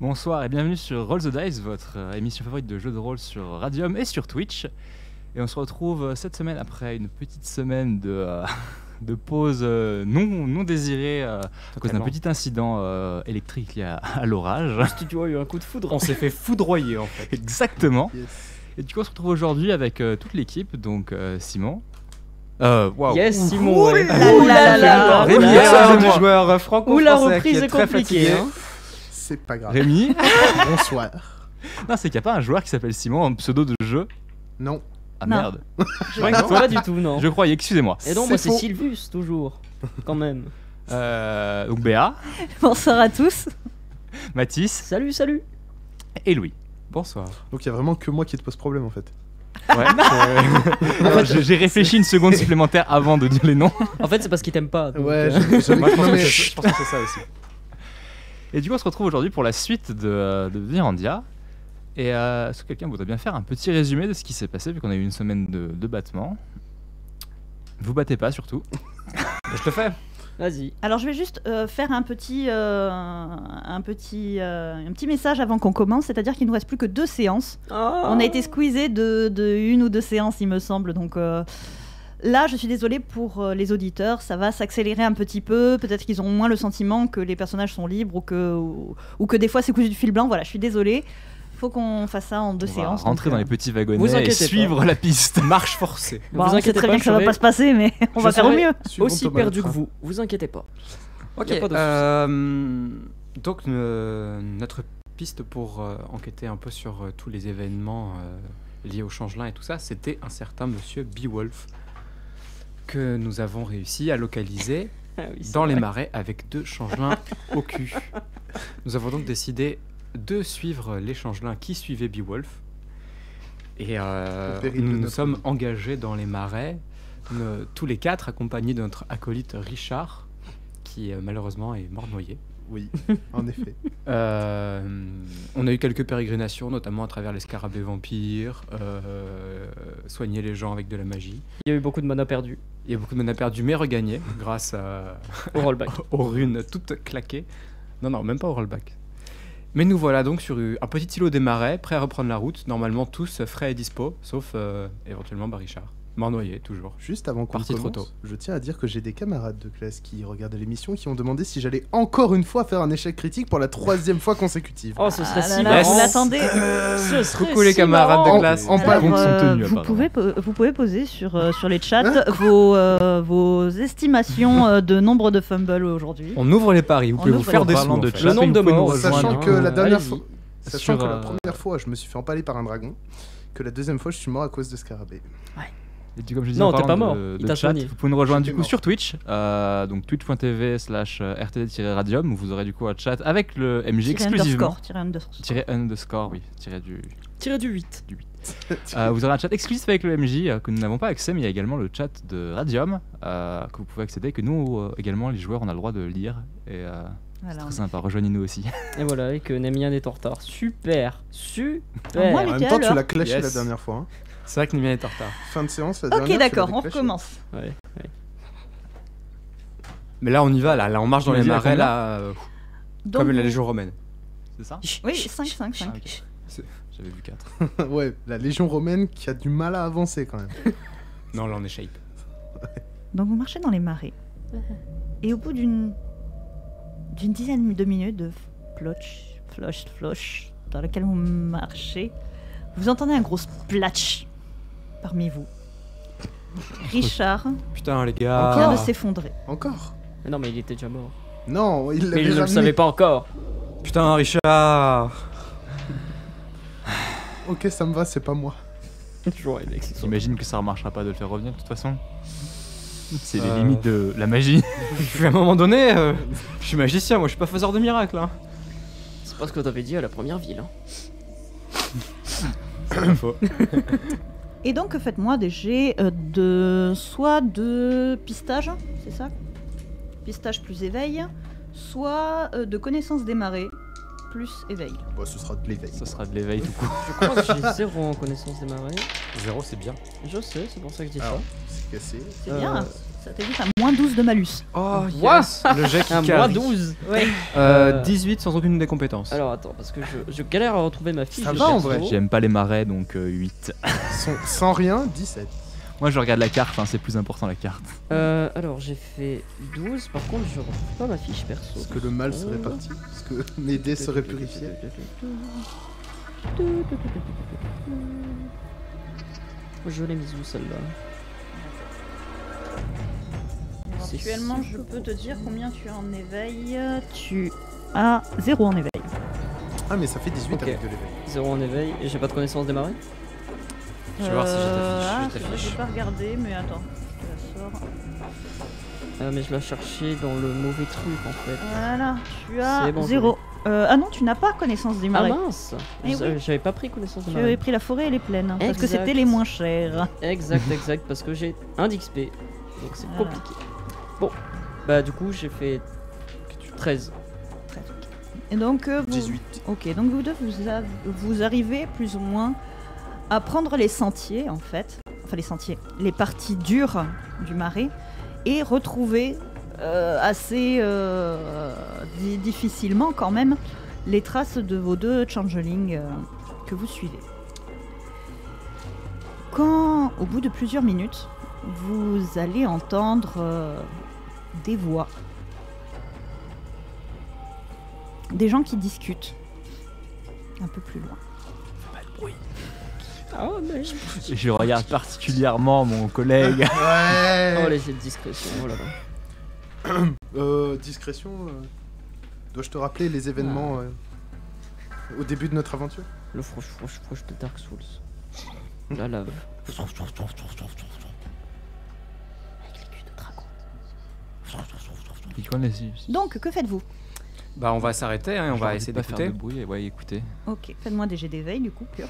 Bonsoir et bienvenue sur Roll the Dice, votre émission favorite de jeux de rôle sur Radium et sur Twitch. Et on se retrouve cette semaine après une petite semaine de pause non désirée à cause d'un petit incident électrique lié à l'orage. Le studio a eu un coup de foudre. On s'est fait foudroyer en fait. Exactement. Yes. Et du coup on se retrouve aujourd'hui avec toute l'équipe, donc Simon. Waouh. Yes, Simon. Ouais. Ouh là là. Rémi, Rémi, excusez-moi. du joueur franco-français Ou la qui reprise est est très compliquée. fatigué. Hein. C'est pas grave. Rémi. Bonsoir. Non, c'est qu'il n'y a pas un joueur qui s'appelle Simon en pseudo de jeu. Non. Ah Non. merde. Pas du tout, non. Je croyais, excusez-moi. Et non, moi C'est c'est faux. Sylvus, toujours. Quand même. Donc Béa, Bonsoir à tous. Mathis Salut, salut. et Louis. Bonsoir. Donc il y a vraiment que moi qui te pose problème en fait. Ouais. Alors, j'ai réfléchi une seconde supplémentaire avant de dire les noms. En fait, c'est parce qu'il t'aime pas. donc, Ouais, Moi, non, mais- je pense que c'est ça aussi. Et du coup, on se retrouve aujourd'hui pour la suite de Virandia. Et est-ce que quelqu'un voudrait bien faire un petit résumé de ce qui s'est passé vu qu'on a eu une semaine de battement? Vous battez pas surtout. Je te fais. Vas-y. Alors je vais juste faire un petit message avant qu'on commence, c'est-à-dire qu'il nous reste plus que 2 séances. On a été squeezé de 1 ou 2 séances, il me semble, donc là je suis désolée pour les auditeurs, ça va s'accélérer un petit peu, peut-être qu'ils auront moins le sentiment que les personnages sont libres ou que des fois c'est cousu du fil blanc, voilà, je suis désolée. Faut qu'on fasse ça en 2 On va séances. rentrer donc, dans les petits vous wagonnets et inquiétez pas. suivre la piste. Marche forcée. bon, Vous on sait inquiétez très pas, bien que ça va je pas se passer, mais on va faire au mieux. Suivons Aussi Thomas perdu le que train. vous inquiétez pas. Ok. Y a pas de Donc notre piste pour enquêter un peu sur tous les événements liés au changelin et tout ça, c'était un certain monsieur Beowulf que nous avons réussi à localiser Ah oui, c'est dans les vrai. marais avec 2 changelins au cul. Nous avons donc décidé de suivre les changelins qui suivaient Beowulf. Et Au péril de nous nous notre sommes vie. engagés dans les marais, tous les 4 accompagnés de notre acolyte Richard, qui malheureusement est mort noyé. Oui, en effet. On a eu quelques pérégrinations, notamment à travers les scarabées vampires, soigner les gens avec de la magie. Il y a eu beaucoup de mana perdu Il y a beaucoup de mana perdu, mais regagné grâce au rollback. aux runes toutes claquées. Non, même pas au rollback. Mais nous voilà donc sur un petit îlot des marais, prêts à reprendre la route, normalement tous frais et dispo, sauf éventuellement Richard. Mort noyé, toujours. Juste avant qu'on Parti trop commence, tôt. je tiens à dire que j'ai des camarades de classe qui regardaient l'émission qui ont demandé si j'allais encore une fois faire un échec critique pour la 3e fois consécutive. Oh, ce serait Ah là si là, marrant. vous l'attendez. Ce serait Coucou les si camarades marrant. de classe. En Les parlant- comptes sont tenus, vous apparemment. pouvez poser sur les chats vos estimations de nombre de fumbles aujourd'hui. On ouvre les paris, vous On pouvez vous ouvre faire les des parlant sous. de en fait. chat, Le nombre de vous pouvez nous morts. rejoindre, Sachant hein. que la dernière allez-y. fois, sachant Sur, que la première fois, je me suis fait empaler par un dragon, que la 2e fois, je suis mort à cause de scarabée. Et du coup, comme je disais, Non, en t'es parlant pas mort, de il t'a chat, soigné. vous pouvez nous rejoindre du J'étais coup mort. sur Twitch, donc twitch.tv/rtd-radium, où vous aurez du coup un chat avec le MJ exclusivement. Tirer underscore. Tiré du 8. Vous aurez un chat exclusif avec le MJ que nous n'avons pas accès, mais il y a également le chat de Radium que vous pouvez accéder, que nous également, les joueurs, on a le droit de lire. Et c'est Voilà, très sympa, rejoignez-nous aussi. Et voilà, et que Nemian est en retard. Super. Moi, En mais même quelle temps, tu heure l'as clashé Yes. la dernière fois. Hein. C'est vrai que Nimia est en retard. Fin de séance, la dernière. Ok, tu d'accord, l'avais on clashé. recommence. Ouais. Mais là, on y va, là on marche dans Tu les m'as dit à marais, combien là, Donc, comme la Légion romaine. C'est ça? Oui, 5. Ah, ok. J'avais vu 4. Ouais, la Légion romaine qui a du mal à avancer quand même. Non, là on est shape. Donc vous marchez dans les marais. Et au bout d'une dizaine de minutes de floche, dans lequel vous marchez, vous entendez un gros splatch parmi vous. Richard Putain, les vient gars. de s'effondrer. Encore? Mais non, mais il était déjà mort. Non, il Mais l'avait il ne le ramené. savait pas encore. Putain, Richard. Ok, ça me va, c'est pas moi. Toujours les mecs, c'est ça. J'imagine que ça ne remarchera pas de le faire revenir de toute façon. C'est les Euh, limites de la magie. Puis à un moment donné, je suis magicien, moi je suis pas faiseur de miracles. Hein. C'est pas ce que t'avais dit à la première ville. Hein. C'est pas faux. Et donc faites-moi des jets soit de pistage, c'est ça? Pistage plus éveil, soit de connaissance des marées plus éveil. Bon, ce sera de l'éveil. Ça sera de l'éveil tout court. Je crois que j'ai 0 en connaissance des marées. 0, c'est bien. Je sais, c'est pour ça que je dis Alors, ça. c'est cassé. C'est bien. Ça t'évite à moins 12 de malus. Oh, What yes. Le jet qui Un moins carry. 12. Ouais. 18 sans aucune des compétences. Alors attends, parce que je galère à retrouver ma fiche. Ça de va, en perso. vrai. J'aime pas les marais, donc 8. Sans rien, 17. Moi, je regarde la carte, hein, c'est plus important la carte. Alors j'ai fait 12, par contre je retrouve pas ma fiche perso. Est-ce que le mal serait parti? Est-ce que mes dés seraient purifiés? Je l'ai mise où celle-là? C'est Actuellement, je super peux te dire combien tu as en éveil. Tu as 0 en éveil. Ah, mais ça fait 18 Ok. avec de l'éveil. 0 en éveil et j'ai pas de connaissance des marées? Je vais voir si j'ai ta fiche, Ah, j'ai ta c'est vrai, fiche. j'ai pas regardé, mais attends. Je te la sors. Mais je la cherchais dans le mauvais truc en fait. Voilà, tu as C'est bon, 0. Ah non, tu n'as pas connaissance des Ah marais. mince! Eh oui. J'avais pas pris connaissance des Tu avais marées. pris la forêt et les plaines. Parce que Exact. c'était les moins chers. Exact, parce que j'ai un d'XP. Donc c'est Voilà. compliqué. Bon, bah du coup j'ai fait 13. Et donc, vous... 18. Ok, donc vous deux, vous arrivez plus ou moins à prendre les sentiers, en fait. Enfin, les sentiers. Les parties dures du marais. Et retrouver assez difficilement, quand même, les traces de vos deux changelings que vous suivez. Quand, au bout de plusieurs minutes, vous allez entendre des voix. Des gens qui discutent. Un peu plus loin. Oh mais... Je regarde particulièrement mon collègue. Oh Ouais. les jets de discrétion, oh là là. Discrétion. Dois-je te rappeler les événements au début de notre aventure? Le froche de Dark Souls. La lave. Avec les culs de dragon. Ils connaissent. Donc, que faites-vous? Bah, on va s'arrêter hein, et on va essayer pas faire d'écouter. de bruit. Et ouais, écoutez. Ok, faites-moi des jets d'éveil, du coup, pur.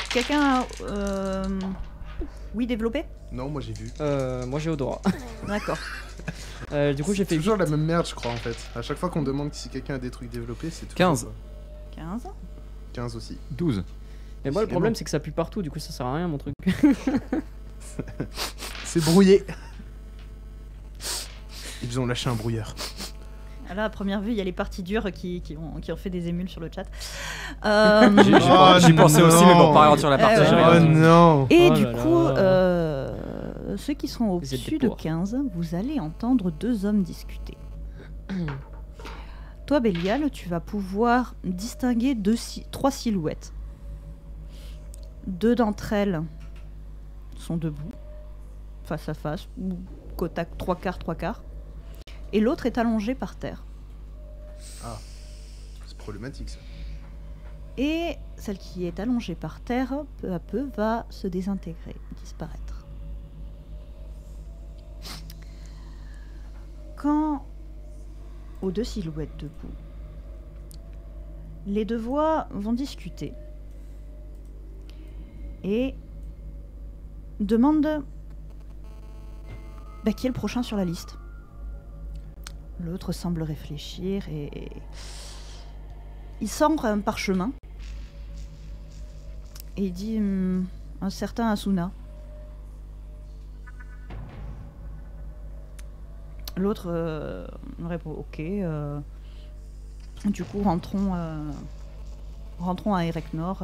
Quelqu'un a... Oui, développé? Non, moi j'ai vu. Moi j'ai odorat. D'accord. Du coup j'ai C'est fait toujours la même merde, je crois, en fait. À chaque fois qu'on demande si quelqu'un a des trucs développés, c'est toujours 15. 15. 15 aussi. 12. Mais moi le problème c'est que ça pue partout, du coup ça sert à rien mon truc. C'est brouillé. Ils ont lâché un brouilleur. Là, à première vue, il y a les parties dures qui ont fait des émules sur le chat. J'y pensais aussi, mais bon, pas ralentir la partie. ouais. j'ai Oh rien. non. Et Oh du là coup, là. ceux qui sont Vous êtes au-dessus des de porcs. 15, vous allez entendre deux hommes discuter. Toi, Bélial, tu vas pouvoir distinguer trois silhouettes. Deux d'entre elles sont debout, face à face, ou côte à trois quarts. Et l'autre est allongée par terre. C'est problématique ça. Et celle qui est allongée par terre, peu à peu, va se désintégrer, disparaître. Quand, aux deux silhouettes debout, les deux voix vont discuter et demandent qui est le prochain sur la liste. L'autre semble réfléchir et il sort un parchemin et il dit un certain Asuna. L'autre répond ok. Du coup, rentrons à Ereknor.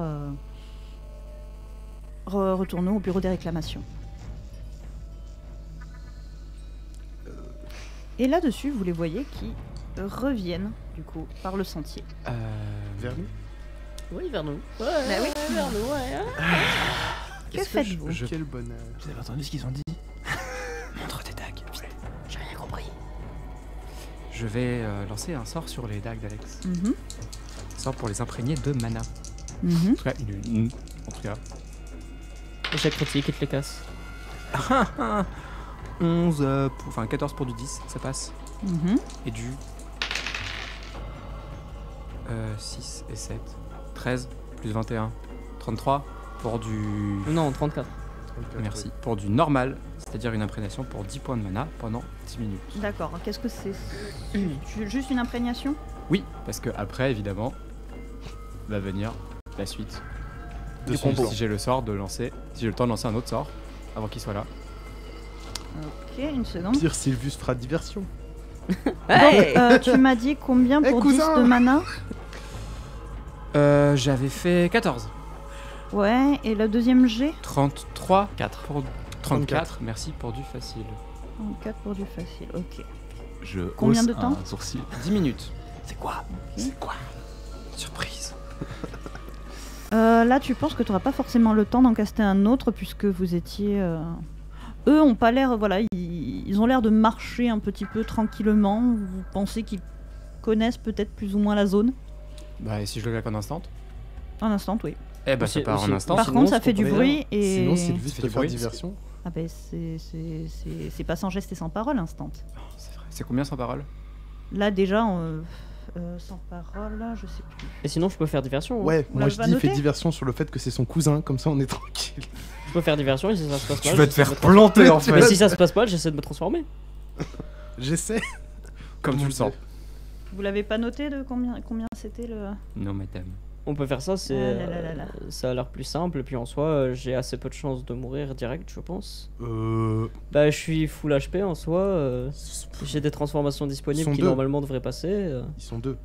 Retournons au bureau des réclamations. Et là-dessus, vous les voyez qui reviennent, du coup, par le sentier. Vers nous. Oui vers nous. Ouais, oui. vers nous, ouais. Que faites-vous? Quel bonheur. Vous avez entendu ce qu'ils ont dit? Montre tes dagues. J'ai rien compris. Je vais lancer un sort sur les dagues d'Alex. Mhm. Sort pour les imprégner de mana. Mhm. En tout cas, en tout cas. Échec critique et te les casse. 11, enfin 14 pour du 10, ça passe. Mhm. Et du 6 et 7. 13 plus 21. 33 pour du... Non, 34. Merci. Pour du normal, c'est-à-dire une imprégnation pour 10 points de mana pendant 10 minutes. D'accord. Qu'est-ce que c'est? Juste une imprégnation? Oui, parce que après, évidemment, va venir la suite. De son Si plan. j'ai le sort de lancer, si j'ai le temps de lancer un autre sort avant qu'il soit là. Ok, une seconde. Pire, Sylvus fera diversion. Hey Tu m'as dit combien pour 10 cousin de mana? J'avais fait 14. Ouais, et le deuxième G? 33 4. pour 34. Merci pour du facile. 4 pour du facile, ok. Je Combien hausse de temps un sourcil. 10 minutes. C'est quoi? C'est quoi? Surprise. Là, tu penses que tu n'auras pas forcément le temps d'en caster un autre puisque vous étiez. Eux ont pas l'air. Voilà, ils ont l'air de marcher un petit peu tranquillement. Vous pensez qu'ils connaissent peut-être plus ou moins la zone? Bah, et si je le claque en instant? En instant, oui. Eh bah, ça Aussi- part en aussi- instant. Par sinon, contre, ça ce fait qu'on du pourrait bruit et. Sinon, Sylvus fait peut du faire bruit. diversion. Ah ben, c'est pas sans geste et sans parole, instant. C'est vrai. C'est combien sans parole? Là, déjà, sans parole, je sais plus. Et sinon, je peux faire diversion. hein. Ouais, Vous moi l'avez je pas dis noté fais diversion sur le fait que c'est son cousin, comme ça on est tranquille. Je peux faire diversion et si ça se passe Tu mal. vas te j'essaie de faire me transformer. planter en Tu Mais fait. si ça se passe mal, j'essaie de me transformer. J'essaie. Comme tu Mon le sens. Dieu. Vous l'avez pas noté de combien c'était le. Non, madame. On peut faire ça, c'est. Ah là là là là. Ça a l'air plus simple, et puis en soi, j'ai assez peu de chances de mourir direct, je pense. Euh. Bah, je suis full HP en soi. J'ai des transformations disponibles Sont qui deux. normalement devraient passer. Ils sont deux.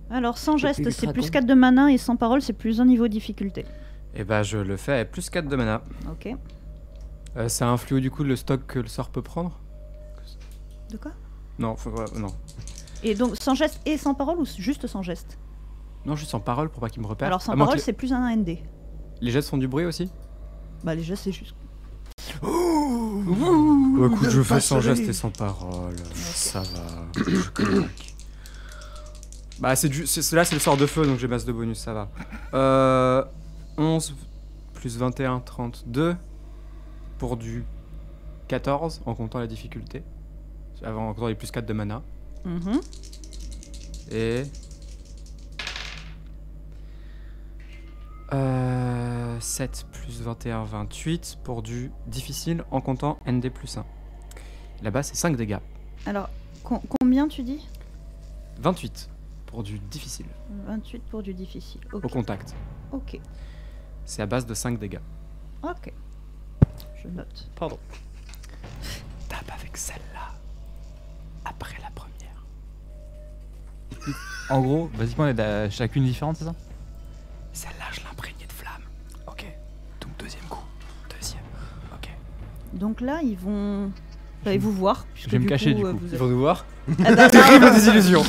Alors, sans Depuis geste, c'est Ultraton. plus 4 de mana et sans parole, c'est plus un niveau de difficulté. Et bah, je le fais avec plus 4 de mana. Ok. Ça influe du coup le stock que le sort peut prendre? De quoi? Non, non. Et donc, sans geste et sans parole ou juste sans geste? Non, juste sans parole pour pas qu'il me repère. Alors, sans À moins parole, que c'est plus un ND. les gestes font du bruit aussi? Bah, les gestes, c'est juste. Écoute, je fais sans passerai. geste et sans parole. Ça va. Je craque. Bah, là, c'est le sort de feu, donc j'ai masse de bonus, ça va. 11 plus 21, 32 pour du 14 en comptant la difficulté. En comptant les plus 4 de mana. Mhm. Et. 7 plus 21, 28 pour du difficile en comptant ND plus 1. Là-bas, c'est 5 dégâts. Alors, combien tu dis? 28 pour du difficile 28 pour du difficile. Ok. au contact. Ok. C'est à base de 5 dégâts. Ok. Je note. Pardon. Tape avec celle-là après la première. En gros, basiquement, on est chacune différente, c'est ça? Celle-là, je l'imprégnais de flamme. Ok. Donc deuxième coup. Deuxième. Ok. Donc là, ils vont. Vous voir. puisque vais me cacher, du coup. vous Ils êtes- vont nous voir. Ah bah, Terrible désillusion.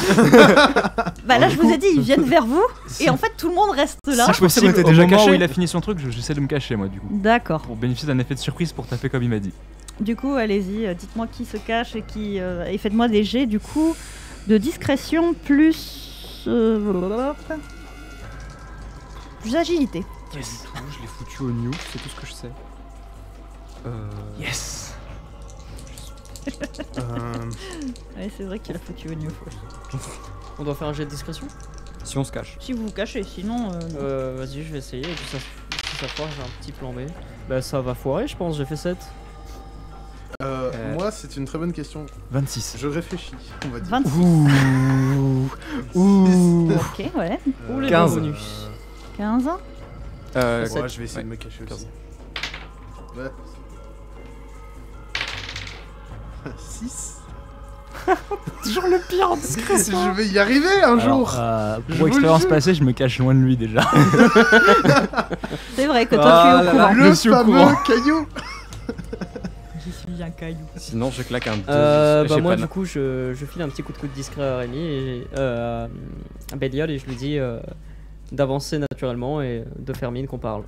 bah là, je vous ai dit, ils viennent vers vous. Et en fait, tout le monde reste là. Si possible, on était au déjà moment où cachés. il a fini son truc, j'essaie de me cacher, moi, du coup. D'accord. Pour bénéficier d'un effet de surprise pour taper comme il m'a dit. Du coup, allez-y, dites-moi qui se cache et qui. Et faites-moi des jets, du coup, de discrétion plus. Plus agilité. Pas du tout, je l'ai foutu au new, c'est tout ce que je sais. Yes! Ouais, c'est vrai qu'il a foutu au new. On doit faire un jet de discrétion. Si on se cache. Si vous vous cachez, sinon. non. Vas-y, je vais essayer. Et puis si ça foire, j'ai un petit plan B. Bah, ça va foirer, je pense. J'ai fait 7. Moi, c'est une très bonne question. 26. Je réfléchis, on va dire. 26. Ouh. Ok, ouais. Ouh, les 15. bonus. 15. Ouais, Sept. je vais essayer de me cacher aussi. Ouais. 6. Toujours le pire en discrétion. Je vais y arriver un jour. pour Je vous le expérience jure. passée, je me cache loin de lui déjà. C'est vrai que toi, Ah tu es là au là. courant. Le je suis au fameux courant. caillou. Je suis un caillou. Sinon, je claque un 2. Bah moi du coup je file un petit coup de coude discret à Rémi et à Bélial et je lui dis d'avancer naturellement et de faire mine qu'on parle.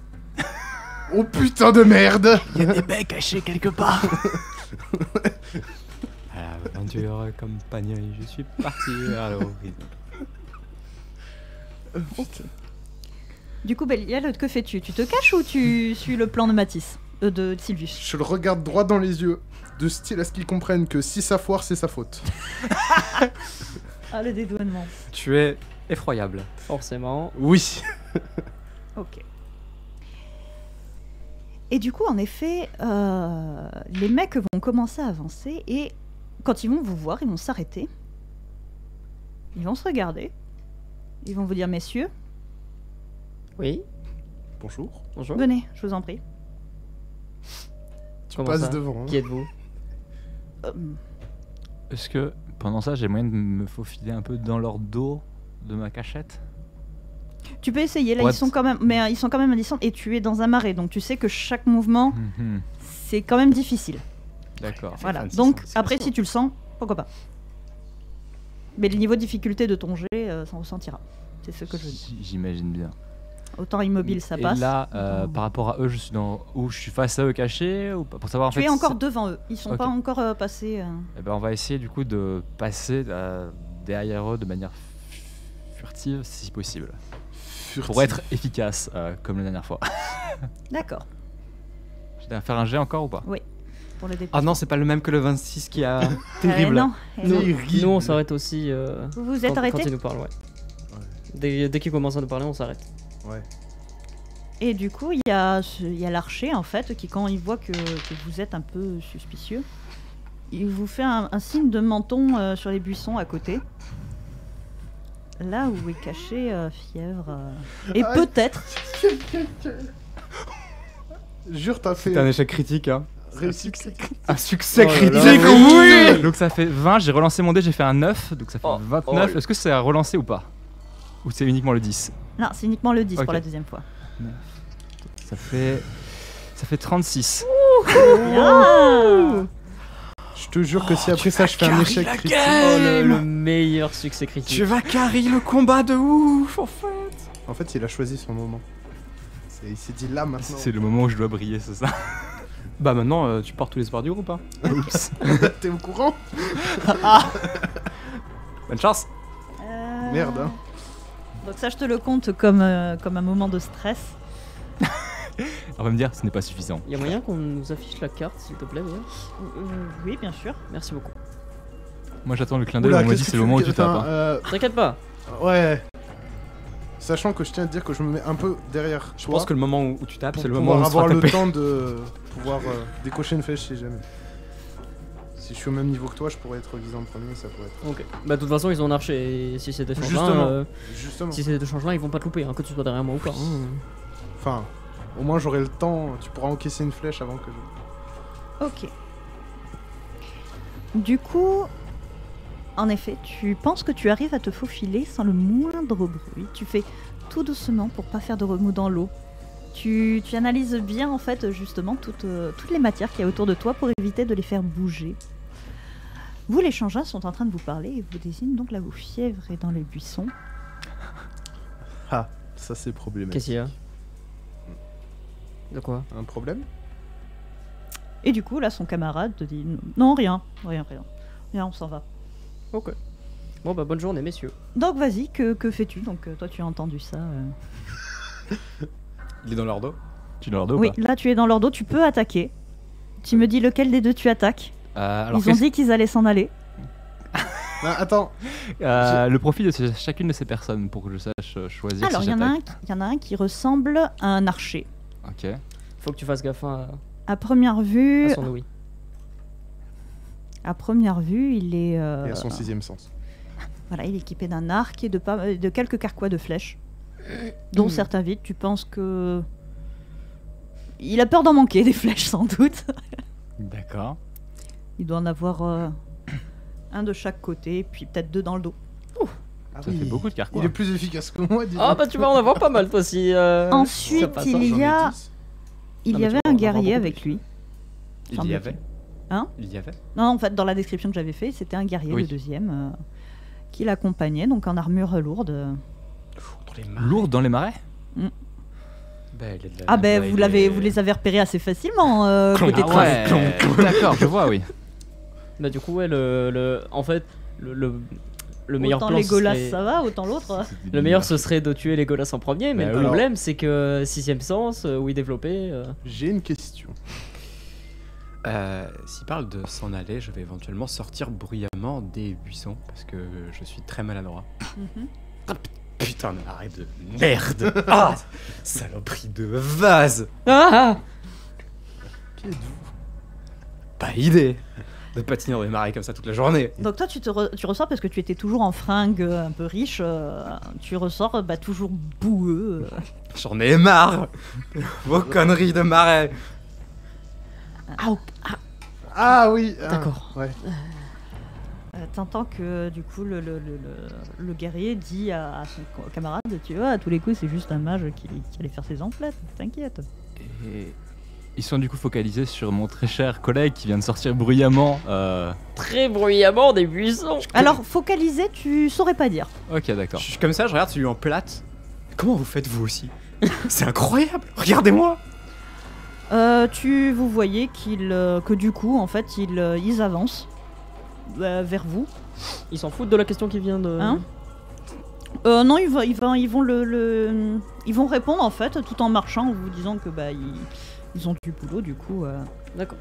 Oh putain de merde. Il y a des becs cachés quelque part. À l'aventure compagnie, je suis parti vers l'horizon. Du coup, Bélial, que fais-tu? Tu te caches ou tu suis le plan de Matisse? De Sylvius? Je le regarde droit dans les yeux, de style à ce qu'il comprenne que si ça foire, c'est sa faute. Ah, le dédouanement. Tu es effroyable. Forcément. Oui. Ok. Et du coup, en effet, les mecs vont commencer à avancer et quand ils vont vous voir, ils vont s'arrêter. Ils vont se regarder. Ils vont vous dire, messieurs, Oui, Bonjour. bonjour. venez, je vous en prie. Tu Comment passes ça devant. hein. Qui êtes-vous? Euh, Est-ce que pendant ça, j'ai moyen de me faufiler un peu dans leur dos de ma cachette? Tu peux essayer, là What? ils sont quand même, mais ils sont quand même à distance et tu es dans un marais, donc tu sais que chaque mouvement Mhm. c'est quand même difficile. D'accord. Voilà. 26 Donc anticipation. après si tu le sens, pourquoi pas. Mais le niveau de difficulté de ton jet s'en ressentira. C'est ce que je dis. J'imagine bien. Autant immobile ça passe. Et là, autant- par rapport à eux, je suis où je suis face à eux cachés ou pas, pour savoir en tu fait. es encore si- devant eux. Ils sont Ok. pas encore passés. Eh ben, on va essayer du coup de passer derrière eux de manière furtive si possible, pour être efficace comme la dernière fois. D'accord. Je dois faire un jet encore ou pas? Pour le début. Ah non, c'est pas le même que le 26 qui a. Terrible. Non. Nous, Terrible. nous, on s'arrête aussi Vous vous êtes quand arrêtés il nous parle, ouais. Dès qu'il commence à nous parler, on s'arrête. Ouais. Et du coup, il y a l'archer en fait qui, quand il voit que vous êtes un peu suspicieux, il vous fait un signe de menton sur les buissons à côté. Là où est caché Fièvre. Et Ah, peut-être. Jure, t'as fait C'est un échec critique, hein. réussi. Un succès Oh là critique, là. oui. Donc ça fait 20, j'ai relancé mon dé, j'ai fait un 9, donc ça fait Oh, 29. oh. Est-ce que c'est à relancer ou pas? Ou c'est uniquement le 10? Non, c'est uniquement le 10 Ok. pour la deuxième fois. Ça fait 36. Bien. Je te jure que si après ça je fais un carry échec la critique. Oh, le meilleur succès critique. Tu vas carry le combat de ouf, en fait. En fait, il a choisi son moment. Il s'est dit là maintenant. C'est le moment où je dois briller, c'est ça? Bah maintenant, tu portes tous les espoirs du groupe, hein. Oups. T'es au courant? Bonne chance. Merde, hein. Donc ça, je te le compte comme un moment de stress. On va me dire, ce n'est pas suffisant. Il y a moyen qu'on nous affiche la carte, s'il te plaît, ouais. Oui, bien sûr. Merci beaucoup. Moi j'attends le clin d'œil, Oula, on me dit qu'est-ce c'est que le moment où tu enfin, tapes. Hein. T'inquiète pas. Ouais. Sachant que je tiens à te dire que je me mets un peu derrière Je toi pense que le moment où tu tapes, pour c'est le pouvoir moment où on se fera avoir le taper. temps de pouvoir décocher une flèche si jamais. Si je suis au même niveau que toi, je pourrais être visé en premier, ça pourrait être. Ok. Bah, de toute façon, ils ont un archer et si c'est des Justement. changelins, Justement. si c'est des changelins, ils vont pas te louper, hein, que tu sois derrière moi ou pas. hein. Enfin, au moins j'aurai le temps, tu pourras encaisser une flèche avant que je. Ok. Du coup, en effet, tu penses que tu arrives à te faufiler sans le moindre bruit. Tu fais tout doucement pour pas faire de remous dans l'eau. Tu analyses bien en fait justement toutes les matières qu'il y a autour de toi pour éviter de les faire bouger. Vous les changelins sont en train de vous parler et vous désignent donc là où Fièvre est dans les buissons. Ah, ça c'est problématique. Qu'est-ce qu'il y a De quoi? Un problème? Et du coup là son camarade te dit non rien, on s'en va. Ok. Bon, bah, bonne journée, messieurs. Donc vas-y, que fais-tu? Donc toi tu as entendu ça. Il est dans leur dos. Tu l'as leur dos ou Oui, pas? là tu es dans leur dos, tu peux attaquer. Tu me dis lequel des deux tu attaques? Alors, Ils ont dit qu'ils allaient s'en aller. Ah, attends, le profil de chacune de ces personnes pour que je sache choisir Alors si il y en j'attaque. a un qui ressemble à un archer. Ok. Faut que tu fasses gaffe À première vue, à son ouïe. il est et à son sixième sens. voilà, il est équipé d'un arc et de quelques carquois de flèches, dont certains vides. Tu penses que il a peur d'en manquer des flèches sans doute. D'accord. Il doit en avoir un de chaque côté, puis peut-être deux dans le dos. Ah Ça fait beaucoup de carquois. Il est plus efficace que moi, dis Ah, donc. bah, tu vas en avoir pas mal, toi, si. Ensuite, ça passe, hein. il J'en ai y a 10. il Ah, y mais tu avait vas un en avoir guerrier beaucoup avec plus. lui. Il y Semble-t-il. avait. Hein? Il y avait. Non, en fait, dans la description que j'avais fait, c'était un guerrier, Oui. le deuxième, qui l'accompagnait, donc en armure lourde. Dans les mains. Lourd dans les marais? Ah ben, vous les avez repérés assez facilement, côté Ah trace. ouais. D'accord, je vois, oui. Bah, du coup, ouais, en fait, le meilleur Autant plan. les ce Golas serait- ça va, autant l'autre. Le meilleur, ce serait de tuer les Golas en premier, mais Bah le oui. problème, c'est que sixième sens, oui développé. J'ai une question. S'il parle de s'en aller, je vais éventuellement sortir bruyamment des buissons parce que je suis très maladroit. Mhm. Putain, mais arrête de merde. Ah, saloperie de vase. Ah Qui êtes-vous? Pas idée. de patiner dans les marais comme ça toute la journée. Donc toi, tu ressors parce que tu étais toujours en fringues un peu riche. Tu ressors toujours boueux. J'en ai marre. Vos conneries de marais. Ah oui. D'accord. Ouais. T'entends que du coup le guerrier dit à son camarade, tu vois, à tous les coups c'est juste un mage qui allait faire ses emplettes, t'inquiète. Et ils sont du coup focalisés sur mon très cher collègue qui vient de sortir bruyamment. Très bruyamment des buissons. Alors focalisé, tu saurais pas dire. Ok, d'accord. Je suis comme ça, je regarde celui en plate. Comment vous faites vous aussi? C'est incroyable. Regardez-moi. Vous voyez que du coup en fait ils avancent vers vous. Ils s'en foutent de la question qui vient de... Hein non, ils vont répondre en fait tout en marchant en vous disant que ils ont du boulot du coup. D'accord.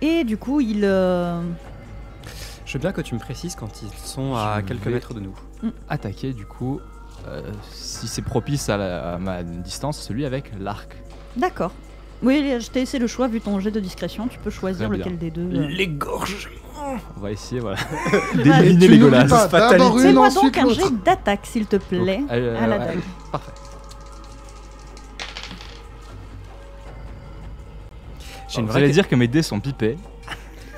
Et du coup ils Je veux bien que tu me précises quand ils sont à Je quelques vais- mètres de nous. Attaquer du coup, si c'est propice à ma distance, celui avec l'arc. D'accord. Oui, je t'ai laissé le choix vu ton jet de discrétion. Tu peux choisir Très bien. lequel des deux. L'égorge. On va essayer, voilà. Allez. D'éliminer Tu les n'oublies golasses. pas, d'abord une, Fais-moi ensuite donc un l'autre. jet d'attaque s'il te plaît. Donc, à la ouais, dague. Parfait. J'ai une Vous vraie allez dire que mes dés sont pipés.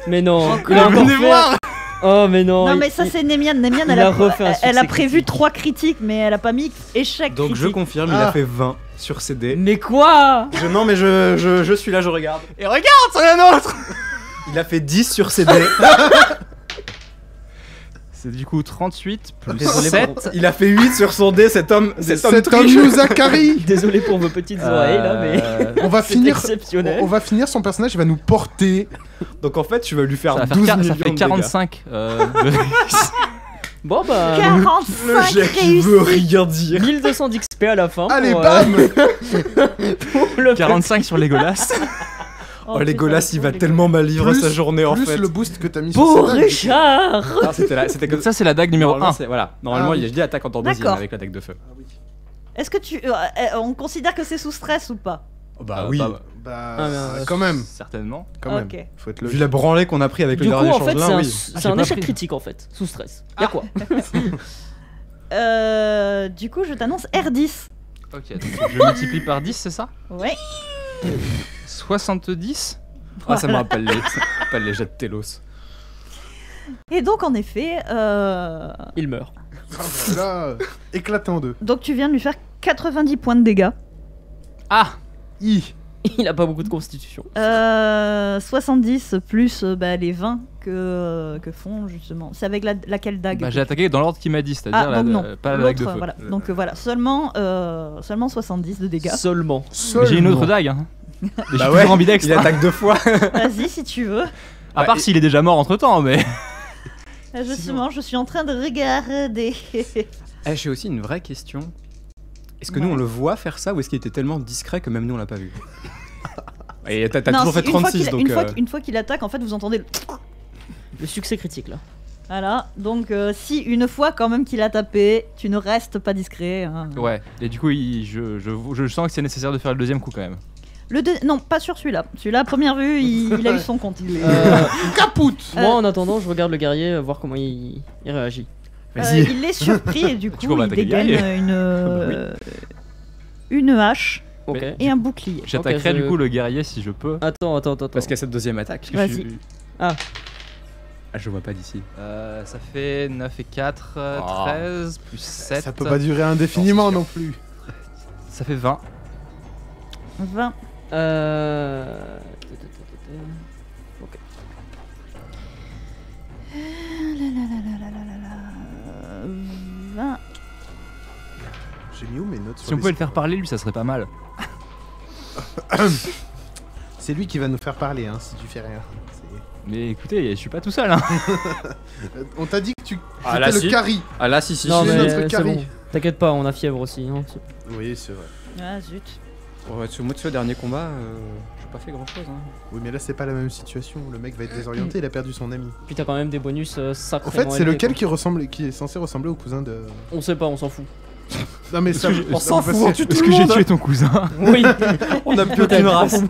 Mais non, Encore. il a encore Venez fait- voir. Oh mais non. Non il- mais ça il- c'est Némiane. Némiane il elle a a, refait un elle a succès prévu critique. 3 critiques mais elle a pas mis échec Donc je critique. confirme, il Ah. a fait 20 sur ses dés. Mais quoi? Non mais je suis là, je regarde. Et regarde, c'en est un autre. Il a fait 10 sur ses dés. C'est du coup 38 plus Désolé 7. Il a fait 8 sur son dé, cet homme Cet homme triche. nous a carry. Désolé pour vos petites oreilles là, mais On va c'est finir. exceptionnel. On va finir son personnage, il va nous porter. Donc en fait, tu vas lui faire Ça 12 fait, millions ça fait de 45. Bon bah 45 dégâts. Le jet qui veut réussis. rien dire. 1200 d'XP à la fin. Allez, pour, bam. pour le 45 sur les golasses. Oh, Legolas, il va tellement mal vivre sa journée en plus fait. le boost que t'as mis sur Pour cette dague. Richard. Ah, c'était comme Donc ça c'est la dague numéro 1. Voilà, normalement Ah, oui. il a dit attaque en temps deuxième D'accord. avec la dague de feu. Est-ce que on considère que c'est sous stress ou pas? Oh, bah oui. Bah, Ah, mais, quand même. Certainement. Quand même. Ok. Faut être Vu logique. la branlée qu'on a pris avec Du le coup dernier en fait changelin, oui. c'est j'ai un pas échec pris. critique en fait, sous stress. Y'a quoi? Du coup je t'annonce R10. Ok, donc je multiplie par 10, c'est ça? Ouais. 70. Ah, ça me rappelle les jets de Telos. Et donc en effet, Il meurt. Là, éclaté en deux. donc tu viens de lui faire 90 points de dégâts. Ah. Il a pas beaucoup de constitution. 70 plus les 20 que font justement. C'est avec laquelle dague Bah, j'ai attaqué dans l'ordre qu'il m'a dit, c'est-à-dire Ah, donc non. pas la dague de L'autre, feu. voilà. Donc voilà, seulement 70 de dégâts. Seulement. Mais j'ai une autre dague. Hein. Et je suis toujours ambidextre. il attaque 2 fois. Vas-y si tu veux. À part s'il est déjà mort entre temps, mais. Justement, je suis en train de regarder. Eh, j'ai aussi une vraie question. Est-ce que nous on le voit faire ça ou est-ce qu'il était tellement discret que même nous on l'a pas vu? Et t'as Non, toujours fait si, une fois 36 qu'il- donc. une fois qu'il attaque, en fait, vous entendez le. Le succès critique là. Voilà, donc si une fois quand même qu'il a tapé, tu ne restes pas discret. Hein. Ouais, et du coup, je sens que c'est nécessaire de faire le deuxième coup quand même. Non, pas sur celui-là. Celui-là, à première vue, il a eu son compte. Capoute. Moi en attendant je regarde le guerrier voir comment il réagit. Vas-y. Il est surpris et du coup, coup, on va il attaquer le dégaine guerrier. une hache Ok. Mais- et un bouclier. J'attaquerai Ok, du coup le guerrier si je peux. Attends. Parce qu'il y a cette deuxième attaque. Vas-y. Ah. Ah, je vois pas d'ici. Ça fait 9 et 4, Oh. 13, plus 7. Ça peut pas durer indéfiniment non plus. Ça fait 20. 20. Ok. 20. J'ai mis où mes notes sur Si on les pouvait le faire scores parler, lui, ça serait pas mal. C'est lui qui va nous faire parler, hein, si tu fais rien. Mais écoutez, je suis pas tout seul. Hein. On t'a dit que tu Ah, là, étais si. le carry. Ah là, si. Non c'est mais notre c'est carry. bon. T'inquiète pas, on a fièvre aussi. Hein. Oui, c'est vrai. Ah zut. Ouais, moi, tu vois, dernier combat, j'ai pas fait grand chose. Hein. Oui, mais là, c'est pas la même situation. Le mec va être désorienté, il a perdu son ami. Puis t'as quand même des bonus En sacrément fait, c'est élevés, lequel quoi. qui est censé ressembler au cousin de. On sait pas, on s'en fout. Non, mais ça. On s'en fout, on tue tout Est-ce le que j'ai monde. tué ton cousin? Oui. On a plus Peut-être. aucune race.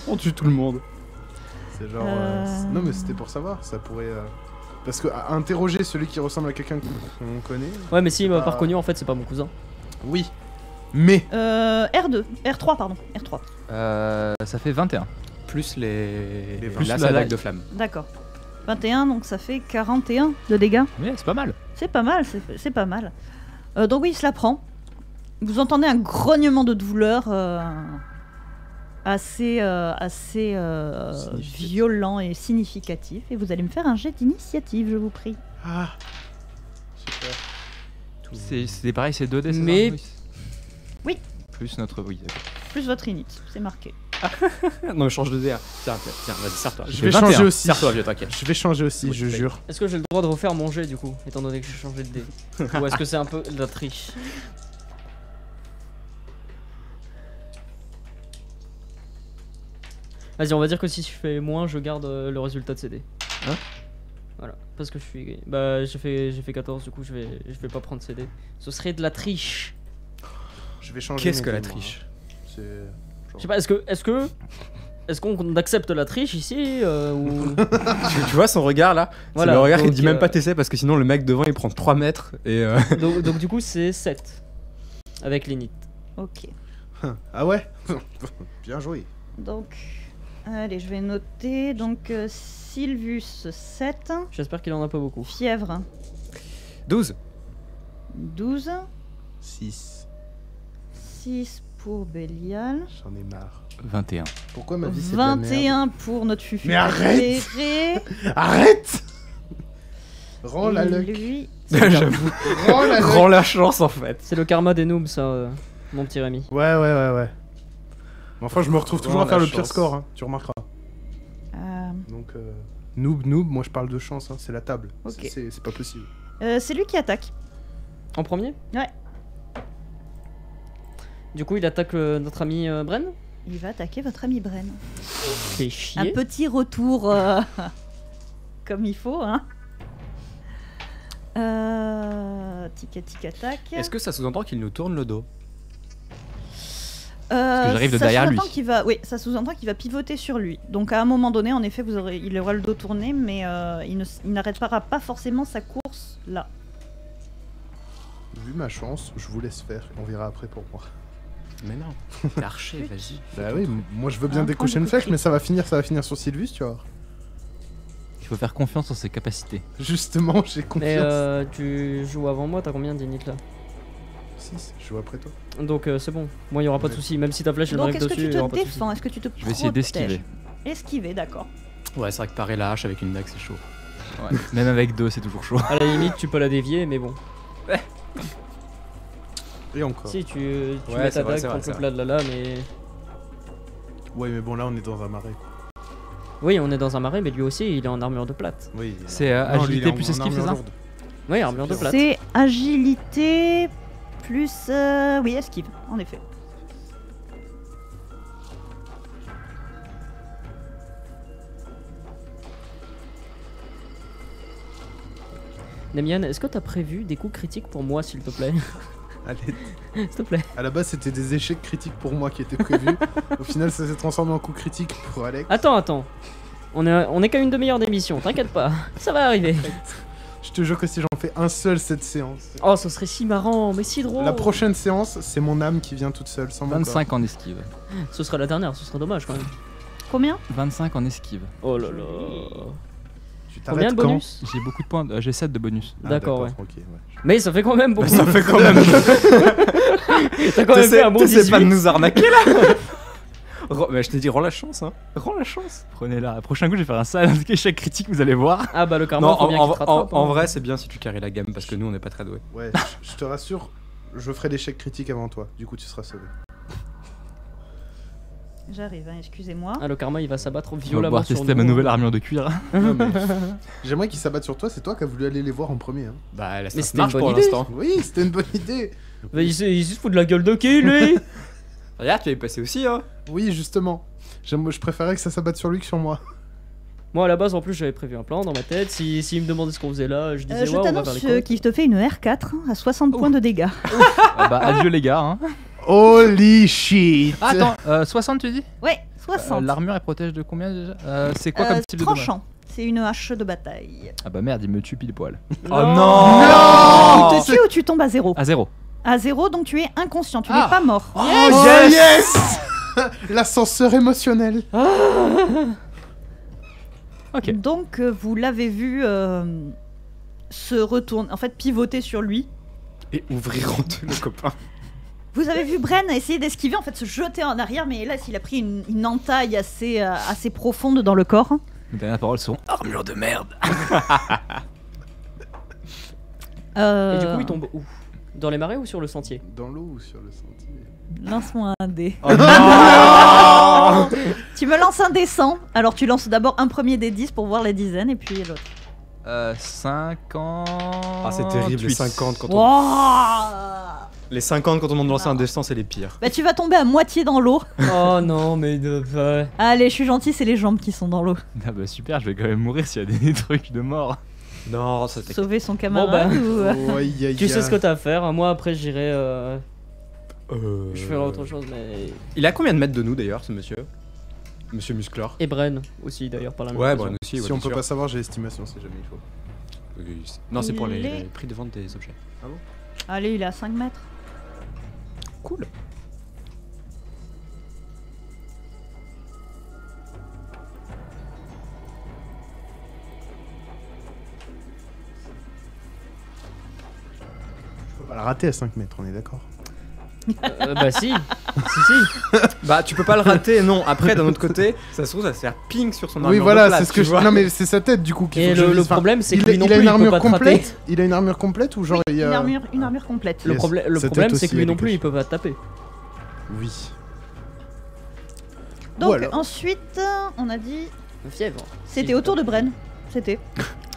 On tue tout le monde. C'est genre. Non, mais c'était pour savoir, ça pourrait. Parce que interroger celui qui ressemble à quelqu'un qu'on connaît. Ouais, mais s'il m'a pas reconnu, en fait, c'est pas mon cousin. Oui. Mais. R2, R3, pardon. R3. Ça fait 21. Plus les plus la la- dague de flamme. D'accord. 21, donc ça fait 41 de dégâts. Mais c'est pas mal. C'est pas mal, c'est pas mal. Donc oui, il se la prend. Vous entendez un grognement de douleur assez violent et significatif. Et vous allez me faire un jet d'initiative, je vous prie. Ah. Super. C'est pareil, c'est 2D, c'est Mais- ça Oui. Plus notre... Oui, d'accord. Plus votre init, c'est marqué. Non, mais change de dé. Tiens, vas-y, serre-toi. Je J'ai vais 21. changer aussi. Serre-toi, vieux, t'inquiète. Je vais changer aussi, je jure. Est-ce que j'ai le droit de refaire mon jet, du coup, étant donné que j'ai changé de dé? Ou est-ce que c'est un peu de la triche? Vas-y, on va dire que si je fais moins, je garde le résultat de ces dés. Hein? Voilà, parce que je suis... Bah, j'ai fait 14, du coup, je vais pas prendre ces dés. Ce serait de la triche. Je vais changer. Qu'est-ce mes que la dés, moi. triche? C'est. Je sais pas, est-ce qu'on accepte la triche ici ou... Tu vois son regard là? Voilà, C'est le regard qui donc, dit même pas t'essaies parce que sinon le mec devant il prend 3 mètres et donc du coup, c'est 7. Avec l'init. Ok. Ah ouais. Bien joué. Donc, allez, je vais noter. Donc, Sylvus 7, J'espère qu'il en a pas beaucoup. fièvre 12. 12, 6. 6 pour Bélial, J'en ai marre. 21. Pourquoi ma vie c'est de la merde? 21 pour notre fufu Mais arrête préféré. Arrête. Rends la Et luck. lui, J'avoue. Rends la luck. Rends la chance en fait. C'est le karma des noobs, ça, mon petit Rémi. Ouais. Mais enfin, je me retrouve toujours Rends à faire la le pire chance. score, hein, tu remarqueras. Donc, noob, moi je parle de chance, hein, c'est la table. Ok. C'est pas possible. c'est lui qui attaque. En premier? Ouais. Du coup, il attaque notre ami Bren. Il va attaquer votre ami Bren. Fait Un chier. petit retour comme il faut, hein. Tic attaque. Est-ce que ça sous-entend qu'il nous tourne le dos? que j'arrive de derrière lui. Oui, ça sous-entend qu'il va pivoter sur lui. Donc à un moment donné, en effet, il aura le dos tourné, mais il n'arrêtera pas forcément sa course là. Vu ma chance, je vous laisse faire, on verra après pour moi. Mais non, t'es archer, vas-y. Bah oui, moi je veux bien Un décocher point une de flèche, coup de mais ça va finir sur Sylvus, tu vois. Il faut faire confiance en ses capacités. Justement, j'ai Mais confiance. tu joues avant moi, t'as combien d'init là? 6, je joue après toi. Donc c'est bon, moi il y aura pas de Ouais. soucis, même si ta flèche elle Donc m'arrive est-ce que dessus, tu il y aura te pas de soucis. défends? Est-ce que tu te Je vais essayer d'esquiver. protèges? Esquiver, d'accord. Ouais, c'est vrai que parer la hache avec une dague c'est chaud. Ouais. Même avec 2, c'est toujours chaud. À la limite, tu peux la dévier, mais bon. Et encore. Si tu Ouais, mets c'est ta vrai, dague c'est vrai, contre c'est le plat de la lame et... Ouais, mais bon, là on est dans un marais. Oui, on est dans un marais, mais lui aussi il est en armure de plate. Oui. C'est Non, lui, il agilité est plus en esquive, c'est armure ça? lourde. Oui, armure de plate. C'est agilité plus... oui, esquive, en effet. Nemian, est-ce que t'as prévu des coups critiques pour moi, s'il te plaît? Allez, S'il te plaît. à la base c'était des échecs critiques pour moi qui étaient prévus. Au final, ça s'est transformé en coup critique pour Alex. Attends. On est qu'à une demi-heure d'émission, t'inquiète pas. Ça va arriver. Je te jure que si j'en fais un seul cette séance. Oh, ce serait si marrant, mais si drôle. La prochaine séance, c'est mon âme qui vient toute seule, sans mon corps. 25 en esquive. Ce sera la dernière, ce serait dommage quand même. Combien? 25 en esquive. Oh là là. Tu Combien t'arrêtes de quand bonus? J'ai beaucoup de points, j'ai 7 de bonus. Ah, D'accord, ouais. Ok, ouais. Mais ça fait quand même beaucoup. Ça fait quand même. T'as quand même fait un bon T'essaies pas de 18. nous arnaquer là. Mais je t'ai dit, rends la chance, hein. Rends la chance. Prenez-la. Le prochain coup, je vais faire un sale échec critique, vous allez voir. Ah bah le karma, Non, faut bien qu'il te rattrape. en hein. vrai, c'est bien si tu carries la gamme parce que nous on n'est pas très doués. Ouais, je te rassure, je ferai l'échec critique avant toi. Du coup, tu seras sauvé. J'arrive, hein, excusez-moi. Ah, le karma il va s'abattre On va violemment pouvoir sur tester nous. ma nouvelle armure de cuir. Non, mais j'aimerais qu'ils s'abattent sur toi, c'est toi qui as voulu aller les voir en premier. Hein. Bah, la Mais ça c'était marche une pour bonne idée. l'instant. Oui, c'était une bonne idée. Mais il se fout de la gueule de qui lui? Regarde, tu es passé aussi, hein. Oui, justement. Je préférais que ça s'abatte sur lui que sur moi. Moi à la base en plus j'avais prévu un plan dans ma tête. S'il me demandait ce qu'on faisait là, je disais Je ouais on va t'annonce vers les côtes. qu'il te fait une R4 à 60 points de dégâts. Ah bah adieu les gars. Hein. Holy shit. Ah, attends, 60 tu dis Ouais, 60. L'armure elle protège de combien déjà C'est quoi comme type de dommage? tranchant. C'est une hache de bataille. Ah bah merde, il me tue pile poil. Oh non. Tu te tues ou tu tombes à 0? À 0. À 0, donc tu es inconscient, tu n'es pas mort. Oh yes. L'ascenseur émotionnel. Ok. Donc vous l'avez vu se retourner, en fait pivoter sur lui. Et ouvrir en deux le copain. Vous avez vu Bren essayer d'esquiver, en fait se jeter en arrière, mais là il a pris une entaille assez profonde dans le corps. Les dernières paroles sont armure de merde. Et du coup, il tombe où? Dans les marais ou sur le sentier? Dans l'eau ou sur le sentier? Lance-moi un dé. Oh non. Tu me lances un dé 100, alors tu lances d'abord un premier dé 10 pour voir les dizaines et puis l'autre. 50. Ah, c'est terrible, les 50 quand on... Wouah. Les 50 quand on demande de lancer un destin, c'est les pires. Bah tu vas tomber à moitié dans l'eau. Oh non, mais Allez, je suis gentil, c'est les jambes qui sont dans l'eau. Ah bah super, je vais quand même mourir s'il y a des trucs de mort. Non, ça t'inquiète. Sauver son camarade ou... Oh, aïe, aïe, tu sais aïe. ce que t'as à faire. Moi, après, j'irai. Je ferai autre chose, mais. Il a combien de mètres de nous d'ailleurs, ce monsieur? Monsieur Musclor. Et Bren aussi, d'ailleurs, par la même Ouais, occasion. Bren aussi. Si ouais, on bien peut sûr. pas savoir, j'ai l'estimation si jamais il faut. Non, c'est pour Il les est- prix de vente des objets. Allez, il est à 5 mètres. Cool. Faut pas la rater à 5 mètres, on est d'accord. Bah si. si. Bah, tu peux pas le rater, non. Après, d'un autre côté, ça se trouve, ça va se faire ping sur son armure. Oui, de voilà, place, c'est ce que tu je. vois. Non, mais c'est sa tête du coup qu'il Et faut que je le vise. Enfin, problème, c'est que il lui non il a plus, une il peut armure pas te rater. complète. Il a une armure complète ou genre il y a. Une armure complète. Le, Yes. le Sa problème, tête c'est que aussi, lui elle non est plus, cachée. il peut pas te taper. Oui. Donc Ou alors- ensuite, on a dit... Fièvre. C'était au tour de Bren. C'était.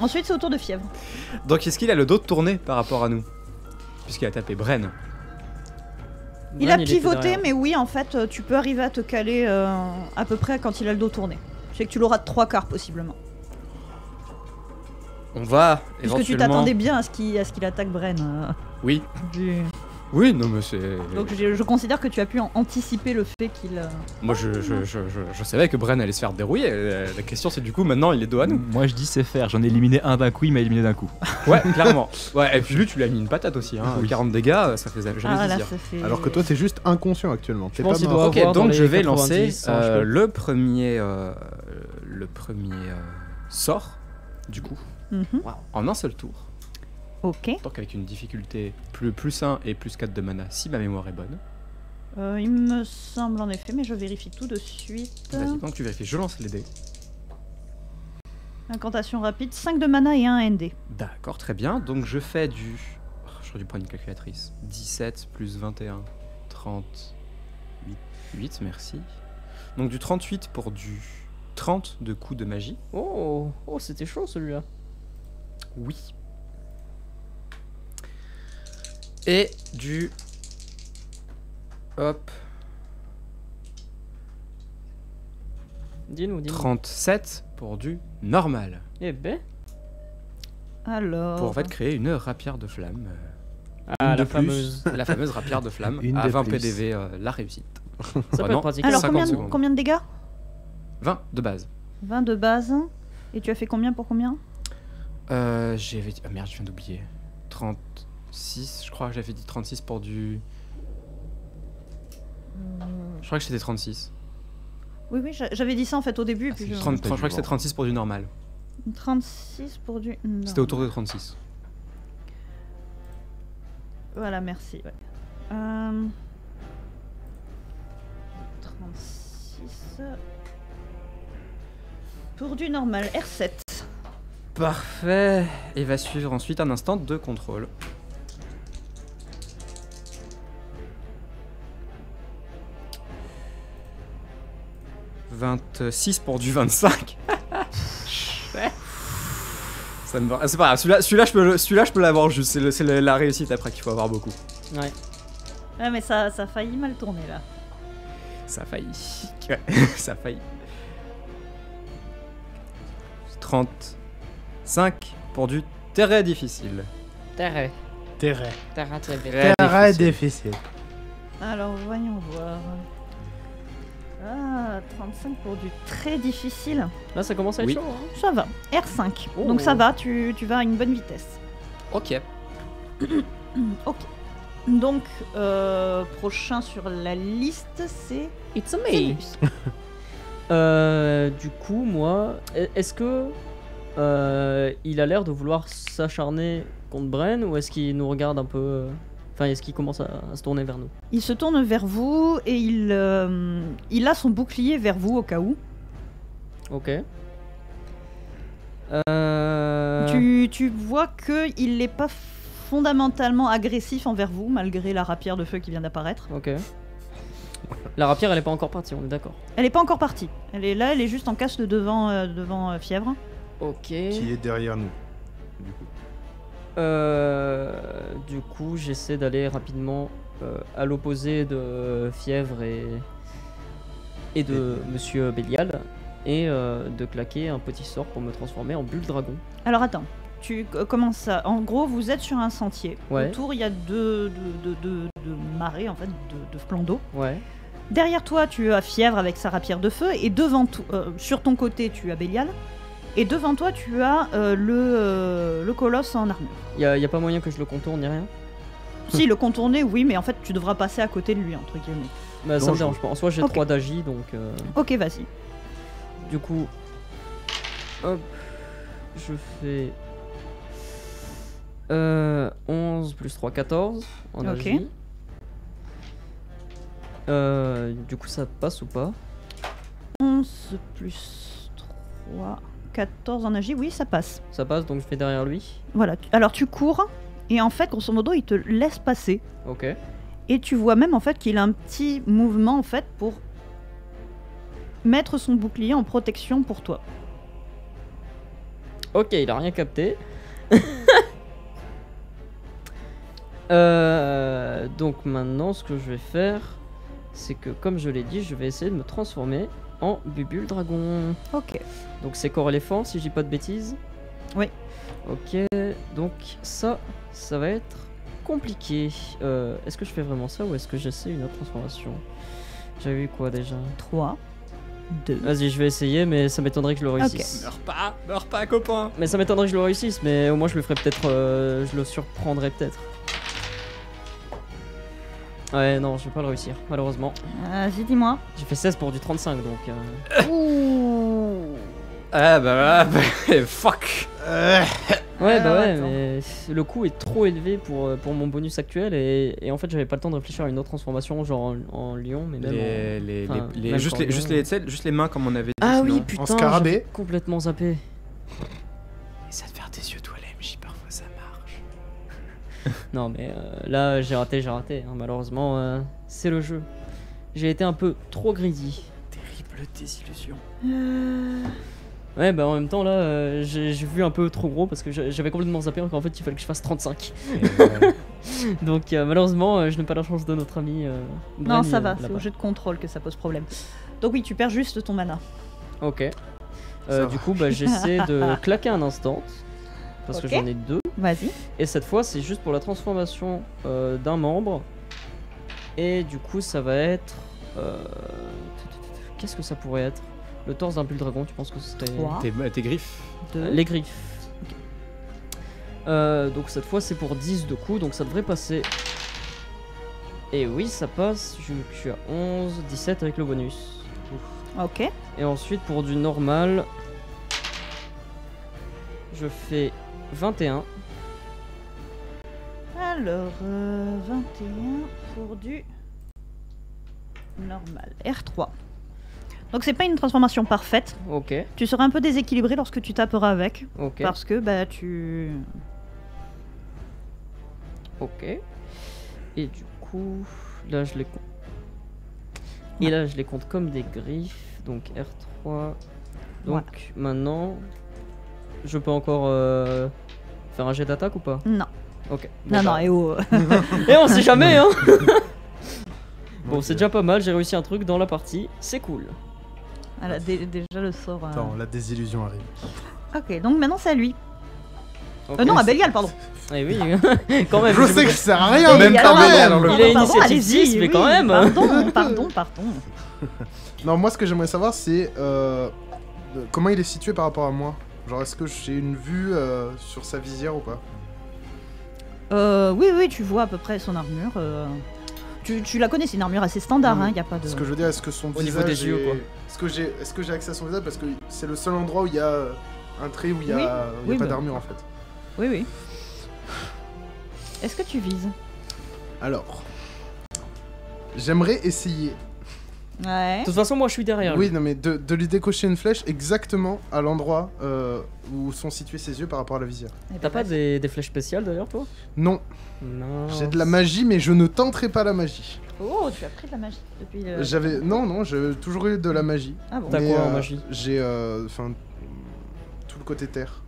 Ensuite, c'est au tour de Fièvre. Donc, est-ce qu'il a le dos tourné par rapport à nous? Puisqu'il a tapé Bren. Il Bren, a était pivoté, derrière. mais oui, en fait, tu peux arriver à te caler à peu près quand il a le dos tourné. C'est que tu l'auras de 3 quarts possiblement. On va Puisque éventuellement... tu t'attendais bien à ce qu'il attaque Bren. Oui. du- Oui, non, mais c'est... Donc je considère que tu as pu anticiper le fait qu'il... Moi, je savais que Bren allait se faire dérouiller. La question, c'est du coup, maintenant, il est dos à nous. Moi je dis c'est faire, j'en ai éliminé un d'un coup, il m'a éliminé d'un coup. Ouais, clairement. Ouais, et puis lui, tu lui as mis une patate aussi. Hein. Oui. 40 dégâts, ça faisait jamais Ah là, plaisir. ça fait... Alors que toi, t'es juste inconscient actuellement. T'es pense pas qu'il mort. doit Ok, avoir dans donc les je vais 90, lancer hein, je peux. le premier sort, du coup, Mhm. en un seul tour. Ok. Donc avec une difficulté plus 1 et plus 4 de mana, si ma mémoire est bonne. Il me semble en effet, mais je vérifie tout de suite. Vas-y, donc tu vérifies, je lance les dés. Incantation rapide, 5 de mana et 1 ND. D'accord, très bien. Donc je fais du... Oh, j'aurais dû prendre une calculatrice. 17 plus 21, 38. 8, merci. Donc du 38 pour du 30 de coups de magie. Oh, c'était chaud celui-là. Oui. Et du... Hop. Dis-nous. 37 pour du normal. Eh ben. Alors... Pour en fait créer une rapière de flamme. Ah, Une de la plus. fameuse. La fameuse rapière de flamme. Une à de 20 plus. PDV, la réussite. Ça Bah peut non. être pratique. Alors 50 combien, secondes. combien de dégâts 20 de base. 20 de base. Et tu as fait combien pour combien J'avais dit... Ah merde, je viens d'oublier. 36, je crois que j'avais dit 36 pour du... Je crois que c'était 36. Oui, oui, j'avais dit ça en fait au début. Et puis je... 30, je crois que c'était 36 pour du normal. 36 pour du... non. C'était autour de 36. Voilà, merci. Ouais. 36... Pour du normal, R7. Parfait. Et va suivre ensuite un instant de contrôle. « 26 pour du 25. » Ça me va. Ah, c'est pas grave, celui-là je peux l'avoir juste, c'est la réussite après qu'il faut avoir beaucoup. Ouais. Ouais, mais ça a failli mal tourner là. Ça a failli. Ouais, ça a failli. 35 pour du très difficile. Terre. Terre. Terre très bien. Très Terre difficile. difficile. Alors, voyons voir. Ah, 35 pour du très difficile. Là, ça commence à être Oui. chaud. Hein. Ça va. R5. Oh. Donc ça va, tu vas à une bonne vitesse. Ok. Ok. Donc, prochain sur la liste, c'est It's a me. Zénus. Du coup, moi, est-ce que il a l'air de vouloir s'acharner contre Bren ou est-ce qu'il nous regarde un peu Enfin, est-ce qu'il commence à se tourner vers nous? Il se tourne vers vous et il a son bouclier vers vous au cas où. Ok. Tu vois qu'il n'est pas fondamentalement agressif envers vous, malgré la rapière de feu qui vient d'apparaître. Ok. La rapière, elle est pas encore partie, on est d'accord. Elle n'est pas encore partie. Elle est là, elle est juste en cache de devant Fièvre. Ok. Qui est derrière nous. Du coup. Du coup, j'essaie d'aller rapidement à l'opposé de Fièvre et de Monsieur Bélial et de claquer un petit sort pour me transformer en bulle dragon. Alors attends, tu commences ça. En gros, vous êtes sur un sentier. Ouais. Autour, il y a deux marées, en fait, de plans d'eau. Ouais. Derrière toi, tu as Fièvre avec sa rapière de feu, et devant sur ton côté, tu as Bélial, et devant toi, tu as le colosse en armure. Y a pas moyen que je le contourne ni rien? Si, le contourner, oui, mais en fait, tu devras passer à côté de lui, entre guillemets. Bah, ça me Dangereux. dérange pas. En soi, j'ai Ok. 3 d'agi, donc Ok, vas-y. du coup, hop, je fais 11 plus 3, 14 en Ok. agi. Du coup, ça passe ou pas? 11 plus 3, 14 en agi, oui, ça passe. Ça passe, donc je fais derrière lui. Voilà. Alors, tu cours, et en fait, grosso modo, il te laisse passer. Ok. Et tu vois même, en fait, qu'il a un petit mouvement, en fait, pour mettre son bouclier en protection pour toi. Ok, il a rien capté. Donc maintenant, ce que je vais faire, c'est que comme je l'ai dit, je vais essayer de me transformer en Bubule Dragon. Ok. Donc c'est corps éléphant, si je dis pas de bêtises. Oui. Ok, donc ça va être compliqué. Est-ce que je fais vraiment ça ou est-ce que j'essaie une autre transformation? J'avais eu quoi déjà? 3, 2. Vas-y, je vais essayer, mais ça m'étonnerait que je le réussisse. Meurs pas, copain. Mais ça m'étonnerait que je le réussisse, mais au moins je le ferai peut-être. Je le surprendrai peut-être. Ouais, non, je vais pas le réussir, malheureusement. Vas-y, dis-moi. J'ai fait 16 pour du 35, donc. Ouh. Ah bah, fuck. Ouais, bah Alors, ouais, attends. mais le coût est trop élevé pour mon bonus actuel et en fait j'avais pas le temps de réfléchir à une autre transformation, genre en lion, mais même enfin, même juste, en lion. juste les mains comme on avait dit. Ah oui, sinon. putain, scarabée. j'avais complètement zappé. Essaie de faire des yeux toi l'MJ, parfois ça marche. Non, mais là j'ai raté, hein, malheureusement, c'est le jeu. J'ai été un peu trop greedy. Terrible désillusion. Ouais, bah en même temps là, j'ai vu un peu trop gros parce que j'avais complètement zappé qu'en fait il fallait que je fasse 35. Donc malheureusement, je n'ai pas la chance de notre ami. Non, Bren, ça va, c'est là-bas. au jeu de contrôle que ça pose problème. Donc oui, tu perds juste ton mana. Ok. Ça Du va. coup, bah, j'essaie de claquer un instant. Parce que Ok. j'en ai 2. Vas-y. Et cette fois, c'est juste pour la transformation d'un membre. Et du coup, ça va être. Qu'est-ce que ça pourrait être? Le torse d'un bulle dragon, tu penses que ce serait. 3, Tes griffes. 2. Les griffes. Ok. Donc cette fois, c'est pour 10 de coups, donc ça devrait passer. Et oui, ça passe. Je suis à 11, 17 avec le bonus. Ok. Et ensuite, pour du normal, je fais 21. Alors, 21 pour du normal. R3. Donc c'est pas une transformation parfaite. Ok, Tu seras un peu déséquilibré lorsque tu taperas avec. ok, Parce que bah tu... ok. Et du coup, là je les compte. Et là je les compte comme des griffes. Donc R3. Donc maintenant, je peux encore faire un jet d'attaque ou pas? Non. Ok. Non, non, et oh. Et on sait jamais, hein. Bon, c'est déjà pas mal, j'ai réussi un truc dans la partie, c'est cool. Voilà, déjà le sort... Attends, la désillusion arrive. Ok, donc maintenant c'est à lui. Ok. Non, à Bélial, pardon. Eh oui, quand même. Je sais que ça sert à rien, Mais même alors, pas pardon, mal. Il a pardon, initiative allez-y, 6, mais oui, quand même. Pardon. Non, moi ce que j'aimerais savoir c'est comment il est situé par rapport à moi. Genre est-ce que j'ai une vue sur sa visière ou pas? Oui, tu vois à peu près son armure. Tu la connais, c'est une armure assez standard, Non, hein, y a pas de... Ce que je veux dire, est-ce que son Au niveau visage des yeux, est- quoi. Est-ce que j'ai accès à son visage parce que c'est le seul endroit où il y a un trait où il y a, Oui. où il y a Oui, pas bah. d'armure en fait. Oui. Est-ce que tu vises? Alors, j'aimerais essayer. Ouais. De toute façon, moi je suis derrière. Oui, lui. non mais de lui décocher une flèche exactement à l'endroit où sont situés ses yeux par rapport à la visière. Eh ben, T'as pas vas-y. des flèches spéciales d'ailleurs, toi? Non, Non. j'ai de la magie mais je ne tenterai pas la magie. Oh, tu as pris de la magie depuis... Non, j'ai toujours eu de la magie. Ah bon. T'as Mais, quoi en magie? J'ai tout le côté terre.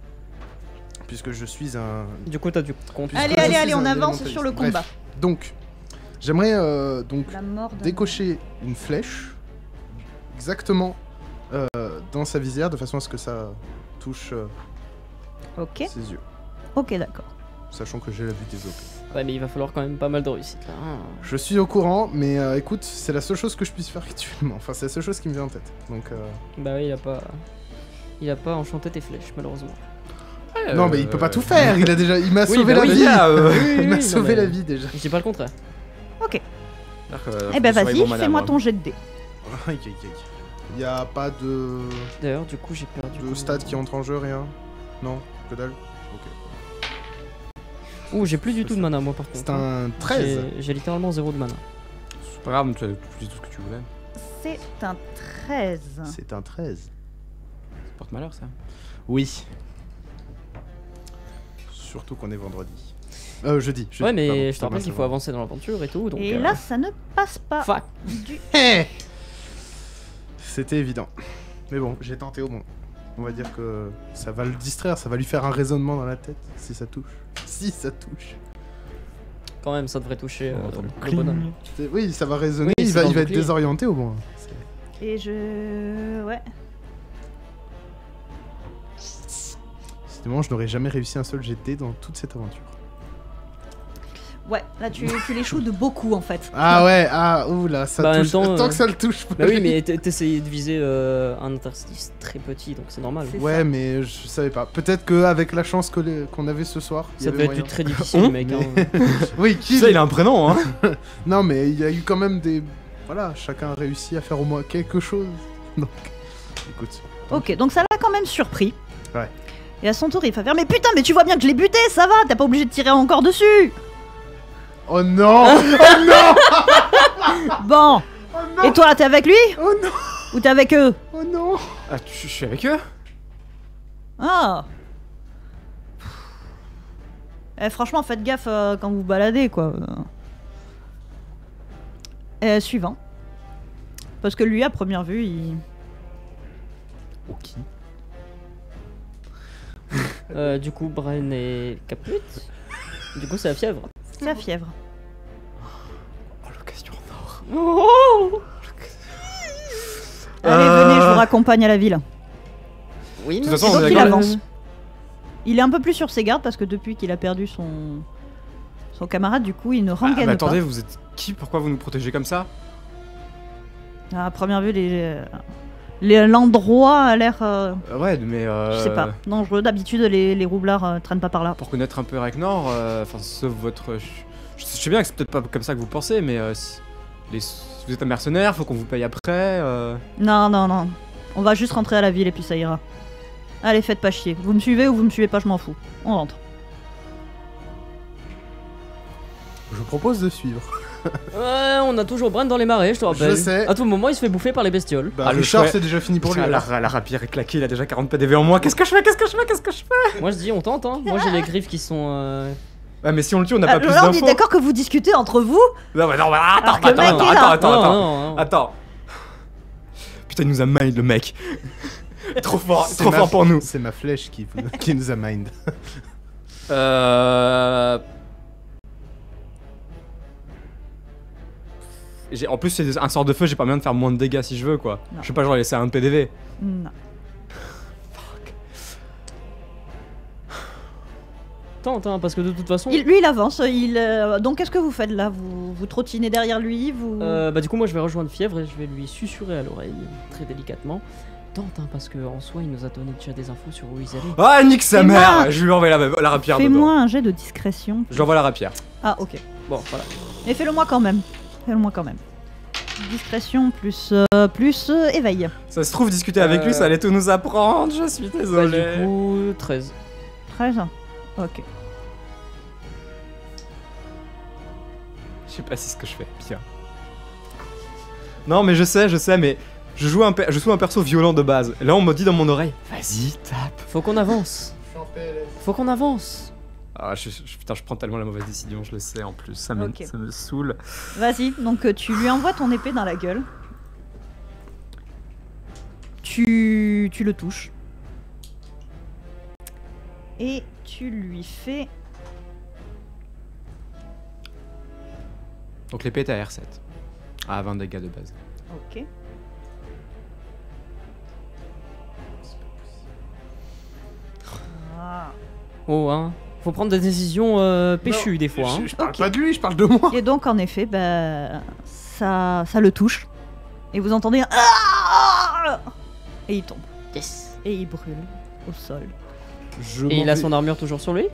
Puisque je suis un... Du coup, t'as du compte. Puisque Allez, je allez, suis allez, on un avance élémentaliste. sur le Bref. combat. Donc, j'aimerais donc La mort de... décocher une flèche exactement dans sa visière de façon à ce que ça touche Ok, ses yeux. ok, d'accord. Sachant que j'ai la vue développée. Ouais, mais il va falloir quand même pas mal de réussite là. hein. Je suis au courant, mais écoute, c'est la seule chose que je puisse faire actuellement. Enfin, c'est la seule chose qui me vient en tête. Donc, Bah oui, il a pas enchanté tes flèches, malheureusement. non, mais il peut pas tout faire. Il m'a Oui, sauvé bah la oui, vie. Oui, Il m'a non, sauvé mais la vie déjà. Je dis pas le contraire. Eh ben vas-y, fais-moi ton jet de dés. Aïe, aïe, aïe. Il y a pas de D'ailleurs, du coup, j'ai perdu. stats qui entrent en jeu, rien. Non, que dalle. Ok. Ouh, j'ai plus du tout de mana, moi par contre. C'est un 13. J'ai littéralement 0 de mana. C'est pas grave, tu as tout ce que tu voulais. C'est un 13. C'est un 13. Ça porte malheur, ça. Oui. Surtout qu'on est vendredi. Jeudi. Ouais, mais pardon. je te Demain, rappelle c'est qu'il faut vendredi. avancer dans l'aventure et tout. Donc, Et là, ça ne passe pas. Fuck. Du... Eh C'était évident. Mais bon, j'ai tenté au moins. On va dire que ça va le distraire, ça va lui faire un raisonnement dans la tête, si ça touche. Si ça touche. Quand même, ça devrait toucher On entend le bonhomme. Oui, ça va résonner, Oui, il c'est va dans le être bouclier. désorienté au moins. Et je... Ouais. Sinon, je n'aurais jamais réussi un seul jet de dés dans toute cette aventure. Ouais, là tu l'échoues de beaucoup en fait. Ah ouais, oula, ça Bah, en même touche. temps, Tant que ça le touche pas. Bah oui, mais t'essayais de viser un interstice très petit, donc c'est normal. C'est Ouais, ça. mais je savais pas. Peut-être qu'avec la chance qu'on avait ce soir, il y Ça avait devait être moyen. du très difficile, mec. mais- hein. Oui, qui Ça, il a un prénom, hein. Non, mais il y a eu quand même des. Voilà, chacun a réussi à faire au moins quelque chose. Donc, écoute. Ok, donc ça l'a quand même surpris. Ouais. Et à son tour, il va faire mais putain, mais tu vois bien que je l'ai buté, ça va, t'es pas obligé de tirer encore dessus. Oh non Oh non Bon. Oh non Et toi, t'es avec lui Oh non ou t'es avec eux? Oh non Ah, je suis avec eux. Ah. Franchement, faites gaffe quand vous baladez, quoi. Suivant. Parce que lui, à première vue, il... Ok. Du coup, Brian est caput. Du coup, c'est la fièvre. C'est la fièvre. Oh, l'occasion en or. Oh Allez, venez, je vous raccompagne à la ville. Oui, De toute non, façon, Et on donc est il d'accord. avance. Il est un peu plus sur ses gardes parce que depuis qu'il a perdu son camarade, du coup, il ne Ah, rengaine mais attendez, pas. vous êtes qui? Pourquoi vous nous protégez comme ça? À première vue, l'endroit a l'air, Ouais, mais je sais pas, dangereux. D'habitude, les roublards traînent pas par là. Pour connaître un peu Ragnar, enfin, sauf votre. Je sais bien que c'est peut-être pas comme ça que vous pensez, mais vous êtes un mercenaire, faut qu'on vous paye après. Non, non, non. On va juste rentrer à la ville et puis ça ira. Allez, faites pas chier. Vous me suivez ou vous me suivez pas, je m'en fous. On rentre. Je propose de suivre. Ouais, on a toujours Brian dans les marais, je te rappelle. Je sais. À tout moment, il se fait bouffer par les bestioles. Bah, Ah, le le char, chouette. c'est déjà fini pour lui. la, alors. la rapière est claquée, il a déjà 40 PDV en moins. Qu'est-ce que je fais? Moi, je dis, on tente, hein. Moi, j'ai les griffes qui sont. Ouais, mais si on le tue, on n'a pas plus Là, on est d'infos. d'accord que vous discutez entre vous. Non, mais non, mais attends, Alors que le mec attends, est là. attends. Non, non. Attends. Putain, il nous a mind le mec. trop fort, C'est trop ma- fort pour nous. C'est ma flèche qui nous a mind. En plus, c'est un sort de feu, j'ai pas moyen de faire moins de dégâts si je veux, quoi. Non. Je sais pas, genre laisser un PDV. Non. Tente, hein, parce que de toute façon. Lui, il avance. Donc, qu'est-ce que vous faites là vous trottinez derrière lui Bah du coup, moi, je vais rejoindre Fièvre et je vais lui susurrer à l'oreille, très délicatement. Tente, hein, parce qu'en soi, il nous a donné déjà des infos sur où ils allaient. Ah, nique sa Fais-moi- mère. Je lui envoie la rapière dedans. Fais-moi un jet de discrétion. Je lui envoie la rapière. Ah, ok. Bon, voilà. Mais fais-le moi quand même. Fais-le moi quand même. Discrétion plus éveil. Ça se trouve, discuter avec lui, ça allait tout nous apprendre. Je suis Bah, désolé. du coup, 13. 13. Ok. Je sais pas si ce que je fais bien. Non, mais je sais, mais je joue un perso violent de base. Là, on me dit dans mon oreille, vas-y, tape. Faut qu'on avance. Faut qu'on avance. Ah, putain, je prends tellement la mauvaise décision, je le sais en plus. Ça Ok. me saoule. Vas-y, donc tu lui envoies ton épée dans la gueule. Tu le touches. Et tu lui fais... Donc l'épée est à R7. À 20 dégâts de base. Ok. Ah. Oh, hein. Faut prendre des décisions péchues des fois. Hein. Je parle Ok. pas de lui, je parle de moi. Et donc en effet, bah, ça le touche. Et vous entendez un... Ah et il tombe. Yes. Et il brûle au sol. Et il a son armure toujours sur lui.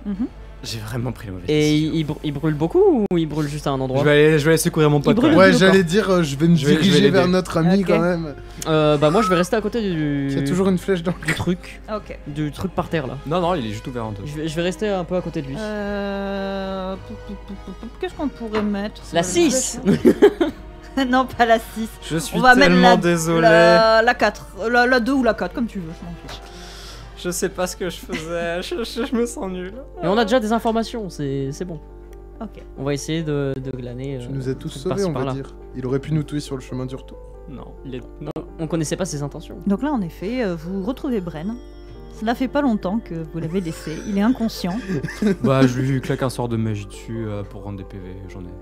Mhm. J'ai vraiment pris la mauvaise Et décision. il brûle beaucoup ou il brûle juste à un endroit? Je vais aller secourir mon pote. brûle quand le même. Ouais, bleu, j'allais dire, je vais me Je vais diriger l'aider. vers notre ami Ok. quand même. Bah moi je vais rester à côté du... Qui a toujours une flèche dans le du truc. Ok. Du truc par terre là. Non, il est juste ouvert en deux. Je vais rester un peu à côté de lui. Qu'est-ce qu'on pourrait mettre sur La le 6. jeu Non, pas la 6. Je suis On va mettre tellement la, désolé. la 4. La 2 ou la 4, comme tu veux. je m'en fiche. Je sais pas ce que je faisais. je me sens nul. Mais on a déjà des informations, c'est bon. Ok. On va essayer de glaner. Tu nous as tous trucs sauvés, par-ci, on va par-là. dire. Il aurait pu nous tuer sur le chemin du retour. Non. On connaissait pas ses intentions. Donc là, en effet, vous retrouvez Bren. Cela fait pas longtemps que vous l'avez laissé. Il est inconscient. Bah, je lui claque un sort de magie dessus pour rendre des PV. J'en ai.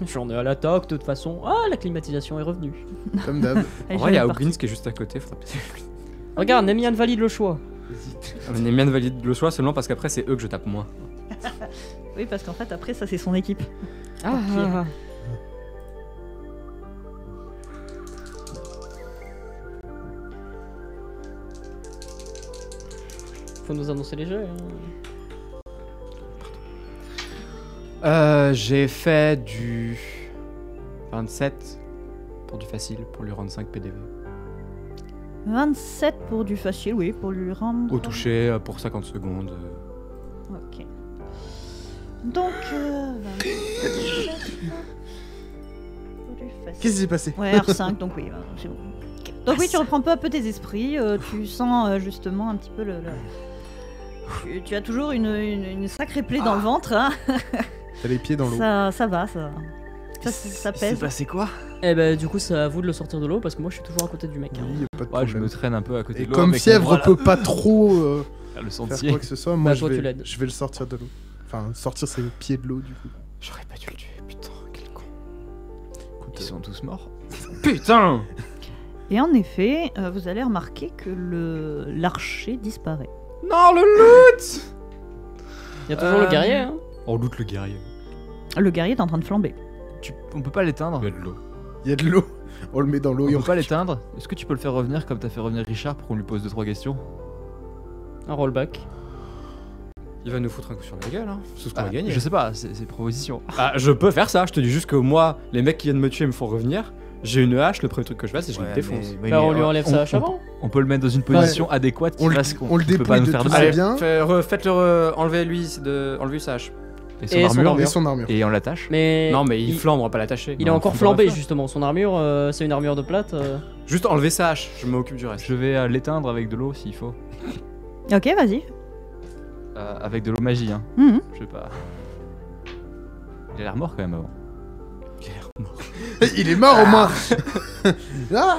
J'en ai à l'attaque de toute façon. Ah, la climatisation est revenue. Comme d'hab. Elle est En vrai, il y a jamais partie. O'Greens qui est juste à côté. Faudra peut-être lui. Regarde, Nemian valide le choix. On est bien de valider le choix seulement parce qu'après, c'est eux que je tape moins. Oui, parce qu'en fait, après, ça, c'est son équipe. Ah, Ok. Faut nous annoncer les jeux. J'ai fait du 27 pour du facile pour lui rendre 5 PDV. 27 pour du facile, oui, pour lui rendre... Au toucher pour 50 secondes. Ok. Donc, 27 pour du facile. Qu'est-ce qui s'est passé? Ouais, R5, donc oui, c'est bon. Ok. Donc oui, tu reprends peu à peu tes esprits, tu sens justement un petit peu tu as toujours une sacrée plaie dans le ventre, hein. T'as les pieds dans l'eau. Ça va, ça pèse. passé quoi? Et bah du coup c'est à vous de le sortir de l'eau parce que moi je suis toujours à côté du mec. hein. Oui, y a pas de Ouais, je problème. me traîne un peu à côté Et de l'eau. comme avec mon Fièvre bras, là, peut pas trop vers le faire sentier. quoi que ce soit, moi Bah, toi, tu l'aides. je vais le sortir de l'eau. Enfin, sortir ses pieds de l'eau du coup. J'aurais pas dû le tuer, putain, quel con. Écoute, Ils sont tous morts. Putain! Et en effet, vous allez remarquer que l'archer disparaît. Non, le loot! Il y a toujours le guerrier. Hein. On loot le guerrier. Le guerrier est en train de flamber. On peut pas l'éteindre. Il y a de l'eau. il y a de l'eau. On le met dans l'eau et On on peut pas l'éteindre. Est-ce que tu peux le faire revenir comme t'as fait revenir Richard pour qu'on lui pose 2-3 questions? Un rollback. Il va nous foutre un coup sur la gueule, hein. C'est ce qu'on va gagner. Je sais pas, c'est une proposition. Ah, je peux faire ça, je te dis juste que moi, les mecs qui viennent me tuer me font revenir. J'ai une hache, le premier truc que je fais, c'est que je le défonce. Bah on lui enlève sa hache avant. On peut le mettre dans une position adéquate qui on le- fasse qu'on on le qu'il peut pas dépouille nous de faire de tout mal. ça. Allez, bien. faites-le enlever lui, enlever sa hache. Et son Et son armure. armure. Et son armure. Et on l'attache. Mais Non, mais il flambe, on va pas l'attacher. Il est Non, encore faut pas flambé le faire. justement. Son armure, c'est une armure de plate. Juste enlever sa hache, je m'occupe du reste. Je vais l'éteindre avec de l'eau s'il faut. Ok, vas-y. Avec de l'eau magie, hein. Mhm. Je sais pas. Il a l'air mort quand même avant. Il est mort au moins. Ah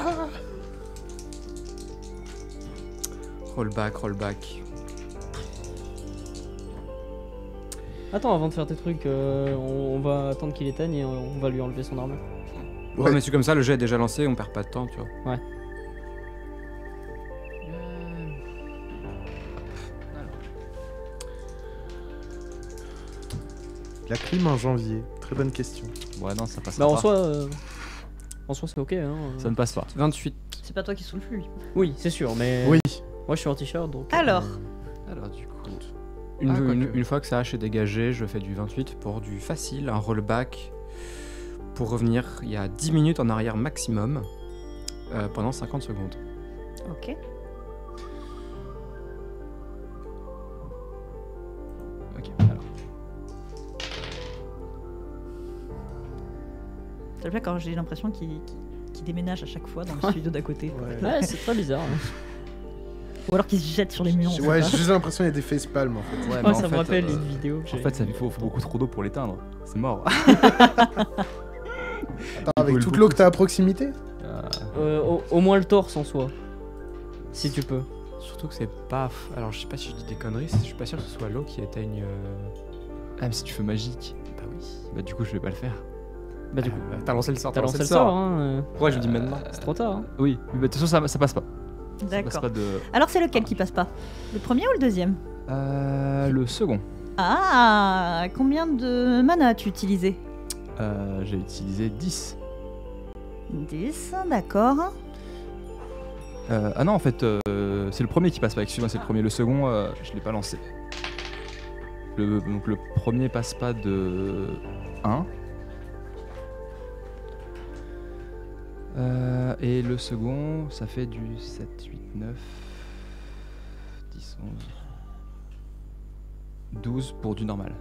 Rollback, rollback. Attends, avant de faire tes trucs, on va attendre qu'il éteigne et on va lui enlever son armure. Ouais, mais c'est comme ça, le jet est déjà lancé, on perd pas de temps, tu vois. Ouais. La clim en janvier. Très bonne question. Ouais, non, ça passe Bah pas. en soi c'est ok hein. Ça ne passe pas. 28. C'est pas toi qui souffle lui. Oui, c'est sûr, mais Oui. moi je suis en t-shirt donc. Alors, Alors, du coup. Une fois que sa hache est dégagée, je fais du 28 pour du facile, un rollback pour revenir il y a 10 minutes en arrière maximum pendant 50 secondes. ok. Ok, alors. Ça me plaît quand j'ai l'impression qu'il déménage à chaque fois dans le studio d'à côté. Ouais, c'est très bizarre. hein. Ou alors qu'il se jette sur les murs. on sait Ouais, pas. j'ai juste l'impression qu'il y a des facepalms en fait. Ouais, Ouais, mais en ça me fait, rappelle une vidéo que En j'ai. fait, il faut beaucoup trop d'eau pour l'éteindre. C'est mort. Attends, avec brûle toute l'eau que t'as à proximité. Au moins le torse en soi. Si tu peux. Surtout que c'est pas. Alors je sais pas si je dis des conneries, je suis pas sûr que ce soit l'eau qui éteigne. Ah, mais si tu fais magique. Bah oui. Bah, du coup, je vais pas le faire. Bah du coup, T'as lancé le sort, t'as lancé le sort. Hein. Pourquoi je dis maintenant C'est trop tard. Hein. Oui, mais bah, de toute façon, ça passe pas. Ça passe D'accord. pas de. Alors c'est lequel qui passe pas? Le premier ou le deuxième? Le second. Ah, combien de mana as-tu utilisé? J'ai utilisé 10. 10, d'accord. Ah non, en fait, c'est le premier qui passe pas. Excuse-moi, c'est le premier. Le second, je l'ai pas lancé. Donc le premier passe pas de 1. Et le second, ça fait du 7, 8, 9, 10, 11, 12 pour du normal.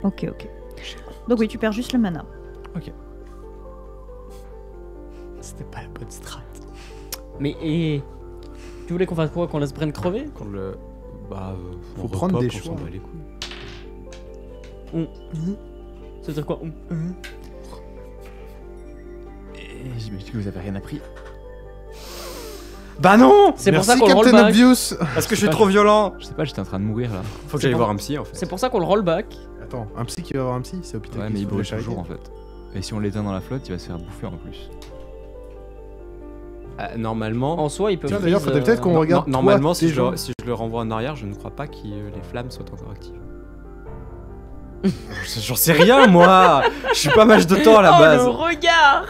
Ok. Donc oui, tu perds juste le mana. C'était pas la bonne strat. Mais tu voulais qu'on fasse quoi? Qu'on laisse Bren crever? Quand le. Bah. Faut prendre des choix. On s'en bat les couilles. Ça veut dire quoi? Et j'imagine que vous avez rien appris. Bah non! C'est pour Merci, ça qu'on le Captain rollback. Obvious. Parce que je suis trop violent! Je sais pas, j'étais en train de mourir là. Faut que C'est j'aille pour- voir un psy en fait. C'est pour ça qu'on le rollback. Attends, un psy qui va voir un psy, c'est hôpital. Ouais, qui mais il se brûle fout la toujours en charité. fait. Et si on l'éteint dans la flotte, il va se faire bouffer en plus. Normalement. En soi, il peut. Tiens, d'ailleurs, freeze, faudrait peut-être qu'on Non, regarde. normalement, toi, si tes je, gens. le, si je le renvoie en arrière, je ne crois pas que les flammes soient encore actives. J'en sais rien, moi! Je suis pas mage de temps à la base! Oh, le regard!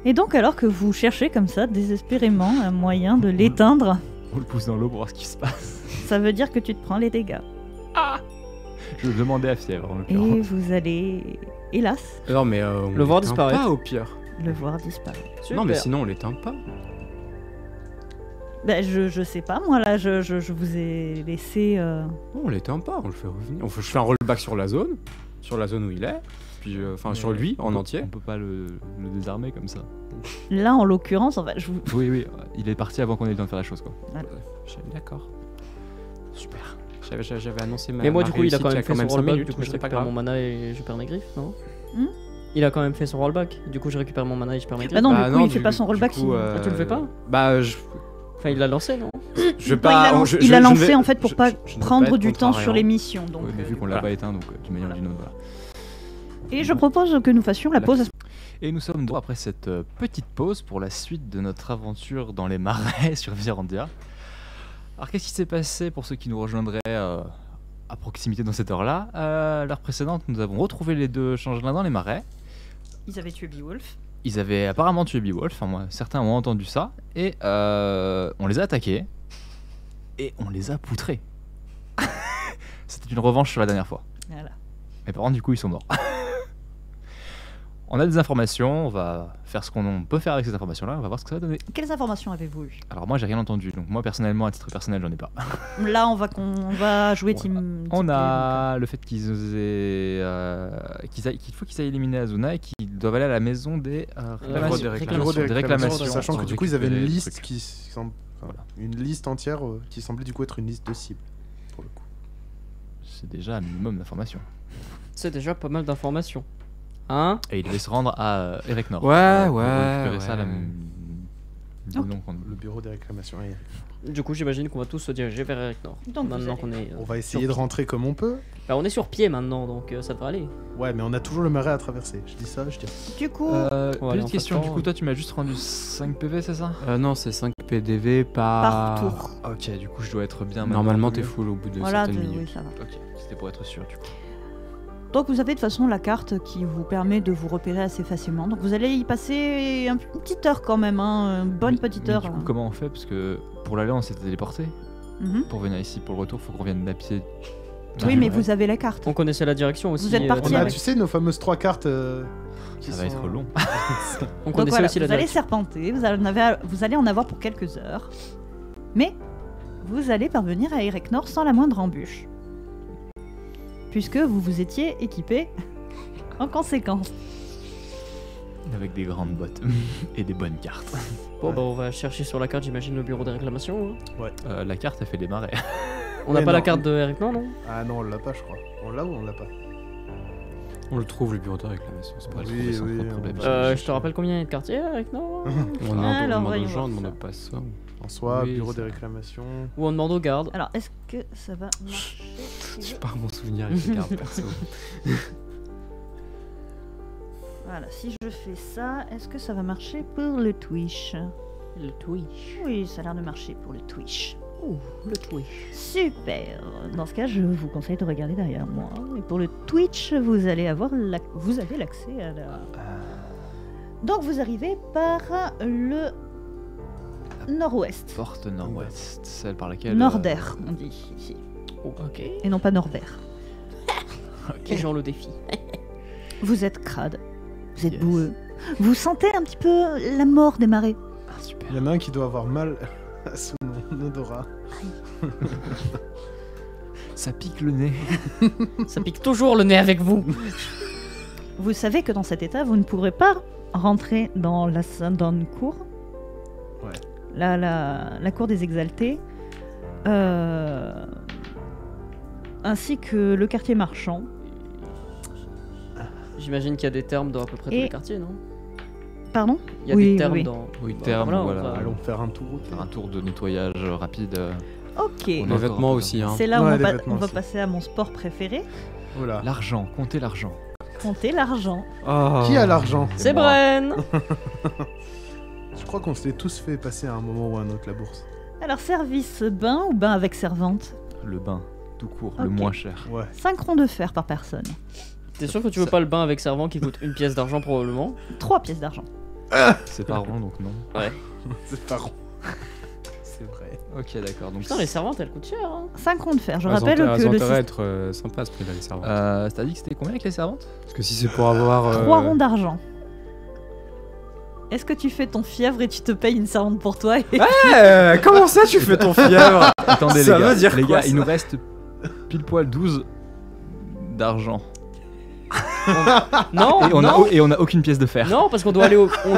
Et donc alors que vous cherchez comme ça désespérément un moyen de l'éteindre, On le pousse dans l'eau pour voir ce qui se passe. ça veut dire que tu te prends les dégâts. Je le demandais à Fièvre en Et l'occurrence. vous allez, hélas, Non, mais on Le voir l'éteint disparaître. pas au pire. le voir disparaître. Non, mais sinon on l'éteint pas. Ben, je sais pas, moi là, je vous ai laissé... Non, on l'éteint pas, on le fait revenir. Je fais un rollback sur la zone où il est, puis enfin sur lui en entier. On peut pas le désarmer comme ça. Là, en l'occurrence, enfin, je vous... Oui, il est parti avant qu'on ait le temps de faire la chose quoi. D'accord. Super. J'avais annoncé ma. Mais moi, ma du coup, il a réussite quand même fait son 5 rollback. minutes, Du coup, mais je c'est pas récupère grave. mon mana et je perds mes griffes, non? Hmm Il a quand même fait son rollback. Du coup, je récupère mon mana et je perds mes griffes. Bah non, Bah du coup, il fait du- pas son du rollback. coup, Ah, tu le fais pas? Bah, Enfin, il l'a lancé, non? je vais Non, pas. il l'a je lancé ne vais- en fait pour je- pas je ne vais prendre être du temps sur contrariant. les missions. Donc, Ouais, mais vu qu'on l'a voilà. pas éteint, donc d'une manière ou d'une autre, voilà. Et je propose que nous fassions la pause. Et nous sommes donc après cette petite pause pour la suite de notre aventure dans les marais sur Virandia. Alors qu'est-ce qui s'est passé pour ceux qui nous rejoindraient à proximité dans cette heure-là? L'heure précédente, nous avons retrouvé les deux changelins dans les marais. Ils avaient tué Beowulf. Ils avaient apparemment tué Beowulf, enfin moi, certains ont entendu ça, et on les a attaqués, et on les a poutrés. C'était une revanche sur la dernière fois. Voilà. Mais par contre, du coup, ils sont morts. On a des informations, on va faire ce qu'on peut faire avec ces informations-là, on va voir ce que ça va donner. Quelles informations avez-vous eues? Alors moi, j'ai rien entendu, donc moi, personnellement, à titre personnel, j'en ai pas. Là, on va jouer team. On team a le fait qu'ils aient, qu'il faut qu'ils aillent éliminer Azuna et qu'ils doivent aller à la maison des réclamations. des réclamations. Sachant que pour du coup, ils avaient une récupérer les liste trucs. qui semble. Enfin, une liste entière qui semblait du coup être une liste de cibles. Pour le coup. C'est déjà un minimum d'informations. C'est déjà pas mal d'informations. Hein? Et il devait se rendre à Ereknor. Ouais, pour ouais, récupérer ça à la ouais. Dis Ok. donc, Le bureau des réclamations. Du coup, j'imagine qu'on va tous se diriger vers Eric Nord. Donc, Maintenant vous qu'on est. On va essayer sur de pied. rentrer comme on peut. Bah, on est sur pied maintenant, donc ça devrait aller. Ouais, mais on a toujours le marais à traverser. Je dis ça, je dis. Du coup, On va aller en Petite question, face du temps. coup, toi, tu m'as juste rendu 5 PV, c'est ça? Non, c'est 5 PDV par tour. Ok, du coup, je dois être bien. Normalement, t'es maintenant. full au bout de Voilà, certaines oui, minutes. ça va. Ok, c'était pour être sûr, du coup. Donc vous avez de toute façon la carte qui vous permet de vous repérer assez facilement. Donc vous allez y passer une petite heure quand même, hein, une bonne petite Mais heure. Du coup, comment on fait? Parce que pour l'aller, on s'était téléporté. Mhm. Pour venir ici, pour le retour, faut qu'on revienne à pied. Oui, du mais vrai. vous avez la carte. On connaissait la direction aussi. Vous êtes parti On a, avec- tu sais, nos fameuses 3 cartes. Qui Ça va sont- être long. On Donc connaissait voilà, aussi la vous allez direction. serpenter, vous allez en avoir pour quelques heures. Mais vous allez parvenir à Eric Nord sans la moindre embûche. Puisque vous vous étiez équipé en conséquence. Avec des grandes bottes et des bonnes cartes. Bon, bah, on va chercher sur la carte, j'imagine, le bureau des réclamations. hein. La carte, elle fait des marais. On n'a Mais pas la non. carte de Eric Nord, non? Ah non, on l'a pas, je crois. On l'a ou on l'a pas? On le trouve, le bureau de réclamation. C'est On pas va le Oui, trouver sans oui, trop de on problème. va- Je te rappelle combien il y a de quartiers, Eric Nord? On Alors, demande aux voyons gens, on voir demande ça. pas ça. En soi, Oui, bureau ça. des réclamations. Ou on demande aux gardes? Alors, est-ce que ça va marcher J'ai pas mon souvenir avec les cartes perso. Voilà, si je fais ça, est-ce que ça va marcher pour le Twitch? Le Twitch. Oui, ça a l'air de marcher pour le Twitch. Ouh, le Twitch. Super. Dans ce cas, je vous conseille de regarder derrière moi. Et pour le Twitch, vous allez avoir vous avez l'accès à la. Donc vous arrivez par le nord-ouest, Porte nord-ouest, celle par laquelle. Nordair, on dit ici, Ok. et non pas Norbert. Et Jean le défi. Vous êtes crade, vous êtes Yes. boueux, vous sentez un petit peu la mort des marées. Ah, super. Il y en a un qui doit avoir mal à son odorat. Ça pique le nez. Ça pique toujours le nez avec vous. Vous savez que dans cet état, vous ne pourrez pas rentrer dans dans une cour. Ouais. La cour des exaltés. Ainsi que le quartier marchand. J'imagine qu'il y a des termes dans à peu près tous Et- les quartiers, non? Pardon? Il y a Oui, des termes oui. dans. Oui, Bah, terme, on voilà. va- Allons faire un tour. Faire un tour de nettoyage rapide. Ok. On Les a vêtements encore un peu aussi, hein. C'est là où Ouais, on, les va- vêtements on va aussi. passer à mon sport préféré. Voilà. L'argent, comptez l'argent. Compter l'argent. Qui a l'argent? C'est moi. Bren. Je crois qu'on se l'est tous fait passer à un moment ou à un autre la bourse. Alors, service bain ou bain avec servante? Le bain, tout court, Ok. le moins cher. Ouais. 5 ronds de fer par personne. T'es sûr que tu veux pas le bain avec servant qui coûte une pièce d'argent probablement? 3 pièces d'argent. C'est pas rond, donc non. C'est pas rond. C'est vrai. Ok, d'accord. Donc, Putain, les servantes elles coûtent cher. Hein. 5 ronds de fer. Je Elles ont rappelle intérêt- que elles ont le intérêt à système. être sympa à ce prix-là, les servantes. T'as dit que c'était combien avec les servantes? Parce que si c'est pour avoir. 3 ronds d'argent. Est-ce que tu fais ton fièvre et tu te payes une servante pour toi et- Comment ça tu fais ton fièvre? Attendez, Ça les gars, veut dire les quoi, gars, ça il nous reste pile poil 12 d'argent. Non, Et, non, et on a aucune pièce de fer. non, parce qu'on doit aller au, on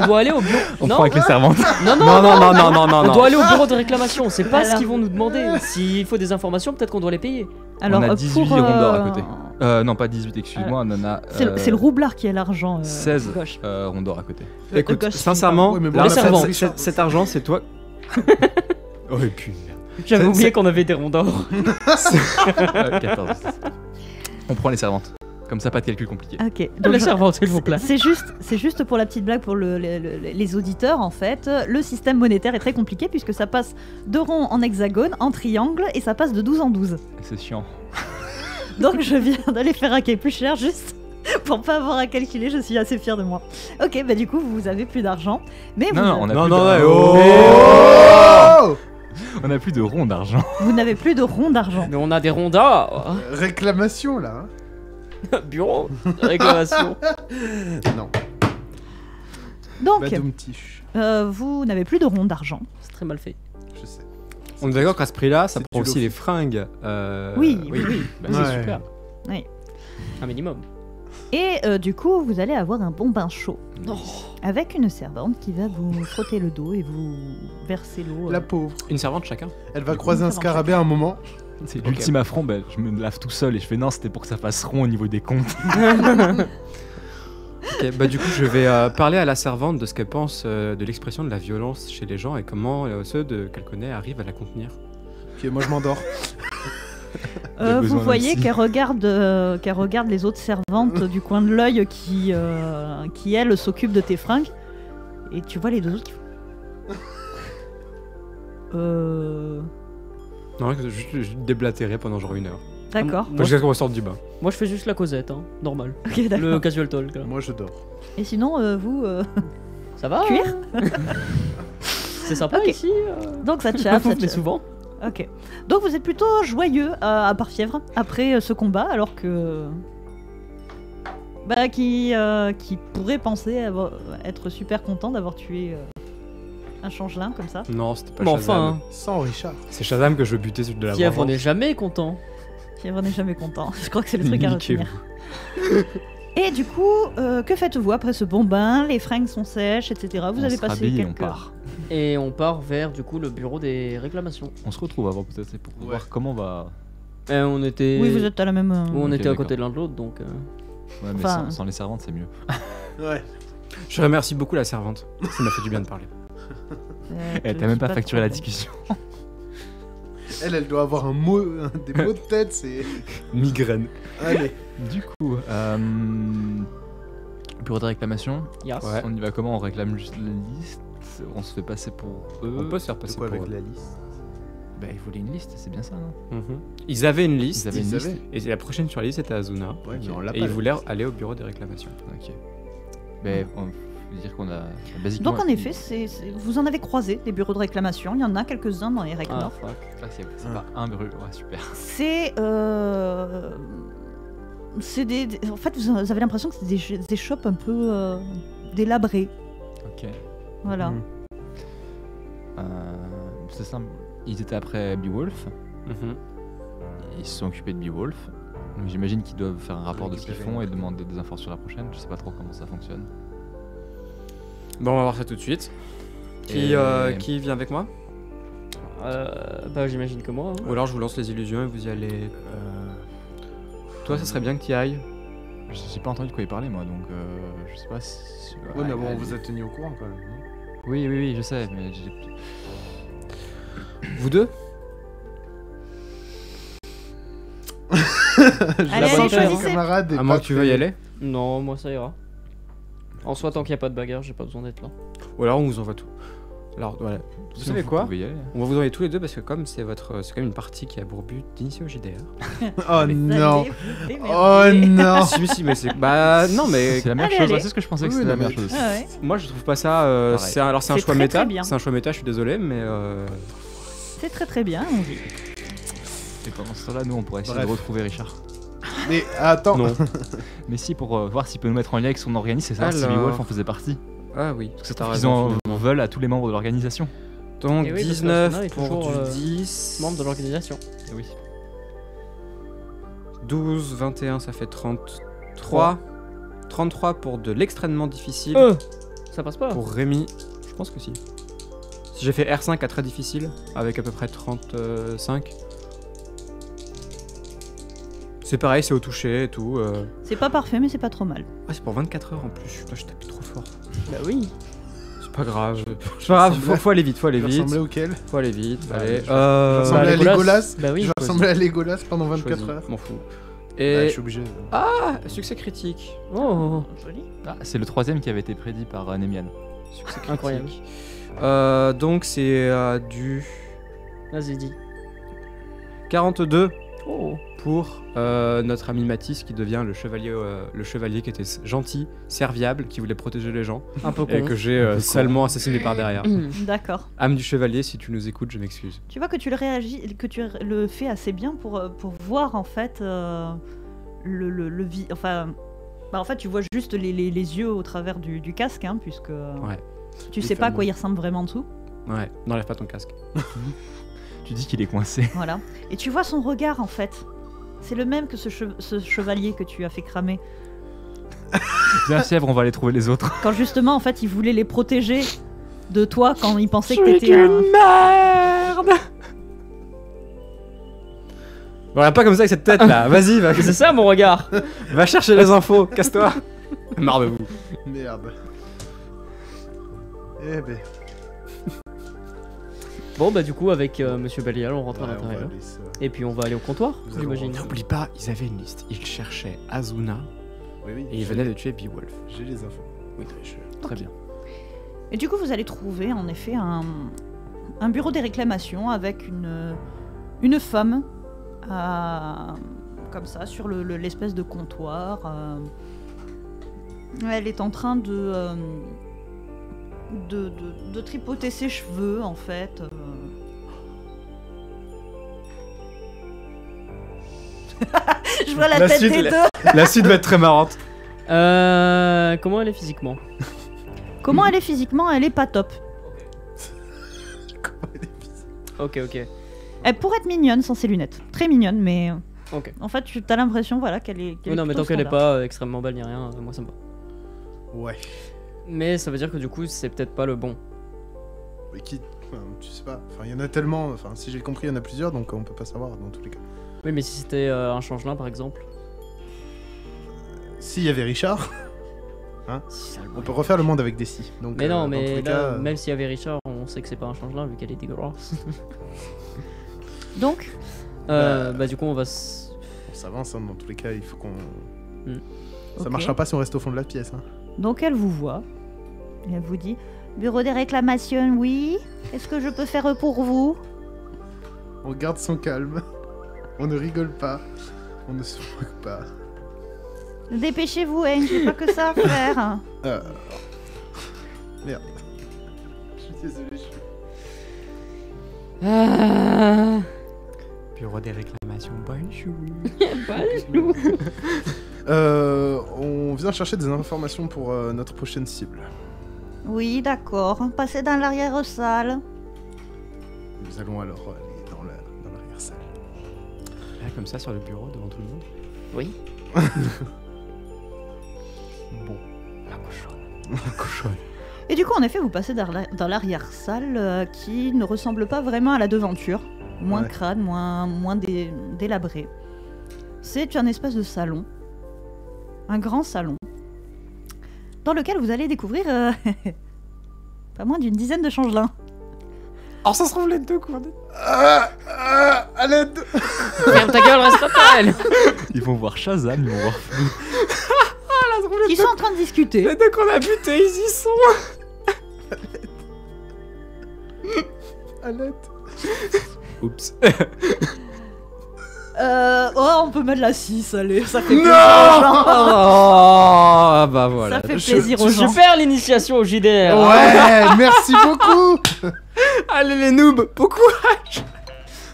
doit aller au bureau. On non, prend avec les servantes. non, non, Non, non, non, non, non, non, On non. doit aller au bureau de réclamation. C'est pas ce Alors- qu'ils vont nous demander. S'il faut des informations, peut-être qu'on doit les payer. Alors, a pour, 18 ronds d'or à côté. Non, pas 18, excuse-moi, on en a. C'est le roublard qui a l'argent. 16 gauche. ronds d'or à côté. Écoute, gauche, sincèrement, oui, mais bon, là, les cet- servants. cet argent, c'est toi. Oh, et puis merde. J'avais C'est- oublié c'est- qu'on avait des ronds d'or. 14. On prend les servantes. Comme ça, pas de calcul compliqué. Ok. La Donc, servante, s'il vous plaît. c'est juste pour la petite blague pour les auditeurs en fait. Le système monétaire est très compliqué puisque ça passe de rond en hexagone, en triangle et ça passe de 12 en 12. C'est chiant. Donc je viens d'aller faire un quai plus cher juste pour pas avoir à calculer, je suis assez fière de moi. Ok, bah du coup vous avez plus d'argent, mais Non, non, on a Non, plus non, de... ouais, Oh On a plus de ronds d'argent. vous n'avez plus de rond d'argent. Mais on a des ronds d'or. Réclamation là. Hein. Bureau de réclamation. Non. Donc Badoum-tiche. vous n'avez plus de rond d'argent. C'est très mal fait. Je sais. On est d'accord qu'à ce prix-là, ça C'est prend du aussi lot. les fringues. Oui, oui, oui. Bah, Ouais. c'est super. Oui. Un minimum. Et du coup vous allez avoir un bon bain chaud. Avec une servante qui va vous frotter le dos et vous verser l'eau. La pauvre. Une servante chacun. Elle va croiser un Ça va. scarabée à un moment. C'est Ok. l'ultime affront, je me lave tout seul et je fais non, c'était pour que ça fasse rond au niveau des comptes. Ok, Ok, bah du coup je vais parler à la servante de ce qu'elle pense de l'expression de la violence chez les gens et comment ceux qu'elle connaît arrivent à la contenir. Ok, moi je m'endors. a besoin Vous d'un voyez psy. qu'elle regarde les autres servantes du coin de l'œil qui elles, s'occupent de tes fringues. Et tu vois les deux autres qui font... Non, je déblatérais pendant genre 1 heure. D'accord. Moi, Jusqu'à ce qu'on ressorte du bain. Moi, je fais juste la causette, hein, normal. Ok, Le d'accord. casual talk. Là. Moi je dors. Et sinon, vous... Ça va Cuire C'est sympa Ok. ici. Donc ça te Vous chatte, ça te venez chatte. souvent. Ok. Donc vous êtes plutôt joyeux, à part fièvre, après ce combat, alors que... Bah, qui pourrait penser être super content d'avoir tué un changelin comme ça. Non, c'était pas Mais Shazam. enfin, hein, Sans Richard. C'est Shazam que je veux buter sur de la Fièvre vengeance. n'est jamais content. Fièvre n'est jamais content. Je crois que c'est le truc à Niquez-vous. retenir. Et du coup, que faites-vous après ce bon bain? Les fringues sont sèches, etc. Vous On avez se passé rhabille et on quelques... part. Et on part vers du coup le bureau des réclamations. On se retrouve avant peut-être pour Ouais. voir comment on va. Et on était. Oui, vous êtes à la même... On Ok, était à d'accord. côté de l'un de l'autre donc. Ouais, mais Enfin- sans les servantes, c'est mieux. Ouais. Je remercie beaucoup la servante. Ça m'a fait du bien de parler. Elle t'a même pas facturé la discussion. Elle doit avoir des mots de tête, c'est... Migraine. Allez. Du coup, bureau de réclamation. Yes. Ouais. On y va comment? On réclame juste la liste. On se fait passer pour eux. On peut se faire C'est passer quoi pour avec eux. la liste? Bah, il voulait une liste, c'est bien ça, non? Mhm. Ils avaient une liste. Ils avaient une Ils liste. avaient. Et la prochaine sur la liste c'était Azuna. Ouais, mais on l'a Et pas. ils voulaient aller au bureau des réclamations. Ok. Mais on veut dire qu'on a. Basiquement, Donc en effet, vous en avez croisé des bureaux de réclamation. Il y en a quelques-uns dans les Ah, Recnor. fuck. Ah, c'est pas un bureau. Ouais, super. C'est en fait, vous avez l'impression que c'est des shops un peu délabrés. Ok. Voilà. Mhm. C'est simple. Ils étaient après Beowulf. Mhm. Ils se sont occupés de Beowulf. Donc j'imagine qu'ils doivent faire un rapport de ce qu'ils Récupérer font et l'info. demander des infos sur la prochaine. Je sais pas trop comment ça fonctionne. Bon, on va voir ça tout de suite. Et- Qui vient avec moi? Bah j'imagine que moi. hein. Ou alors je vous lance les illusions et vous y allez. Toi, ça serait bien que tu y ailles. J'ai pas entendu de quoi il parlait moi, donc je sais pas si. Ouais, mais bon, on allez. vous a tenu au courant quand même. non? Oui, je sais, mais j'ai. Vous deux? Allez, allez, sens que mon choisissez. camarade est À moins pas que tu veuilles y très- aller. Non, moi ça ira. En soi, tant qu'il n'y a pas de bagarre, j'ai pas besoin d'être là. Ou alors on vous envoie tout. Alors voilà. Vous Sinon, savez quoi? pouvez y aller. On va vous envoyer tous les deux parce que comme c'est quand même une partie qui a pour but d'initier au JDR. Oh Mais non. allez, vous démerdez. Oh non. si, mais c'est. Bah non, mais. C'est la meilleure Allez, chose. allez. Ouais, c'est ce que je pensais que Oui, c'était la non, meilleure mais- chose. Ah ouais. Moi je trouve pas ça. Pareil. C'est un C'est choix très, méta. très bien. C'est un choix méta, je suis désolé, mais. C'est très très bien. allons-y. Et pendant ce temps-là, nous, on pourrait essayer Bref. de retrouver Richard. Mais attends. Non. Mais si, pour voir s'il peut nous mettre en lien avec son organisme, c'est ça, si Alors. Beowulf en faisait partie. Ah oui. Parce que t'as ils raison, en finalement. veulent à tous les membres de l'organisation. Donc Et oui, parce que 19 Asuna est pour toujours, du 10 membre de l'organisation. Et oui. 12, 21, ça fait 33. 33 pour de l'extrêmement difficile. Ça passe pas. Pour Rémi, je pense que si. Si j'ai fait R5 à très difficile, avec à peu près 35. C'est pareil, c'est au toucher et tout. C'est pas parfait, mais c'est pas trop mal. Ah, c'est pour 24 heures en plus. Putain, je tape trop fort. Bah oui. C'est pas grave. C'est pas grave, faut aller vite, faut aller Je vite. ressemblais auquel? Faut aller vite, Bah, allez. je ressemblais à Legolas. Bah oui. Je ressemblais à Legolas pendant 24 Choisis, heures. m'en fous. Ouais, Et je suis obligé. ah, succès critique. Oh, Joli. Ah, c'est le troisième qui avait été prédit par Nemian. Succès critique. incroyable. Donc c'est du Vas-y, dis. 42 Oh. pour notre ami Mathis qui devient le chevalier qui était gentil, serviable, qui voulait protéger les gens Un peu et con. que j'ai salement assassiné par derrière. D'accord. Âme du chevalier, si tu nous écoutes, je m'excuse. Tu vois que tu le réagis, que tu le fais assez bien pour voir en fait enfin, bah, en fait tu vois juste les yeux au travers du casque, hein, puisque tu sais pas à quoi il ressemble vraiment en dessous. Ouais, n'enlève pas ton casque. Tu dis qu'il est coincé. Voilà. Et tu vois son regard en fait. C'est le même que ce chevalier que tu as fait cramer. Viens, fièvre, on va aller trouver les autres. Quand justement en fait il voulait les protéger de toi quand il pensait que t'étais un... merde. Voilà, pas comme ça avec cette tête là. Vas-y, va, C'est ça mon regard. va chercher les infos. Casse-toi. Marre de vous. Merde. Eh ben. Bon, bah, du coup, avec Monsieur Balial, on rentre à Ouais, on va l'intérieur. aller se- Et puis, on va aller au comptoir, Nous allons j'imagine. rentrer. N'oublie pas, ils avaient une liste. Ils cherchaient Azuna Oui, et ils venaient de tuer Beowulf. J'ai les infos. Oui, très bien. Et du coup, vous allez trouver en effet un bureau des réclamations avec une femme comme ça sur l'espèce de comptoir. Elle est en train de tripoter ses cheveux en fait. Je vois la La tête suite, des la- deux. La suite va être très marrante. Comment elle est physiquement? Comment elle est physiquement? Elle est pas top. Ok, ok. Elle pourrait être mignonne sans ses lunettes. Très mignonne, mais Ok. en fait, t'as l'impression voilà, qu'elle est. Oui, non, mais tant qu'elle est pas extrêmement belle ni rien, moi ça me va. Ouais. Mais ça veut dire que du coup, c'est peut-être pas le bon. Mais qui. Enfin, tu sais pas. Enfin, il y en a tellement. Enfin, si j'ai compris, il y en a plusieurs, donc on peut pas savoir dans tous les cas. Oui, mais si c'était un changelin par exemple. S'il y avait Richard, Si ça le on bruit. peut refaire le monde avec des si. Donc, Mais non, dans tous mais les là, cas, même s'il y avait Richard, on sait que c'est pas un changelin vu qu'elle est dégueulasse. Donc, Bah, du coup, on va. on s'avance, hein, dans tous les cas, il faut qu'on. Ça ok. marchera pas si on reste au fond de la pièce. Hein. Donc elle vous voit. Et elle vous dit Bureau des réclamations, oui. Qu'est-ce que je peux faire pour vous? On garde son calme. On ne rigole pas. On ne se moque pas. Dépêchez-vous, hein, j'ai pas que ça à faire. Merde. Je suis désolé. Bureau des réclamations, bonjour. On vient chercher des informations pour notre prochaine cible. Oui, d'accord. Passez dans l'arrière-salle. Nous allons alors aller dans l'arrière-salle. Là, comme ça, sur le bureau, devant tout le monde. Oui. Bon. La cochonne. La cochonne. Et du coup, en effet, vous passez dans l'arrière-salle qui ne ressemble pas vraiment à la devanture. Moins Ouais. crade, moins délabré. C'est un espèce de salon. Un grand salon. Dans lequel vous allez découvrir pas moins d'une dizaine de changelins. Alors, ça se trouve les deux, quoi. À l'aide. Ferme ta gueule, reste à elle. Ils vont voir Shazam, ils vont voir Flou. Qui sont en train de discuter. Les deux qu'on a butés, ils y sont. À l'aide. Oups. On peut mettre la 6, allez. Ça fait Non. plaisir aux gens. Ah bah voilà. Ça fait plaisir aux gens. Super l'initiation au JDR. Ouais, merci beaucoup. Allez les noobs, beaucoup.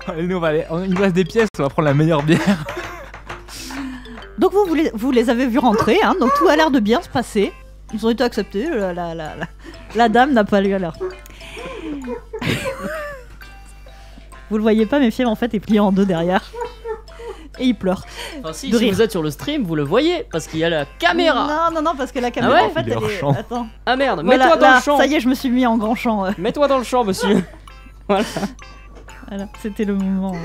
Allez, nous, on va aller. Il nous reste des pièces, on va prendre la meilleure bière. Donc vous les avez vus rentrer, hein, donc tout a l'air de bien se passer. Ils ont été acceptés, la dame n'a pas eu à l'heure. Vous le voyez pas, mais Fièvre en fait est plié en deux derrière. Et il pleure. Enfin, si De si rire. vous êtes sur le stream, vous le voyez parce qu'il y a la caméra. Non, parce que la caméra ouais en fait Il est hors elle est... champ. Attends. Ah merde, Voilà, mets-toi dans là, le champ. Ça y est, je me suis mis en grand champ. Mets-toi dans le champ, monsieur. Voilà, c'était le moment.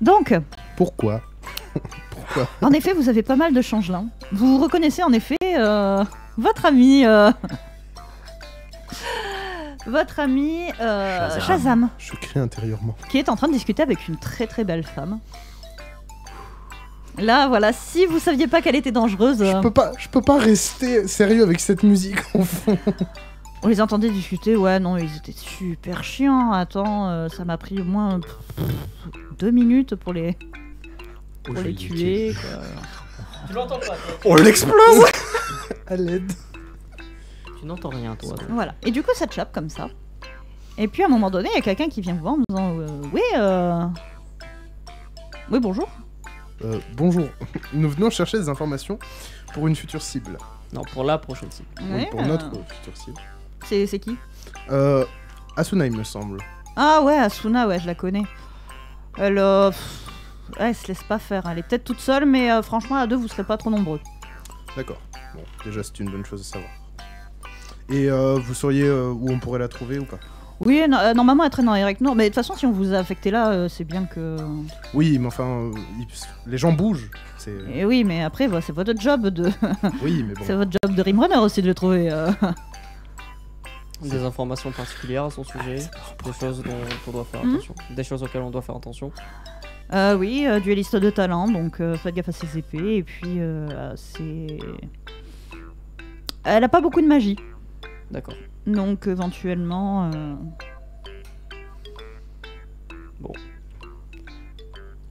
Donc, Pourquoi? en effet, vous avez pas mal de changelins. Vous reconnaissez en effet votre ami... Votre ami Shazam, Je crie intérieurement. qui est en train de discuter avec une très très belle femme. Là, voilà, si vous saviez pas qu'elle était dangereuse, Je peux pas rester sérieux avec cette musique en fond. on les entendait discuter, ouais, non, ils étaient super chiants. Attends, ça m'a pris au moins 2 minutes pour les tuer. Quoi. Tu l'entends pas, toi. On l'explose. À l'aide. Tu n'entends rien, toi. Voilà, et du coup, ça te chope comme ça. Et puis à un moment donné, il y a quelqu'un qui vient vous voir en disant oui, bonjour. Bonjour. Nous venons chercher des informations pour une future cible. Non, pour la prochaine cible. Oui, Ouais, pour notre future cible. C'est qui? Asuna, il me semble. Ah ouais, Asuna, ouais, je la connais. Elle, elle se laisse pas faire. Elle est peut-être toute seule, mais franchement, à deux, vous serez pas trop nombreux. D'accord. Bon, déjà, c'est une bonne chose à savoir. Et vous sauriez où on pourrait la trouver ou pas? Oui, normalement elle traîne dans les règles. Non, mais de toute façon, si on vous a affecté là, c'est bien que. Oui, mais enfin, les gens bougent. Et oui, mais après, c'est votre job de. Oui, mais bon. C'est votre job de rimrunner aussi de le trouver. Des informations particulières à son sujet, des choses dont on doit faire attention, des choses auxquelles on doit faire attention. Oui, dueliste de talent, donc faites gaffe à ses épées. Et puis, c'est. Elle a pas beaucoup de magie. D'accord. Donc, éventuellement. Bon.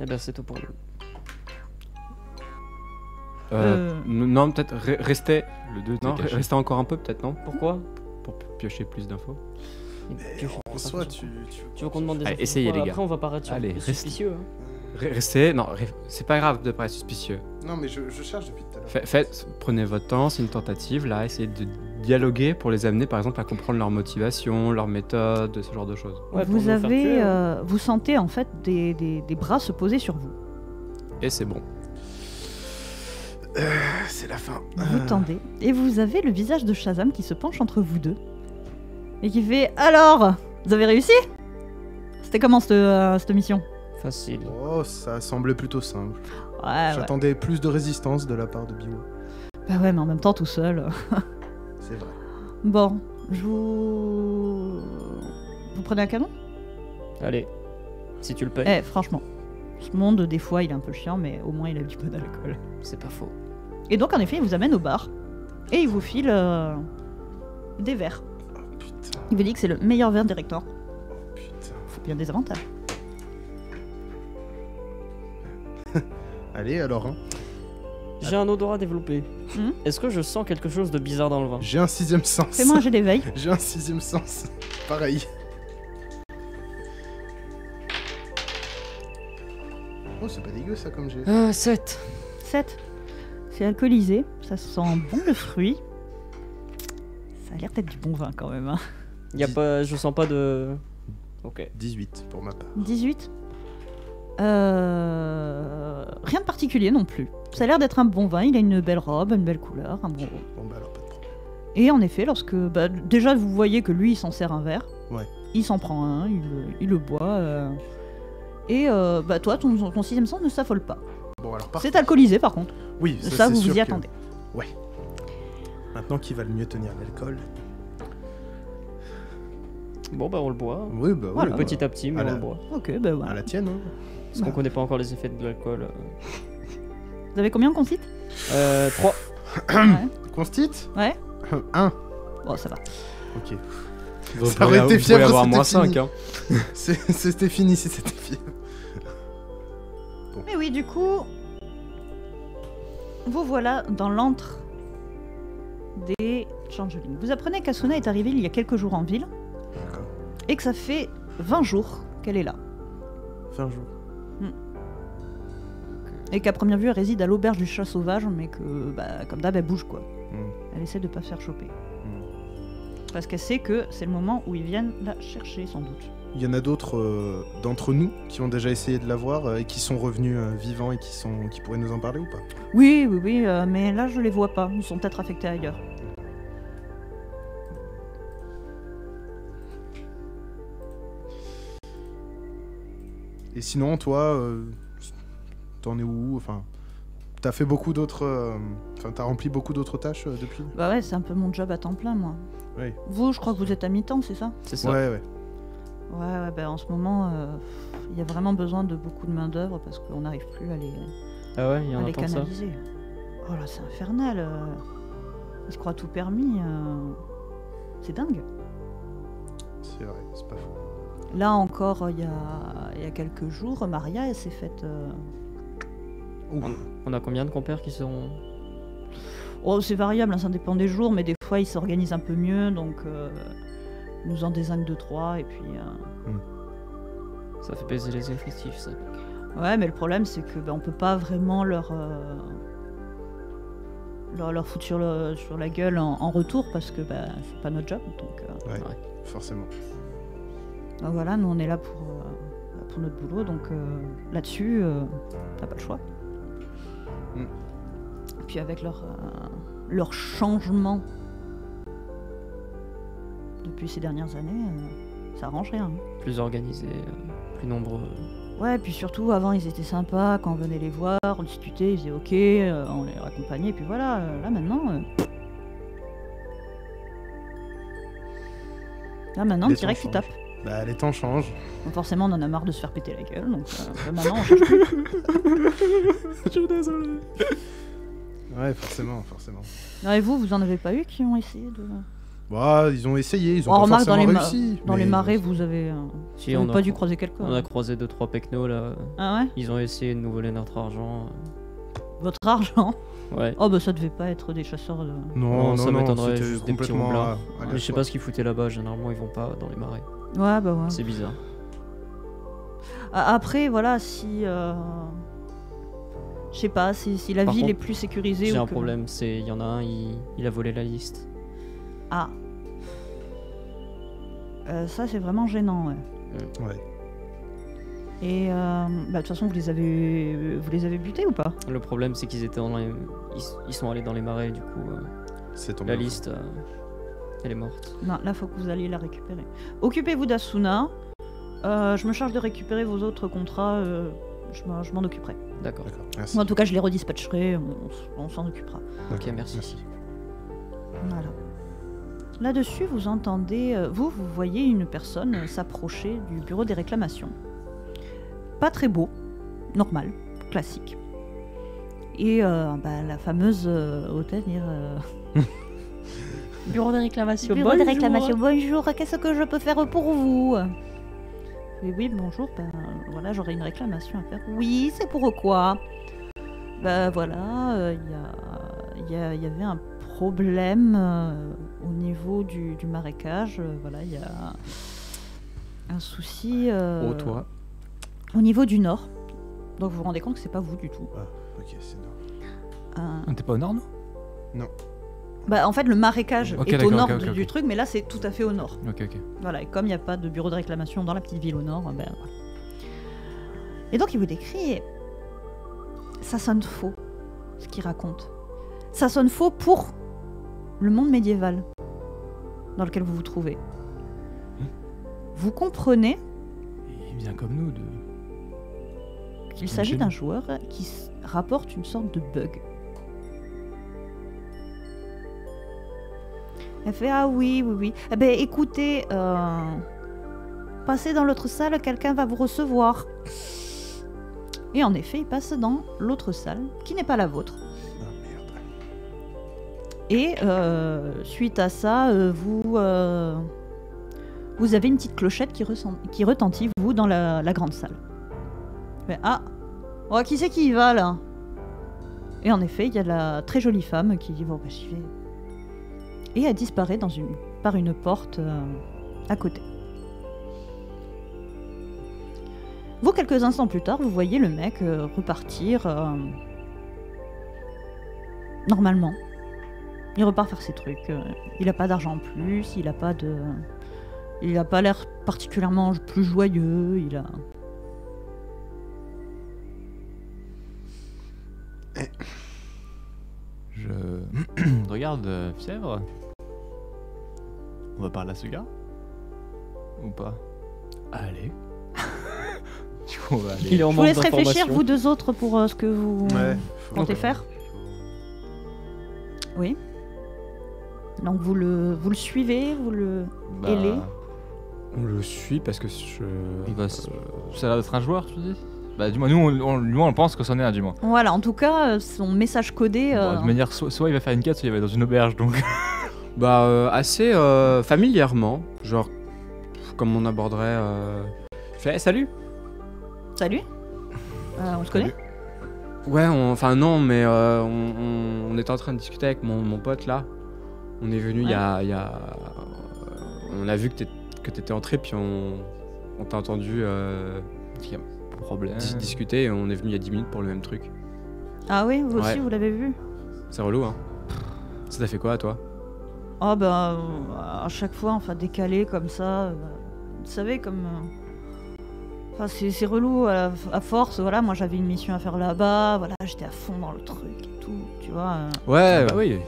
Eh bien, c'est tout pour nous. Non, peut-être restez. Le 2 Non, restez encore un peu, peut-être, non? Pourquoi? Pour piocher plus d'infos. En soi, tu veux qu'on demande des Allez, infos? essayez, les gars. Après, on va paraître Allez, restez. suspicieux. Hein. Restez. Non, c'est pas grave de paraître suspicieux. Non, mais je cherche depuis tout à l'heure. Prenez votre temps, c'est une tentative, là. Essayez de dialoguer pour les amener, par exemple, à comprendre leur motivation, leur méthode, ce genre de choses. Ouais, pour vous nous faire avez, tuer, hein. vous sentez en fait des bras se poser sur vous. Et c'est bon. C'est la fin. Vous tendez et vous avez le visage de Shazam qui se penche entre vous deux et qui fait alors, vous avez réussi? C'était comment cette mission? Facile. Oh, ça semblait plutôt simple. Ouais. J'attendais plus de résistance de la part de Biwa. Bah ouais, mais en même temps tout seul. C'est vrai. Bon, vous prenez un canon? Allez, si tu le payes. Eh, franchement, ce monde des fois il est un peu chiant, mais au moins il a du bon alcool. C'est pas faux. Et donc en effet, il vous amène au bar et il vous file des verres. Oh putain. Il vous dit que c'est le meilleur verre des rectors. Oh putain. Faut bien des avantages. Allez, alors, hein. J'ai un odorat développé. Est-ce que je sens quelque chose de bizarre dans le vin? J'ai un sixième sens. Fais-moi un jet d'éveil. J'ai un sixième sens. Pareil. Oh, c'est pas dégueu ça comme j'ai. 7. 7. C'est alcoolisé, ça sent bon le fruit. Ça a l'air d'être du bon vin quand même. Hein. Je sens pas de... Ok. 18 pour ma part. 18. Rien de particulier non plus. Ça a l'air d'être un bon vin, il a une belle robe, une belle couleur, un bon... Bon bah alors pas de problème. Et en effet, lorsque... déjà vous voyez que lui il s'en sert un verre. Ouais. Il s'en prend un, il le boit. Et toi, ton sixième sens ne s'affole pas. Bon alors parfait. C'est alcoolisé par contre. Oui, Ça, c'est vous sûr vous y que- attendez. Ouais. Maintenant qui va le mieux tenir l'alcool. Bon bah on le boit. Oui, bah oui. Voilà. bah, Petit à petit, mais à on la- le boit. Ok, À voilà. la tienne, hein. Parce qu'on connaît pas encore les effets de l'alcool. Vous avez combien qu'on cite 3. Ouais. Constit Ouais. 1. Bon, ça va. Ok. Vous Ça aurait été pouvez fièvre, avoir c'était moins fini. 5, hein. C'était fini si c'était fièvre. Mais oui, du coup, vous voilà dans l'antre des Changeling. Vous apprenez qu'Asuna est arrivée il y a quelques jours en ville D'accord. et que ça fait 20 jours qu'elle est là. 20 jours. Et qu'à première vue, elle réside à l'auberge du chat sauvage, mais que, comme d'hab, elle bouge quoi. Hmm. Elle essaie de pas se faire choper. Parce qu'elle sait que c'est le moment où ils viennent la chercher, sans doute. Il y en a d'autres d'entre nous qui ont déjà essayé de la voir et qui sont revenus vivants et qui pourraient nous en parler ou pas? Oui, mais là, je les vois pas. Ils sont peut-être affectés ailleurs. Et sinon, toi, t'en es où? Enfin, t'as fait beaucoup d'autres... Enfin, t'as rempli beaucoup d'autres tâches depuis? Bah ouais, c'est un peu mon job à temps plein, moi. Oui. Vous, je crois que vous êtes à mi-temps, c'est ça? C'est ça. Ouais, ouais. Ouais, en ce moment, il y a vraiment besoin de beaucoup de main-d'œuvre parce qu'on n'arrive plus à les, Ah ouais, il y en à a les tant que ça. canaliser. Oh là, c'est infernal. Ils se croient tout permis. C'est dingue. C'est vrai, c'est pas faux. Là encore, il y a quelques jours, Maria, elle s'est faite... Ouf. On a combien de compères qui seront... Oh, c'est variable, hein, ça dépend des jours, mais des fois, ils s'organisent un peu mieux, donc ils nous en désignent 2-3, et puis... Ça fait baisser les effectifs, ça. Ouais, mais le problème, c'est que on peut pas vraiment leur foutre sur la gueule en retour, parce que c'est pas notre job, donc... Ouais, Ouais. forcément. Donc voilà, nous on est là pour notre boulot, donc là-dessus, t'as pas le choix. Mm. Puis avec leur changement depuis ces dernières années, ça arrange rien. Plus organisé, plus nombreux. Ouais, puis surtout, avant, ils étaient sympas, quand on venait les voir, on discutait, ils disaient ok, on les raccompagnait, et puis voilà, là maintenant... Là maintenant, Les direct, temps ils tapent. Bah, les temps changent. Donc forcément, on en a marre de se faire péter la gueule, donc là, maintenant, on cherche plus. Je suis désolé. Ouais, forcément. Et vous en avez pas eu qui ont essayé de... Bah, ils ont essayé, ils ont On pas remarque forcément dans les réussi. Dans les mais- marais, vous avez, Si, vous avez on pas a- dû croiser quelqu'un. On a croisé 2-3 pecnos là. Ah ouais? Ils ont essayé de nous voler notre argent. Votre argent? Ouais. Oh bah ça devait pas être des chasseurs de... Non, ça non, m'étonnerait, c'était juste des petits complètement ronds blancs. Mais je sais pas aléatoire. ce qu'ils foutaient là-bas, généralement ils vont pas dans les marais. Ouais, bah ouais. C'est bizarre. Après, voilà, si... Je sais pas, si la Par ville contre, est plus sécurisée J'ai ou un que... problème, c'est il y en a un, il a volé la liste. Ah. Ça, c'est vraiment gênant, ouais. Ouais. Et bah, de toute façon, vous les avez butés ou pas? Le problème c'est qu'ils étaient ils sont allés dans les marais, du coup C'est tombé. la liste elle est morte. Non, là, faut que vous alliez la récupérer. Occupez-vous d'Asuna. Je me charge de récupérer vos autres contrats. Je m'en occuperai. D'accord. D'accord, merci. Moi, en tout cas, je les redispatcherai. On s'en occupera. Ok, merci. Voilà. Là-dessus, vous entendez... vous voyez une personne s'approcher du bureau des réclamations. Pas très beau. Normal. Classique. Et la fameuse hôtesse dire... Bureau de réclamation. Bureau de réclamation, bonjour, qu'est-ce que je peux faire pour vous? Oui, bonjour, voilà, j'aurais une réclamation à faire. Oui, c'est pour quoi? Voilà, il y avait un problème au niveau du marécage. Voilà, il y a un souci Au toit. au niveau du nord. Donc vous vous rendez compte que c'est pas vous du tout. Ok, c'est non. On était pas au nord, non? En fait, le marécage Ok, est au d'accord, nord ok, du ok. truc, mais là, c'est tout à fait au nord. Ok. Voilà, et comme il n'y a pas de bureau de réclamation dans la petite ville au nord, voilà. Et donc il vous décrit, ça sonne faux, ce qu'il raconte. Ça sonne faux pour le monde médiéval dans lequel vous vous trouvez. Vous comprenez Il vient comme nous de... qu'il s'agit d'un joueur qui rapporte une sorte de bug. Elle fait ah oui. Eh ben écoutez, passez dans l'autre salle, quelqu'un va vous recevoir. Et en effet, il passe dans l'autre salle, qui n'est pas la vôtre. Ah merde. Et suite à ça, vous avez une petite clochette qui retentit, vous, dans la grande salle. Mais, qui c'est qui y va, là? Et en effet, il y a la très jolie femme qui dit, bon, j'y vais. Et elle disparaît par une porte à côté. Vous, quelques instants plus tard, vous voyez le mec repartir normalement. Il repart faire ses trucs. Il a pas d'argent en plus, il a pas l'air particulièrement plus joyeux, il a... Je regarde Fièvre. On va parler à ce gars? Ou pas? Allez. Du coup, on va aller. Il est en Je vous manque laisse réfléchir, d'informations. vous deux autres, pour ce que vous comptez faire. Oui. Donc vous le suivez, vous le ailez. On le suit parce que je... Il va ça a l'air d'être un joueur, tu dis? Bah, du moins, nous, on pense que c'en est un, du moins. Voilà, en tout cas, son message codé... Bon, de manière, soit il va faire une quête, soit il va dans une auberge, donc. assez familièrement, genre comme on aborderait... Je fais, salut. Salut. On se connaît? Ouais, enfin non, mais on était en train de discuter avec mon pote là. On est venu il y a... on a vu que t'étais entré, puis on t'a entendu Problème. discuter, et on est venu il y a 10 minutes pour le même truc. Ah oui, vous aussi, Ouais. vous l'avez vu? C'est relou, hein. Ça t'a fait quoi, toi? Ah à chaque fois, enfin décalé comme ça, vous savez, comme... Enfin, c'est relou à force, voilà, moi j'avais une mission à faire là-bas, voilà, j'étais à fond dans le truc et tout, tu vois. Ouais, Ah oui,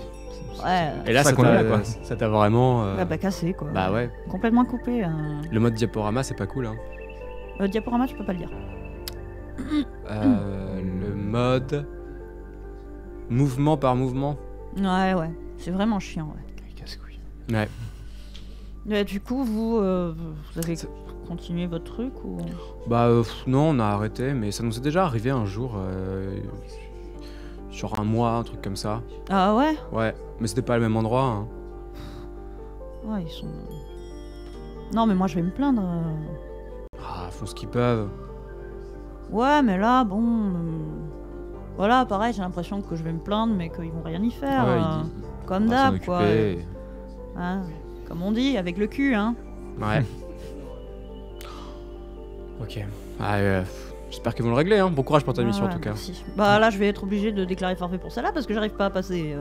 Ouais. Et là, ça ça qu'on est là, t'a quoi. ça t'a vraiment. Bah cassé quoi. Bah ouais. Complètement coupé. Le mode diaporama, c'est pas cool. Hein. Diaporama, tu peux pas le dire. Le mode. Mouvement par mouvement. Ouais. C'est vraiment chiant. Ouais. Casse-couille. Ouais. Du coup, vous avez continué votre truc ou Bah non, on a arrêté, mais ça nous est déjà arrivé un jour. Sur un mois, un truc comme ça. Ah ouais. Ouais, mais c'était pas le même endroit. Hein. Ouais, ils sont. Non, mais moi je vais me plaindre. Ah, font ce qu'ils peuvent. Ouais, mais là, bon. Voilà, pareil, j'ai l'impression que je vais me plaindre, mais qu'ils vont rien y faire. Ouais, Comme on va s'en d'hab, quoi. occuper. Hein, comme on dit, avec le cul, hein. Ouais. Ok. Ah, j'espère qu'ils vont le régler. Hein. Bon courage pour ta mission en Ouais, tout cas. merci. Bah là, je vais être obligé de déclarer forfait pour celle-là parce que j'arrive pas à passer.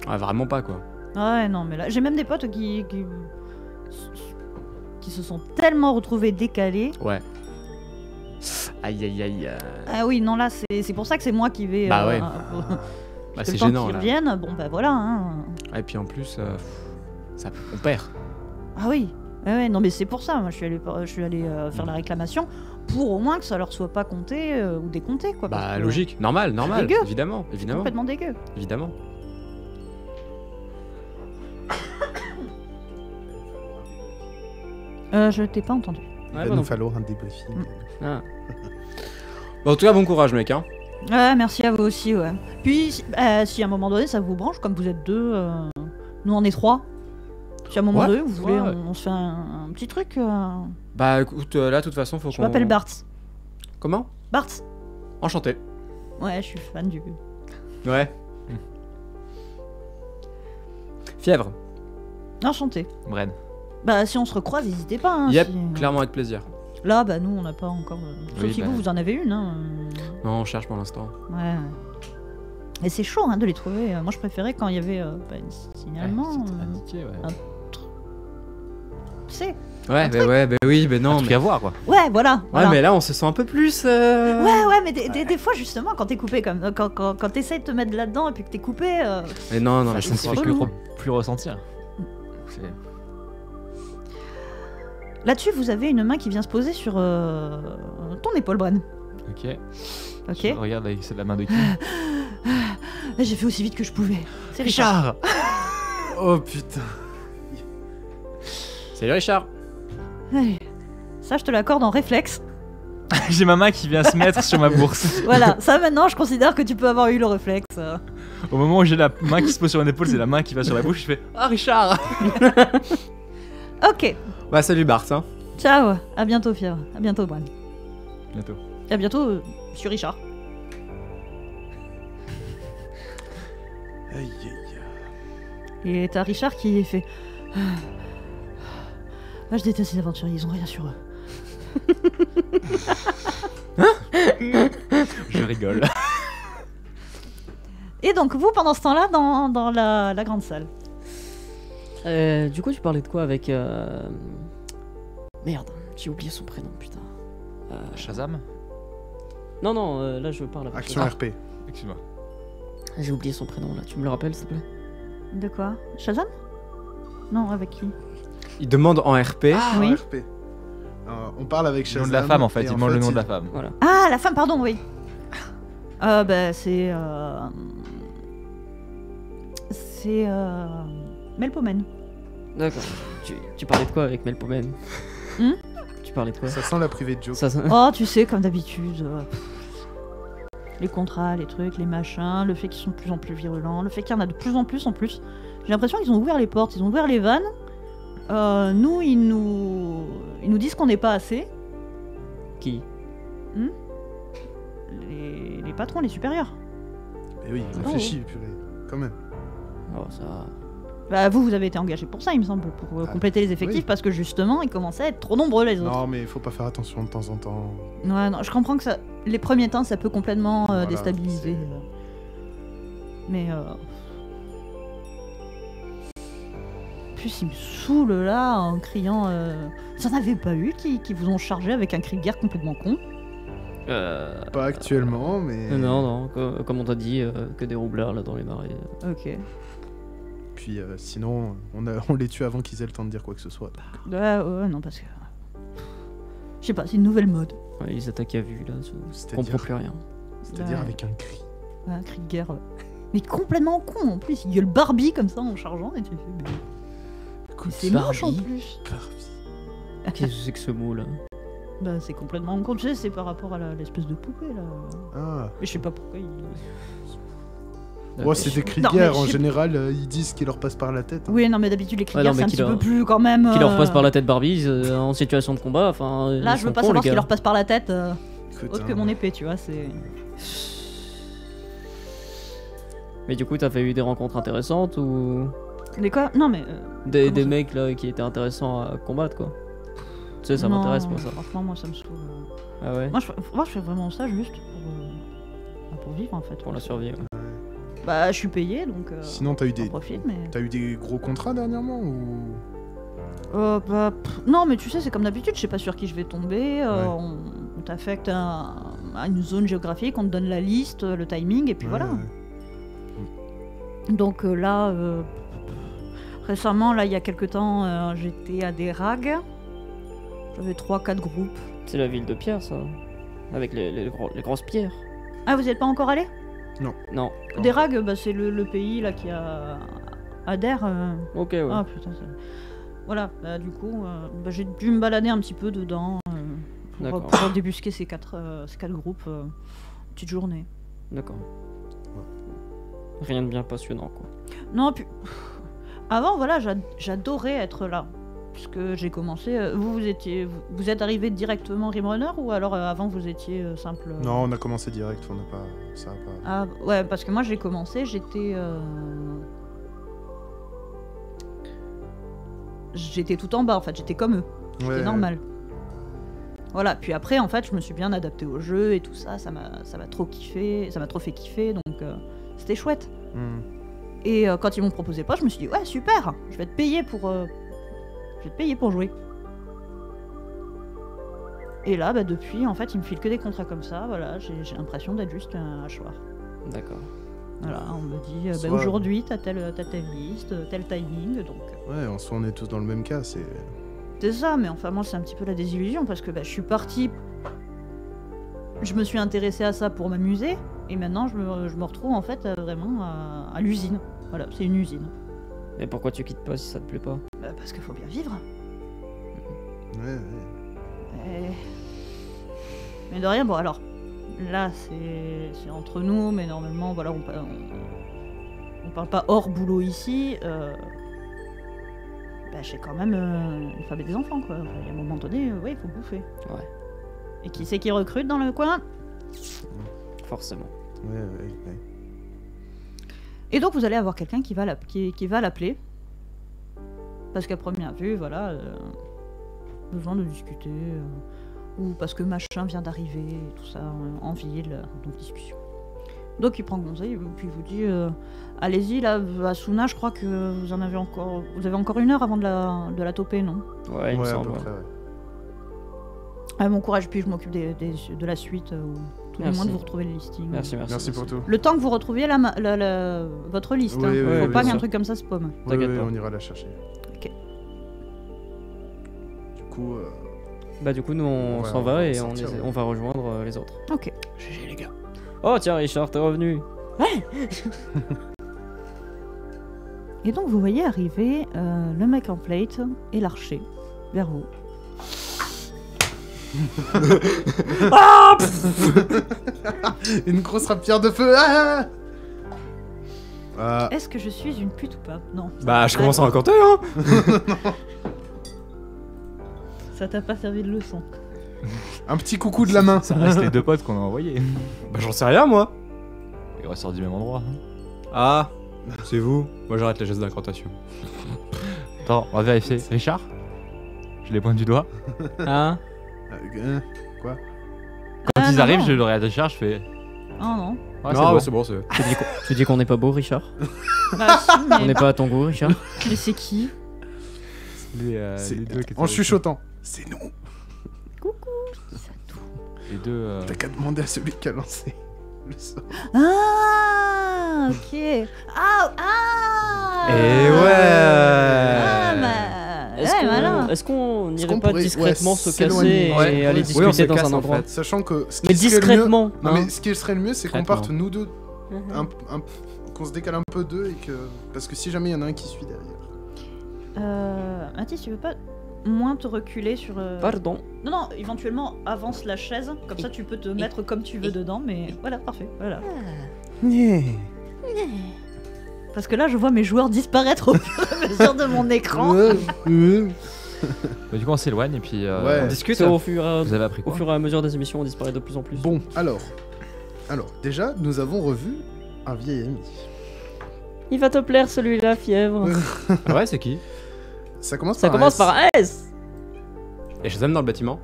Ouais, vraiment pas quoi. Ouais, non, mais là, j'ai même des potes qui se sont tellement retrouvés décalés. Ouais. Aïe aïe aïe. Ah oui, non, là, c'est pour ça que c'est moi qui vais. Bah ouais. Bah, Bah, c'est le temps gênant qu'ils là. reviennent, bon, bah voilà. Hein. Et puis en plus, ça, on perd. Ah oui. Ouais, non, mais c'est pour ça. Moi, je suis allé faire la réclamation pour au moins que ça leur soit pas compté ou décompté, quoi. parce Bah que logique, normal, dégueu. évidemment, c'est évidemment, complètement dégueu. évidemment. Je t'ai pas entendu. Il Ouais, va bah nous non. falloir un débriefing. Ah. Bon, en tout cas, bon courage, mec. Hein. Ouais, merci à vous aussi, ouais. Puis, si à un moment donné ça vous branche, comme vous êtes deux, nous on est trois. Si à un moment Ouais, donné vous voulez, ouais. on se fait un petit truc. Bah écoute, là, de toute façon, faut Je qu'on. m'appelle Bart. Comment? Bart. Enchanté. Ouais, je suis fan du. Ouais. Fièvre. Enchanté. Bren. Bah, si on se recroise, n'hésitez pas. Hein, Yep, si- clairement avec plaisir. Là, bah, nous on n'a pas encore. Sauf Oui, si bah. vous en avez une. Hein. Non, on cherche pour l'instant. Ouais. Et c'est chaud hein, de les trouver. Moi je préférais quand il y avait un signalement. C'était indiqué, ouais. Tu sais. Ouais, bah oui, mais non. Un truc Mais... à voir, quoi. Ouais, voilà. Ouais, voilà. mais là, on se sent un peu plus. Ouais, mais des fois, justement, quand t'es coupé, comme quand t'essayes de te mettre là-dedans et puis que t'es coupé. Mais non, non, Ça, mais Ça ne c'est fait que relou. plus ressentir. C'est- Là-dessus, vous avez une main qui vient se poser sur ton épaule, Bren. Ok. Ok. Je regarde avec c'est la main de qui? J'ai fait aussi vite que je pouvais. C'est Richard. Oh putain. Salut Richard. Allez. Ça, je te l'accorde en réflexe. J'ai ma main qui vient se mettre sur ma bourse. Voilà, ça maintenant, je considère que tu peux avoir eu le réflexe. Au moment où j'ai la main qui se pose sur une épaule, c'est la main qui va sur la bouche. Je fais Ah, Richard. Ok. Bah, salut Bart. Hein. Ciao. À bientôt, Fièvre. À bientôt, Bren. Bientôt. Et à bientôt, Monsieur Richard. Aïe aïe. Et t'as Richard qui fait. Moi, je déteste ces aventuriers, ils ont rien sur eux. Je rigole. Et donc, vous, pendant ce temps-là, dans la grande salle. Du coup, tu parlais de quoi avec. Merde, j'ai oublié son prénom, putain. Shazam. Non, non, là je parle avec. Action RP. Excuse-moi. J'ai oublié son prénom là, tu me le rappelles s'il te plaît? De quoi Shazam Non, avec qui Il demande en RP. Oui. RP. On parle avec Le Shazam. nom de la femme, en fait. et Il demande le nom de la femme. Voilà. Ah, la femme, pardon, oui. Bah, c'est. C'est. Melpomène. D'accord. Tu parlais de quoi avec Melpomène? Hmm Tu parlais de quoi? Ça sent la privée de joke. Ça, Oh, tu sais, comme d'habitude. Les contrats, les trucs, les machins, le fait qu'ils sont de plus en plus virulents, le fait qu'il y en a de plus en plus en plus. J'ai l'impression qu'ils ont ouvert les portes, ils ont ouvert les vannes. Nous, ils nous disent qu'on n'est pas assez. Qui? Les patrons, les supérieurs. Mais oui, réfléchis, purée. Quand même. Oh, ça. Bah, vous avez été engagé pour ça, il me semble, pour compléter les effectifs, oui. parce que justement, ils commençaient à être trop nombreux les autres. Non, mais il faut pas faire attention de temps en temps. Ouais, non, je comprends que ça, les premiers temps, ça peut complètement Voilà, déstabiliser. Mais plus, il me saoule là en criant. Vous en avez pas eu qui vous ont chargé avec un cri de guerre complètement con? Pas actuellement, mais. Non, comme on t'a dit, que des roublards là dans les marais. Ok. Puis sinon, on les tue avant qu'ils aient le temps de dire quoi que ce soit. Ouais, non, parce que. Je sais pas, c'est une nouvelle mode. Ouais, ils attaquent à vue là, je C'est-à-dire- comprends plus rien. C'est-à-dire Ouais. avec un cri. Ouais, un cri de guerre. Mais complètement con en plus, il gueule Barbie comme ça en chargeant et tu fais. mais Écoute, c'est moche en Barbie. plus. Qu'est-ce que c'est que ce mot là? Bah, c'est complètement con. Tu sais, c'est par rapport à l'espèce de poupée là. Ah. Mais je sais pas pourquoi il. Ouais, c'est des cris de Non, mais guerre. je En sais- général, ils disent ce qui leur passe par la tête. hein. Oui, non, mais d'habitude, les cris de Ouais, guerre, non, c'est mais un qui petit leur- peu plus quand même. Qui leur passe par la tête Barbie en situation de combat, enfin. Là, ils je veux sont pas cons, savoir les ce qui gars. leur passe par la tête Écoute, autre hein, que mon épée, tu vois. C'est. Mais du coup, t'as fait eu des rencontres intéressantes ou Mais quoi? Non, mais. des Comment ça mecs là qui étaient intéressants à combattre quoi? Tu sais, ça non, m'intéresse moi ça. Franchement, moi, ça me saoule. Ah ouais? Moi, je fais vraiment ça juste pour vivre en fait. Pour la survie. Ouais. Bah, je suis payé donc. Sinon, t'as eu j'en des. profite, mais. T'as eu des gros contrats dernièrement ou. Non, mais tu sais, c'est comme d'habitude, je sais pas sur qui je vais tomber. Ouais. On t'affecte à une zone géographique, on te donne la liste, le timing, et puis Ouais, voilà. ouais. Donc là, récemment, là, il y a quelques temps, j'étais à des rags. J'avais 3-4 groupes. C'est la ville de pierre ça. Avec les grosses pierres. Ah, vous y êtes pas encore allé? Non. Des rags, bah, c'est le pays là qui a adhère. Ok ouais. Ah putain, voilà, bah, du coup, bah, j'ai dû me balader un petit peu dedans D'accord. pour débusquer ces quatre groupes. Petite journée. D'accord. Rien de bien passionnant quoi. Non, puis avant, voilà, j'adorais être là. Puisque j'ai commencé. Vous êtes arrivé directement Rimrunner ou alors avant vous étiez simple. Non, on a commencé direct, on n'a pas. Ça a pas. Ah ouais, parce que moi j'ai commencé, j'étais tout en bas en fait, j'étais comme eux, j'étais Ouais, normal. Voilà, puis après en fait je me suis bien adapté au jeu et tout ça, ça m'a trop kiffé, ça m'a trop fait kiffer donc c'était chouette. Hmm. Et quand ils m'ont proposé pas, je me suis dit ouais super, je vais te payer pour jouer. Et là bah depuis en fait ils me filent que des contrats comme ça, voilà, j'ai l'impression d'être juste un hachoir. D'accord. Voilà, on me dit bah, Soit- aujourd'hui t'as telle liste, tel timing, donc Ouais, en soi, on est tous dans le même cas. c'est ça, mais enfin moi c'est un petit peu la désillusion parce que bah, je suis partie, je me suis intéressée à ça pour m'amuser et maintenant je me retrouve en fait vraiment à l'usine. Voilà, c'est une usine. Et pourquoi tu quittes pas si ça te plaît pas? Bah, parce qu'il faut bien vivre. Ouais. Mais de rien, bon alors là c'est entre nous, mais normalement voilà on parle pas hors boulot ici. Bah, j'ai quand même une femme et des enfants quoi. Il y a un moment donné, ouais, il faut bouffer. Ouais. Et qui c'est qui recrute dans le coin? Forcément. Ouais. Et donc vous allez avoir quelqu'un qui va l'appeler. Parce qu'à première vue, voilà, besoin de discuter. Ou parce que machin vient d'arriver, et tout ça, en ville, donc discussion. Donc il prend conseil, puis il vous dit allez-y, là, Asuna, je crois que vous avez encore 1 heure avant de la toper, non? Ouais, il me Ouais, à semble. peu ouais. près, ouais. Ah, bon courage, puis je m'occupe de la suite, ou tout le Merci. moins de vous retrouver le listing. Merci. Merci pour tout. Le temps que vous retrouviez votre liste, Oui, hein. oui, Faut oui, pas bien qu'un sûr. truc comme ça se paume. Oui, T'inquiète oui, pas. on ira la chercher. Ok. Du coup, Bah du coup nous on Ouais, s'en on va va et sortir, ouais. on va rejoindre les autres. Ok. GG les gars. Oh tiens Richard, t'es revenu. Et donc vous voyez arriver le mec en plate et l'archer vers vous. Une grosse rapière de feu. Ah Est-ce que je suis une pute ou pas? Non. Bah, je commence à raconter, hein. Ça t'a pas servi de leçon. Un petit coucou de la main. Ça reste les 2 potes qu'on a envoyés. Bah, j'en sais rien, moi. Ils ressortent du même endroit. Ah, c'est vous. Moi, j'arrête les gestes d'incantation. Attends, on va vérifier. Richard? Je les pointe du doigt. Hein? Quoi? Quand ils non, arrivent, non. je le regarde Richard, je fais. Oh non. Ouais, non, bon. ouais, c'est bon, c'est. Tu dis qu'on n'est pas beau Richard? Bah si, On n'est mais, pas à ton goût Richard? mais c'est qui? C'est- Les deux qui étaient En avec chuchotant. C'est nous. Coucou. Ça tout. les deux. T'as qu'à demander à celui qui a lancé le sort. Ah, ok. Ah, ah. Et ouais. Ah, bah. Est-ce Ouais, qu'on malin. n'irait qu'on pas pourrait- discrètement ouais, se s'éloigner. casser Ouais, et aller oui, on discuter se dans casse, un en endroit fait. Sachant que. ce Mais qui serait le mieux- discrètement. Non, hein. mais ce qui serait le mieux, c'est qu'on Discrètement. parte nous deux, Mhm. qu'on se décale un peu d'eux et que. Parce que si jamais il y en a un qui suit derrière. Mathis, tu veux pas moins te reculer sur. Pardon. Non, non, éventuellement avance la chaise, comme ça tu peux te mettre comme tu veux dedans, mais voilà, parfait, voilà. Parce que là, je vois mes joueurs disparaître au fur et à mesure de mon écran. Bah, du coup, on s'éloigne et puis. Ouais. On discute. C'est au fur, et Vous avez appris au quoi fur et à mesure des émissions, on disparaît de plus en plus. Bon, alors, déjà, nous avons revu un vieil ami. Il va te plaire celui-là, fièvre. Ouais, c'est qui? Ça commence Ça par commence S. par un S. Et Shazam dans le bâtiment?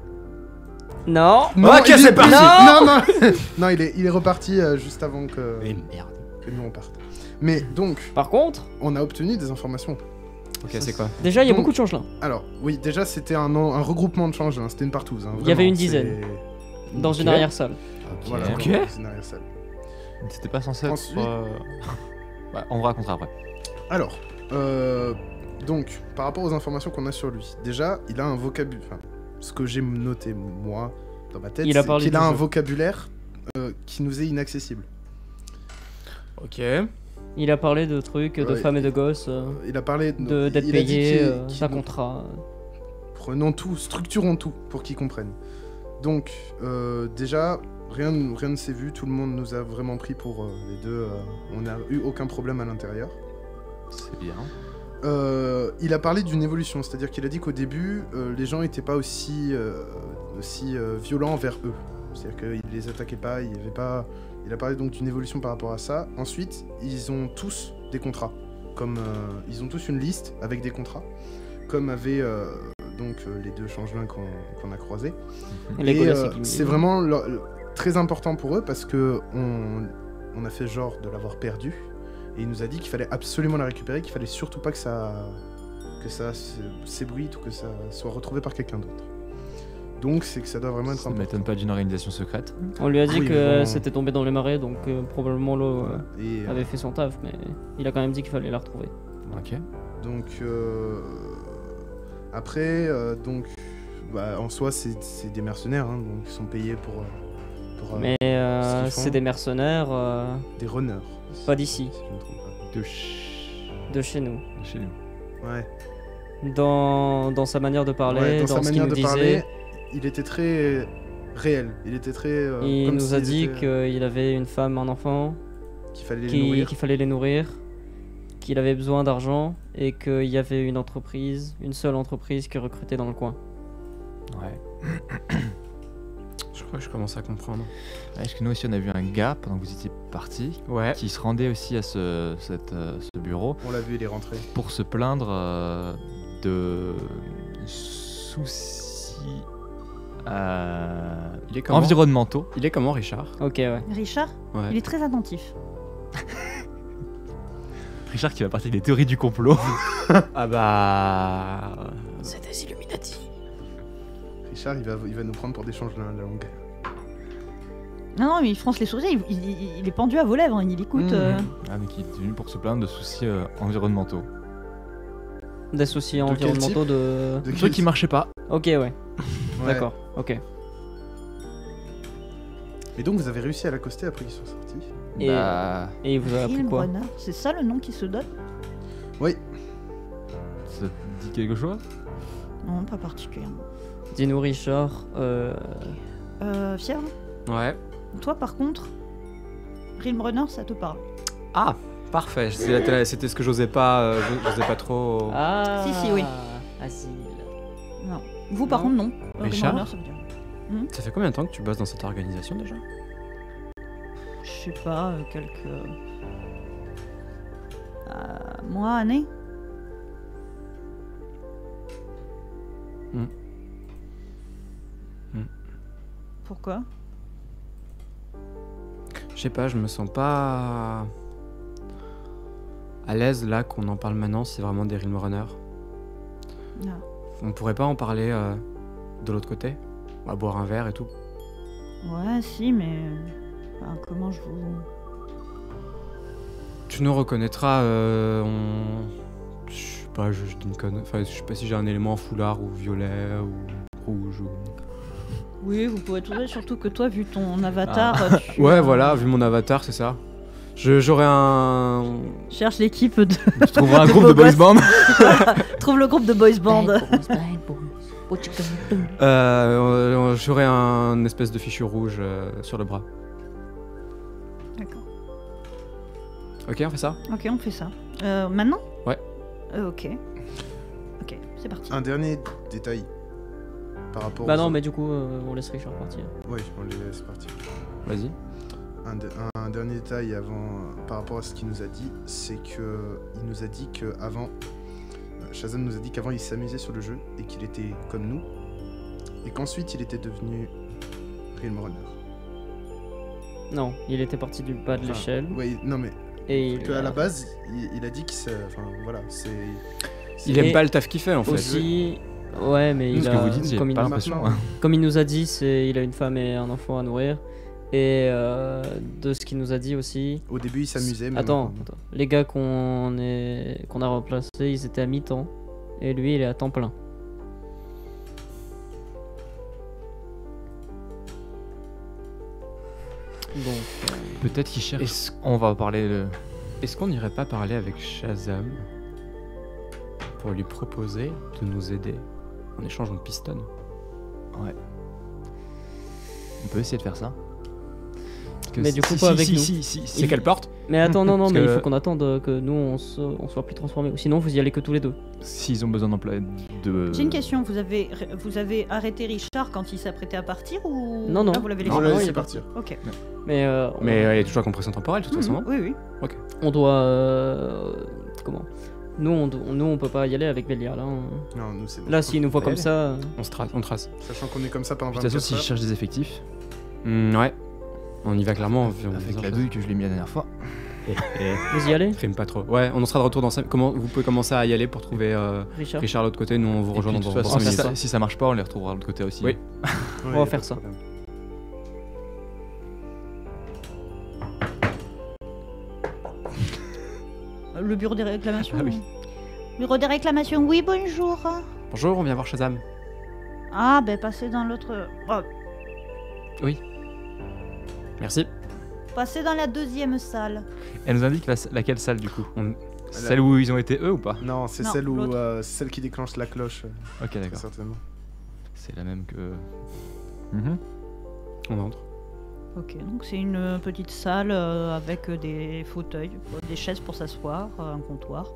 Non. Non, Ok, il est- c'est parti. Non, non, il est reparti juste avant que, Mais merde. que nous on parte. Mais donc, Par contre, on a obtenu des informations. Ok, c'est quoi? déjà, il y a Donc, beaucoup de changelins. Alors, oui, déjà c'était un regroupement de changelins, c'était une partouze. Hein, Il y avait vraiment, une dizaine. c'est- Dans une Ok. arrière-salle. Voilà, Ok. vraiment, c'est une arrière-salle. C'était pas censé être. Ensuite- Ouais, on vous racontera après. Alors, donc, par rapport aux informations qu'on a sur lui, déjà, il a un vocabulaire. Enfin, ce que j'ai noté, moi, dans ma tête, Il a c'est parlé qu'il du a un jeu. vocabulaire qui nous est inaccessible. Ok. Il a parlé de trucs, de Ouais, femmes et de gosses, Il a parlé d'être il a dit payé, qu'il- d'un contrat. Prenons tout, structurons tout pour qu'ils comprennent. Donc, déjà, rien ne s'est vu, tout le monde nous a vraiment pris pour les deux. On n'a eu aucun problème à l'intérieur. C'est bien. Il a parlé d'une évolution, c'est-à-dire qu'il a dit qu'au début, les gens n'étaient pas aussi violents envers eux. C'est-à-dire qu'ils les attaquaient pas, il y avait pas. Il a parlé donc d'une évolution par rapport à ça. Ensuite, ils ont tous des contrats, comme ils ont tous une liste avec des contrats, comme avaient les deux changelins qu'on a croisés. Les Et Golas et Gimli. c'est vraiment très important pour eux parce que on a fait genre de l'avoir perdu et il nous a dit qu'il fallait absolument la récupérer, qu'il fallait surtout pas que ça s'ébruite ou que ça soit retrouvé par quelqu'un d'autre. Donc c'est que ça doit vraiment être Ça ne important. m'étonne pas d'une organisation secrète. On lui a dit Oui, que bon. c'était tombé dans les marais, donc probablement l'eau Et avait fait son taf, mais il a quand même dit qu'il fallait la retrouver. Ok. donc après en soi c'est des mercenaires hein, donc ils sont payés pour Mais ce qu'ils font. c'est des mercenaires des runners. pas d'ici, Si je me trompe pas. de chez nous. Chez nous. Ouais. Dans sa manière de parler, Ouais, dans sa ce qu'il manière nous de disait. parler, il était très réel. Il était très. Il comme nous a s'il dit était- qu'il avait une femme, un enfant, qu'il fallait les nourrir. qu'il fallait les nourrir, qu'il avait besoin d'argent et qu'il y avait une entreprise, une seule entreprise qui recrutait dans le coin. Ouais. Je crois que je commence à comprendre. Ouais, parce que nous aussi, on a vu un gars pendant que vous étiez partis Ouais. qui se rendait aussi à ce bureau On l'a vu, il est rentré. pour se plaindre de soucis Il est comment? environnementaux. Il est comment, Richard? Ok, ouais. Richard, Ouais. il est très attentif. Richard qui va partir des théories du complot. Ah bah. C'est des Illuminati. Richard, il va nous prendre pour des changelins la longue. Non, non, mais il fronce les sourcils, il est pendu à vos lèvres, il écoute. Ah, mais qui est venu pour se plaindre de soucis environnementaux. Des soucis quel environnementaux de. De Un truc qui marchait pas. Ok, ouais. Ouais. D'accord. Ok. Et donc vous avez réussi à l'accoster après qu'ils soient sortis. Et, Bah, et il vous a appris Film quoi? Runner, c'est ça le nom qui se donne? Oui. ça te dit quelque chose? Non, pas particulièrement. Dis-nous, Richard. Fièvre, Ouais. toi par contre, Realm Runner, ça te parle? Ah, parfait. C'était ce que j'osais pas trop. Ah. Si, oui. Asile. Non. Vous par Non. contre, non. Richard Realm Runner, ça me dit rien. Ça fait combien de temps que tu bosses dans cette organisation déjà? Je sais pas, quelques mois, années. Pourquoi? Je sais pas, je me sens pas à l'aise là qu'on en parle maintenant, c'est vraiment des Realm Runners. Ah. On pourrait pas en parler de l'autre côté? On va boire un verre et tout. Ouais, si, mais... Enfin, comment je vous... Tu nous reconnaîtras, je sais pas, je dis une conne. Enfin, je sais pas si j'ai un élément en foulard ou violet ou rouge ou... Oui, vous pouvez trouver, surtout que toi, vu ton avatar... tu Ouais, as- voilà, vu mon avatar, c'est ça. J'aurais un... Cherche l'équipe de... Tu trouveras un De groupe de beaux boys gosses. band. Trouve le groupe de boys band. J'aurais un espèce de fichu rouge sur le bras. D'accord. Ok, on fait ça? Ok, on fait ça. Maintenant? Ouais. Ok. Ok, c'est parti. Un dernier détail par rapport Bah aux non, autres. mais du coup, on laisse Richard partir. Oui, on les laisse partir. Vas-y. Un dernier détail par rapport à ce qu'il nous a dit, c'est que il nous a dit qu'avant, Shazam nous a dit qu'avant il s'amusait sur le jeu et qu'il était comme nous, et qu'ensuite il était devenu Realm Runner. Non, il était parti du bas de Enfin, l'échelle. Oui, non mais Et il qu'à la base, il a dit que c'est, enfin voilà, Il aime Et pas le taf qu'il fait en fait. aussi... Ouais, mais Ce il que a... vous dites, j'ai comme, pas il... l'impression. Maintenant, comme il nous a dit, il a une femme et un enfant à nourrir. Et de ce qu'il nous a dit aussi... Au début il s'amusait, mais Attends, maintenant- attends. Les gars qu'on a remplacés, ils étaient à mi-temps. Et lui, il est à temps plein. Donc... Peut-être qu'il cherche. Est-ce On va parler de. est-ce qu'on n'irait pas parler avec Shazam pour lui proposer de nous aider en échange de piston? On peut essayer de faire ça. Parce que Mais du coup, si- pas si- avec si- nous. si- C'est quelle porte? Mais attends, non, Parce mais il que- faut qu'on attende que nous, on soit plus transformés. Sinon, vous y allez que tous les deux. S'ils ont besoin d'employer de. J'ai une question, vous avez arrêté Richard quand il s'apprêtait à partir ou... Non, non. Là, vous l'avez On laissé l'a non, laissé il est partir. Ok. Mais, Mais il y a toujours la compression temporelle de toute façon. Mhm, oui, oui. on doit... comment nous on peut pas y aller avec Béliard, là. Non, nous c'est bon. Là, s'il nous voit Ouais. comme ça... On trace. Sachant qu'on est comme ça pendant De toute façon, 24 s'ils heures. cherchent des effectifs, Ouais. On y va clairement. avec la douille que je l'ai mis la dernière fois. Vous y allez, Prime pas trop. Ouais, on en sera de retour dans 5... Comment vous pouvez commencer à y aller pour trouver Richard? Richard de l'autre côté, nous on vous Et rejoint puis, dans de toute dans façon, 5 si minutes. ça marche pas, on les retrouvera de l'autre côté aussi. Oui. Ouais, va y a faire pas de ça. problème. Le bureau des réclamations. Ah oui. Bureau des réclamations, oui, bonjour. Bonjour, on vient voir Shazam. Ah, ben passez dans l'autre... Oh, Merci. passez dans la deuxième salle. Elle nous indique laquelle salle du coup On- Celle où ils ont été eux ou pas? Non, c'est Non, celle où l'autre. celle qui déclenche la cloche, Ok, très d'accord. certainement. C'est la même que. Mhm. On entre. Ok, donc c'est une petite salle avec des fauteuils, des chaises pour s'asseoir, un comptoir.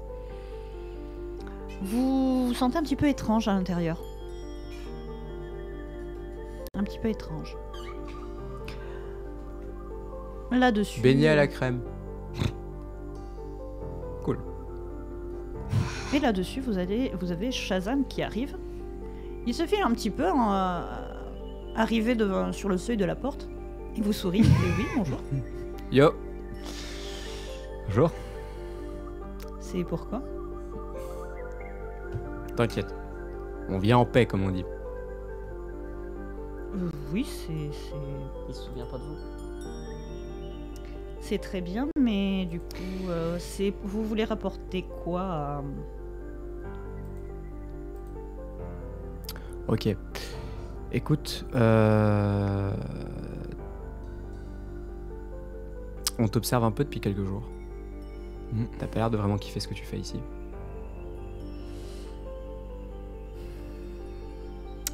Vous vous sentez un petit peu étrange à l'intérieur. Un petit peu étrange. Là-dessus... Beignet à la crème. Et là-dessus, vous avez Shazam qui arrive. Il se file un petit peu, arrivé sur le seuil de la porte. Il vous sourit. Et oui, bonjour. Yo. Bonjour. C'est pourquoi? T'inquiète. On vient en paix comme on dit. Oui, c'est Il se souvient pas de vous. c'est très bien, mais du coup, vous voulez rapporter quoi à... Ok. Écoute, on t'observe un peu depuis quelques jours. T'as pas l'air de vraiment kiffer ce que tu fais ici.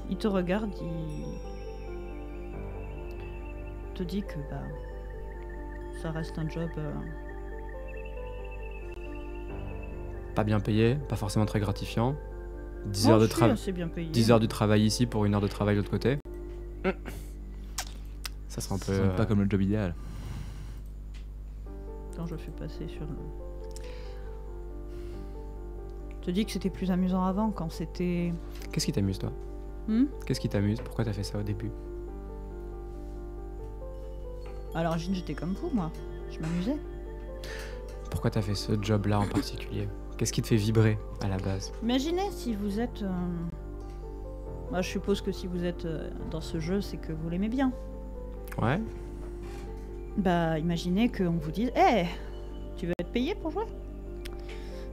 Il te regarde, il te dit que ça reste un job... Pas bien payé, pas forcément très gratifiant. 10 Oh, heures de si, travail. assez bien payé. 10 heures du travail ici pour 1 heure de travail de l'autre côté. Ça sera un Ça peu... sonne pas comme le job idéal. Attends, je fais passer sur le... Je te dis que c'était plus amusant avant, quand c'était... Qu'est-ce qui t'amuse toi? Qu'est-ce qui t'amuse? Pourquoi t'as fait ça au début? À l'origine, j'étais comme vous, moi. Je m'amusais. Pourquoi t'as fait ce job-là en particulier? Qu'est-ce qui te fait vibrer à la base? Imaginez si vous êtes... Moi, je suppose que si vous êtes dans ce jeu, c'est que vous l'aimez bien. Ouais. Bah, imaginez qu'on vous dise « Hé, tu veux être payé pour jouer ?»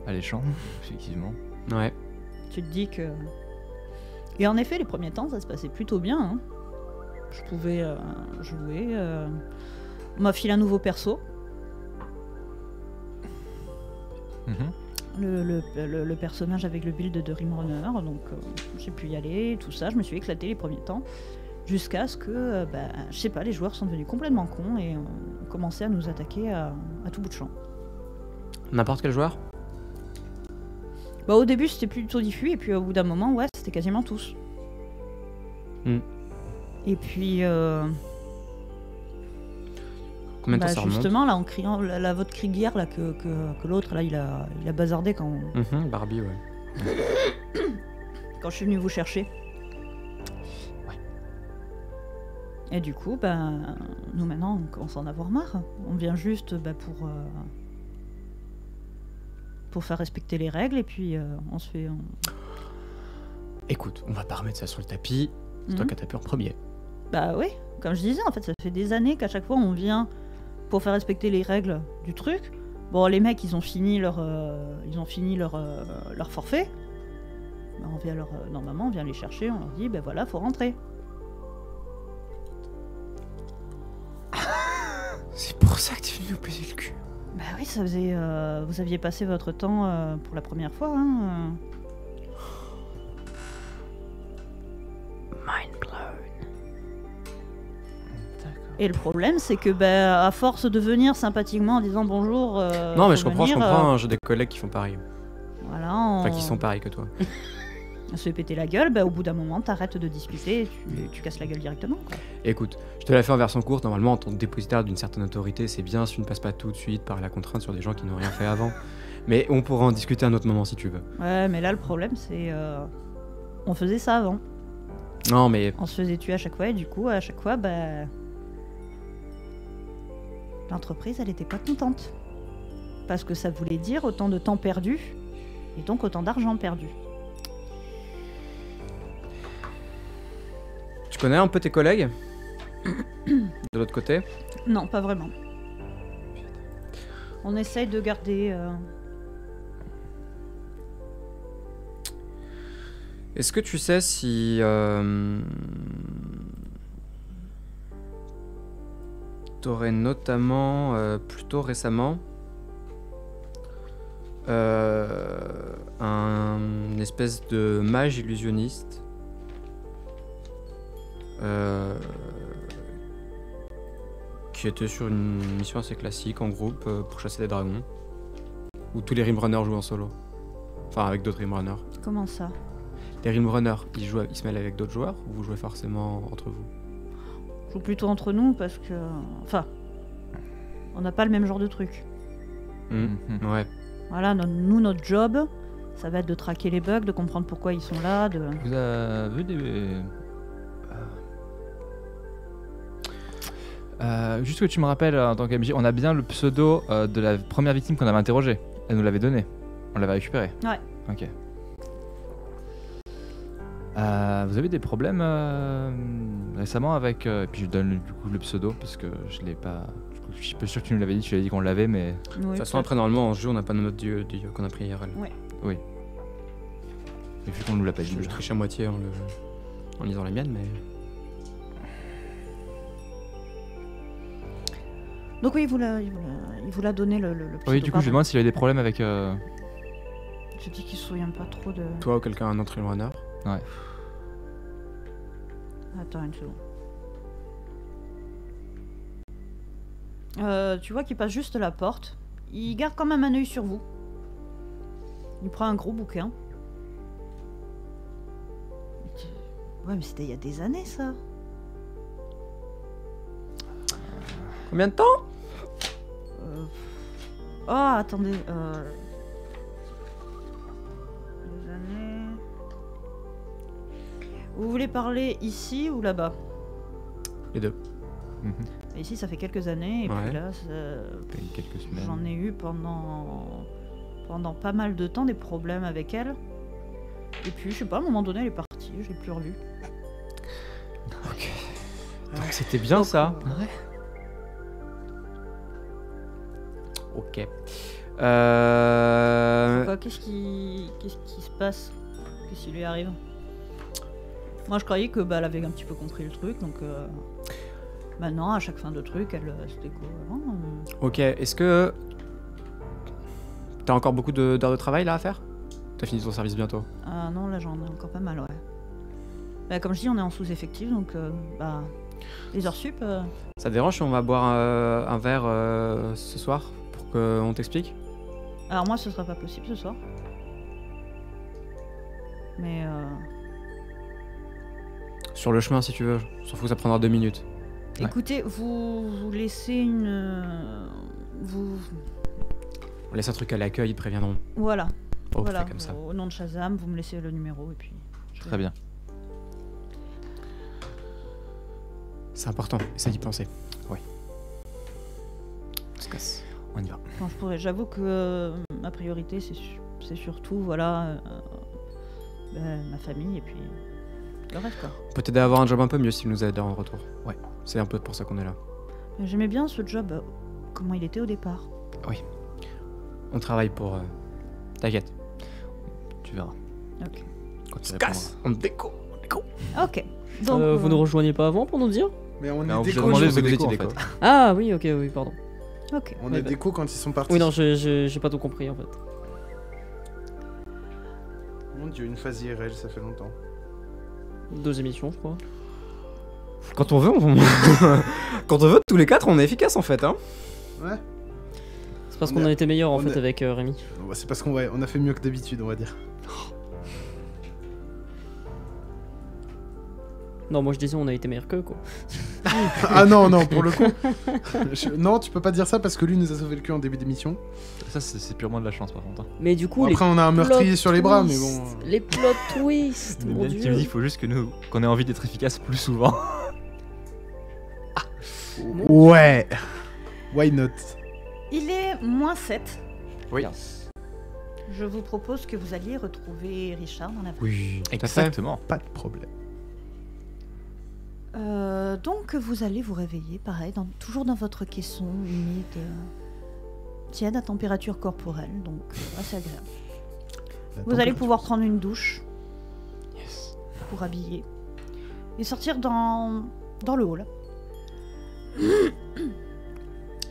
Alléchant, effectivement. Ouais. Tu te dis que... Et en effet, les premiers temps, ça se passait plutôt bien. Hein. Je pouvais jouer. On m'a filé un nouveau perso. Le personnage avec le build de Rimrunner. Donc j'ai pu y aller, tout ça. Je me suis éclaté les premiers temps. Jusqu'à ce que, je sais pas, les joueurs sont devenus complètement cons et ont commencé à nous attaquer à tout bout de champ. N'importe quel joueur? Bah, au début, c'était plutôt diffus. Et puis au bout d'un moment, ouais, c'était quasiment tous. Et puis... Combien de temps ça remonte? Justement, là, en criant votre cri de guerre là, que l'autre, là, il a bazardé quand... Barbie, ouais. Quand je suis venue vous chercher. Ouais. Et du coup, nous maintenant, on commence à en avoir marre. On vient juste pour faire respecter les règles et puis on se fait... Écoute, on va pas remettre ça sur le tapis. C'est toi qui as tapé en premier. Bah oui, comme je disais, en fait, ça fait des années qu'à chaque fois, on vient pour faire respecter les règles du truc. Bon, les mecs, ils ont fini leur forfait. Bah, normalement, on vient les chercher, on leur dit, voilà, faut rentrer. C'est pour ça que tu es venu nous peser le cul. Bah oui, ça faisait... vous aviez passé votre temps pour la première fois, hein. Mind blown. Et le problème, c'est que à force de venir sympathiquement en disant bonjour... non, mais faut je comprends, venir, j'ai des collègues qui font pareil. Voilà, Enfin, qui sont pareils que toi. On se fait péter la gueule, au bout d'un moment, t'arrêtes de discuter et tu casses la gueule directement, quoi. Écoute, je te l'ai fait en version courte. Normalement, en tant que dépositaire d'une certaine autorité, c'est bien si tu ne passes pas tout de suite par la contrainte sur des gens qui n'ont rien fait avant. Mais on pourra en discuter à un autre moment si tu veux. Ouais, mais là, le problème, c'est... on faisait ça avant. Non, mais... On se faisait tuer à chaque fois et du coup, à chaque fois, l'entreprise, elle était pas contente. Parce que ça voulait dire autant de temps perdu et donc autant d'argent perdu. Tu connais un peu tes collègues de l'autre côté? Non, pas vraiment. On essaye de garder... Est-ce que tu sais si... T'aurais notamment, plutôt récemment, un espèce de mage illusionniste qui était sur une mission assez classique en groupe pour chasser des dragons, où tous les Rimrunners jouent en solo, enfin avec d'autres Rimrunners. Comment ça? Les Rimrunners, ils se mêlent avec d'autres joueurs ou vous jouez forcément entre vous? On joue plutôt entre nous parce que... Enfin, on n'a pas le même genre de truc. Ouais. Voilà, nous, notre job, ça va être de traquer les bugs, de comprendre pourquoi ils sont là, de... Vous avez des... juste que tu me rappelles, en tant qu'MJ, on a bien le pseudo de la première victime qu'on avait interrogée. Elle nous l'avait donné. On l'avait récupéré. Ouais. Ok. Vous avez des problèmes récemment avec... et puis je donne du coup le pseudo parce que je l'ai pas... Je suis pas sûr que tu nous l'avais dit, tu l'avais dit qu'on l'avait, mais... Oui, De toute façon, après, normalement, en jeu, on n'a pas notre dieu qu'on a pris IRL. Ouais. Oui. Mais vu qu'on nous l'a pas dit. Je triche à moitié en lisant les miennes, mais... Donc oui, il vous l'a donné le pseudo. Oui, du coup, je me demande s'il y avait des problèmes avec... Je dis qu'il se souvient pas trop de... Toi ou quelqu'un, un autre Rimrunner? Ouais. Attends une seconde. Tu vois qu'il passe juste la porte. Il garde quand même un œil sur vous. Il prend un gros bouquin. Ouais, mais c'était il y a des années, ça. Combien de temps? Oh, attendez. Des années... Vous voulez parler ici ou là-bas? Les deux. Ici, ça fait quelques années, et Ouais. puis là, Quelques semaines. j'en ai eu pendant pas mal de temps des problèmes avec elle. Et puis, je sais pas, à un moment donné, elle est partie, je l'ai plus revue. Ok. Donc c'était bien ça. Ouais. Ok. Quoi, qu'est-ce qui se passe? Qu'est-ce qui lui arrive? Moi, je croyais que elle avait un petit peu compris le truc, donc maintenant, à chaque fin de truc, elle se découvre. Ok, est-ce que t'as encore beaucoup d'heures de travail là à faire? T'as fini ton service bientôt? Ah non, là, j'en ai encore pas mal, ouais. Bah, comme je dis, on est en sous-effectif, donc les heures sup. Ça te dérange si on va boire un verre ce soir pour qu'on t'explique? Alors moi, ce sera pas possible ce soir. Mais Sur le chemin si tu veux, on s'en fout, ça prendra 2 minutes. Ouais. écoutez, vous laissez une... On laisse un truc à l'accueil, ils te préviendront. Voilà. Oh, Voilà, fait comme ça. au nom de Shazam, vous me laissez le numéro et puis... Très bien. C'est important, essaie d'y penser. Oui. On se casse. On y va. Quand je pourrais, j'avoue que ma priorité, c'est surtout, voilà, ma famille et puis le reste, quoi. On peut t'aider à avoir un job un peu mieux s'il nous aide en retour. Ouais. C'est un peu pour ça qu'on est là. J'aimais bien ce job, comment il était au départ. On travaille pour... T'inquiète. Tu verras. Ok. Quand tu On se répondras. casse. On déco. Ok. Donc, Vous ne rejoignez pas avant pour nous dire? Mais on Mais on est vous a déco, demandé nous. de vous déco, en étiez fait. Ah oui, ok, oui, pardon. Ok. On Ouais, est bah. déco quand ils sont partis. Oui, non, j'ai pas tout compris en fait. Mon dieu, une phase IRL, ça fait longtemps. 2 émissions, je crois. Quand on veut, Quand on veut, tous les 4, on est efficace en fait, hein. Ouais. C'est parce On qu'on a- a été meilleur en on fait a- avec Rémi. Bah, c'est parce qu'on on a fait mieux que d'habitude, on va dire. Non, moi je disais on a été meilleur qu'eux quoi. Ah non, non, pour le coup. Non, tu peux pas dire ça parce que lui nous a sauvé le cul en début d'émission. Ça, c'est purement de la chance, par contre. Hein. Mais du coup, Bon, après, on a un meurtrier plot sur les bras, mais twists, bon. Les plot twists, Mais mon bien qui me dieu. dit qu'il faut juste qu'on ait envie d'être efficace plus souvent. Ouais. Why not? Il est -7. Oui. Yes. Je vous propose que vous alliez retrouver Richard dans la vraie. Oui, Exactement. Pas de problème. Donc vous allez vous réveiller, pareil, toujours dans votre caisson humide, tiède à température corporelle, donc assez agréable. Vous allez pouvoir prendre une douche Yes. pour habiller et sortir dans le hall. Il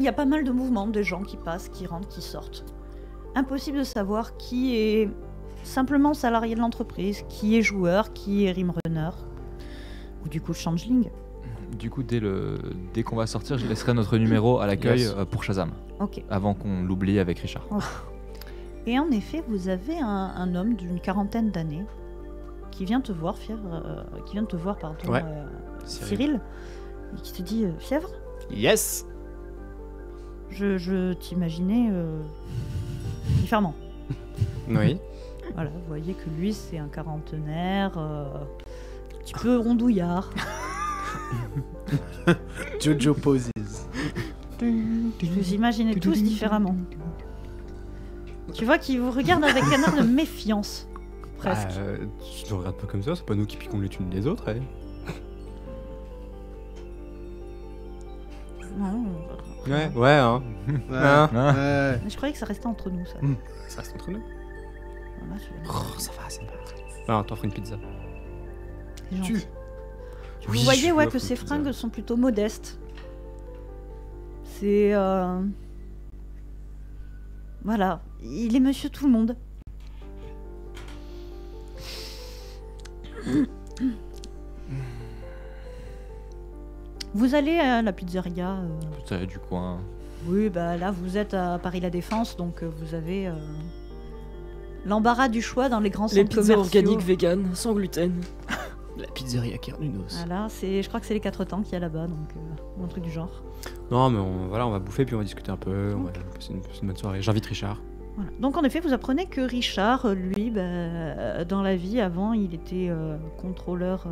y a pas mal de mouvements, de gens qui passent, qui rentrent, qui sortent. Impossible de savoir qui est simplement salarié de l'entreprise, qui est joueur, qui est rimrunner, ou du coup changeling. Du coup, dès qu'on va sortir, je laisserai notre numéro à l'accueil Yes. pour Shazam, Ok. avant qu'on l'oublie avec Richard. Et en effet, vous avez un homme d'une quarantaine d'années qui vient te voir, pardon, Ouais. Cyril, et qui te dit Fièvre. Yes. Je t'imaginais différemment. Oui. Voilà, vous voyez que lui, c'est un quarantenaire, un petit peu rondouillard. Jojo poses. Vous imaginez tous différemment. Tu vois qu'il vous regarde avec un air de méfiance, presque. Tu te regardes pas comme ça, c'est pas nous qui piquons les thunes des autres, eh. Non, Ouais, hein. Ouais. Hein. Ouais. mais je croyais que ça restait entre nous, ça. Ça reste entre nous. Voilà, je- Oh, ça va, c'est pas. Non, t'en feras une pizza. c'est gentil. Tu. Vous Oui, voyez je ouais, lui que offre ses une pizza. fringues sont plutôt modestes. C'est... Voilà, il est monsieur tout le monde. Vous allez à la pizzeria. Peut-être du coin. Oui, bah là vous êtes à Paris La Défense, donc vous avez l'embarras du choix dans les grands Les centres pizzas commerciaux. organiques vegan, sans gluten. La pizzeria Carnunos. Voilà, je crois que c'est les 4 temps qu'il y a là-bas, donc ou un truc du genre. Non, mais on va bouffer puis on va discuter un peu. On va passer une bonne soirée. J'invite Richard. Voilà. Donc en effet, vous apprenez que Richard, lui, dans la vie, avant, il était contrôleur,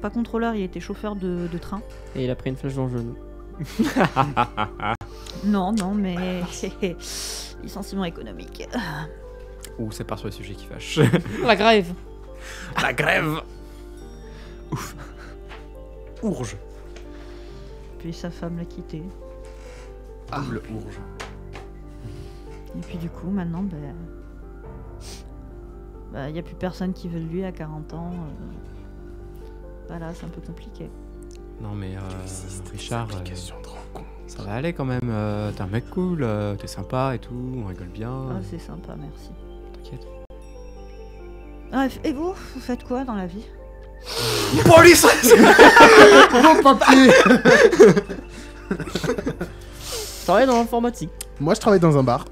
pas contrôleur, il était chauffeur de train. Et il a pris une flèche dans le genou. Non, mais licenciement économique. Ou ça part sur les sujets qui fâchent. La grève. La grève. Ourge. puis sa femme l'a quitté. Le ourge. Et puis du coup, maintenant, il n'y a plus personne qui veut de lui à 40 ans. Voilà, c'est un peu compliqué. Non mais Richard, ça va aller quand même. T'es un mec cool, t'es sympa et tout, on rigole bien. Ah, c'est sympa, merci. T'inquiète. Ah, et vous faites quoi dans la vie? Police. Mon papier. Je travaille dans l'informatique. Moi, je travaille dans un bar.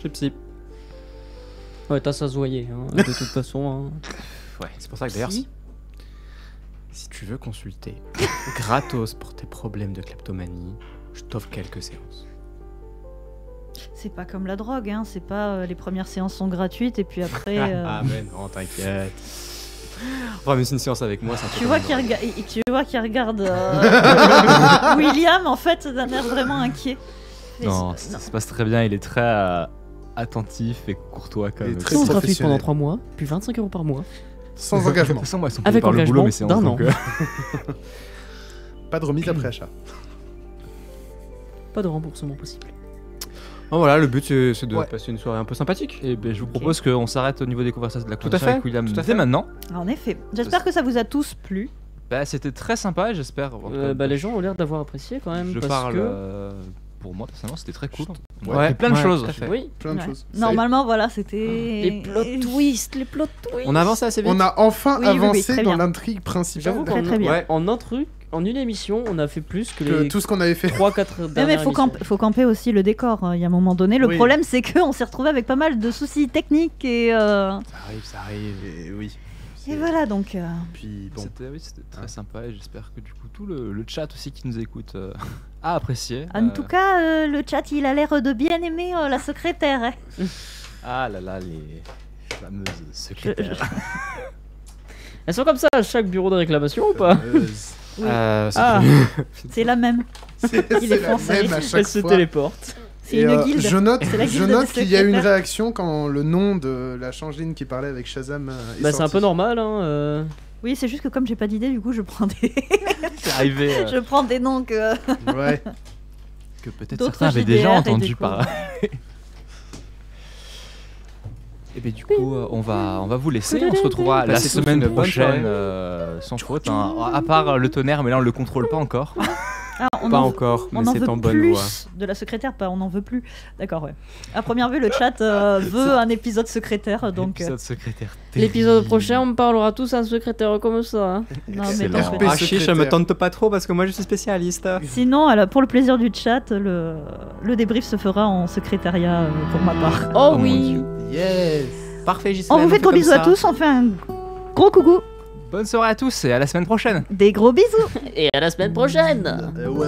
Chez Psy. Ouais, t'as ça se voyait, hein, de toute façon. Hein. Ouais, c'est pour ça que d'ailleurs, si tu veux consulter gratos pour tes problèmes de kleptomanie, je t'offre quelques séances. C'est pas comme la drogue, hein. C'est pas les premières séances sont gratuites et puis après. Ah mais non, t'inquiète. Oh, mais c'est une séance avec moi, ça Tu vois qu'il regarde William, en fait, d'un air vraiment inquiet. Mais Non, ça se passe très bien, il est très attentif et courtois comme. Il est très Séance gratuite professionnel. pendant 3 mois, puis 25 € par mois. Sans De engagement. toute façon, moi, ils sont Avec payés par le boulot, engagement mais c'est d'un an. Pas de remise après achat. Pas de remboursement possible. Oh, voilà, le but c'est de Ouais. passer une soirée un peu sympathique. Et ben, je vous propose qu'on s'arrête au niveau des conversations de la Tout à conversation fait, avec William tout à dès fait. maintenant. En effet. J'espère que ça vous a tous plu. Bah, c'était très sympa, j'espère. Les gens ont l'air d'avoir apprécié quand même. Je parce parle. que... Pour moi, personnellement, c'était très cool. On Ouais, a appris plein de ouais, choses. tout à fait. Oui. Plein de Ouais. choses. Normalement, voilà, c'était. Les plot twists, les plot twists. On a avancé assez vite. On a enfin Oui, oui, oui, avancé très dans bien. l'intrigue principale. J'avoue Très, qu'en très bien. Ouais. en une émission, on a fait plus que Que les tout ce qu'on avait fait. 3-4 Mais dernières faut, émissions. faut camper aussi le décor. Il y a un moment donné, le Oui. problème c'est qu'on s'est retrouvé avec pas mal de soucis techniques et Ça arrive. Et oui. et voilà donc. Puis bon. C'était très Ouais. sympa et j'espère que du coup tout le chat aussi qui nous écoute a apprécié. En tout cas, le chat il a l'air de bien aimer la secrétaire. Hein. Ah là là, les fameuses secrétaires. Elles sont comme ça à chaque bureau de réclamation ou pas? Oui. Ah, C'est la même. C'est Il est la français. même à elles chaque se fois. téléportent. C'est Et, une guilde. Je note, C'est la guilde des qu'il y a une secrétaires. réaction quand le nom de la changeline qui parlait avec Shazam est Bah c'est un sorti. peu normal hein. Oui, c'est juste que comme j'ai pas d'idée, du coup je prends des, C'est arrivé je prends des noms que. Ouais. que peut-être d'autres certains avaient JDR déjà et entendu des par. Et bien du coup, on va vous laisser. On se retrouvera la Passez tous semaine une bonne prochaine soirée. sans faute. Hein. À part le tonnerre, mais là on le contrôle pas encore. Ah, on Pas en- encore, mais On en c'est veut en bonne plus voie. de la secrétaire, pas on en veut plus. D'accord, ouais. À première vue, le chat veut un épisode secrétaire, donc. Épisode secrétaire. L'épisode terrible. prochain, on parlera tous à un secrétaire comme ça. Hein. Non, mais Excellent. t'en fais RP pas. Ah chiche, secrétaire. me tente pas trop parce que moi je suis spécialiste. Sinon, alors, pour le plaisir du chat, le débrief se fera en secrétariat pour ma part. Oh, Oh mon oui. Dieu. Yes. Parfait, Gisèle. On vous fait de gros bisous à tous, on fait un gros coucou, Bonne soirée à tous et à la semaine prochaine. des gros bisous. Et à la semaine prochaine. Ouais.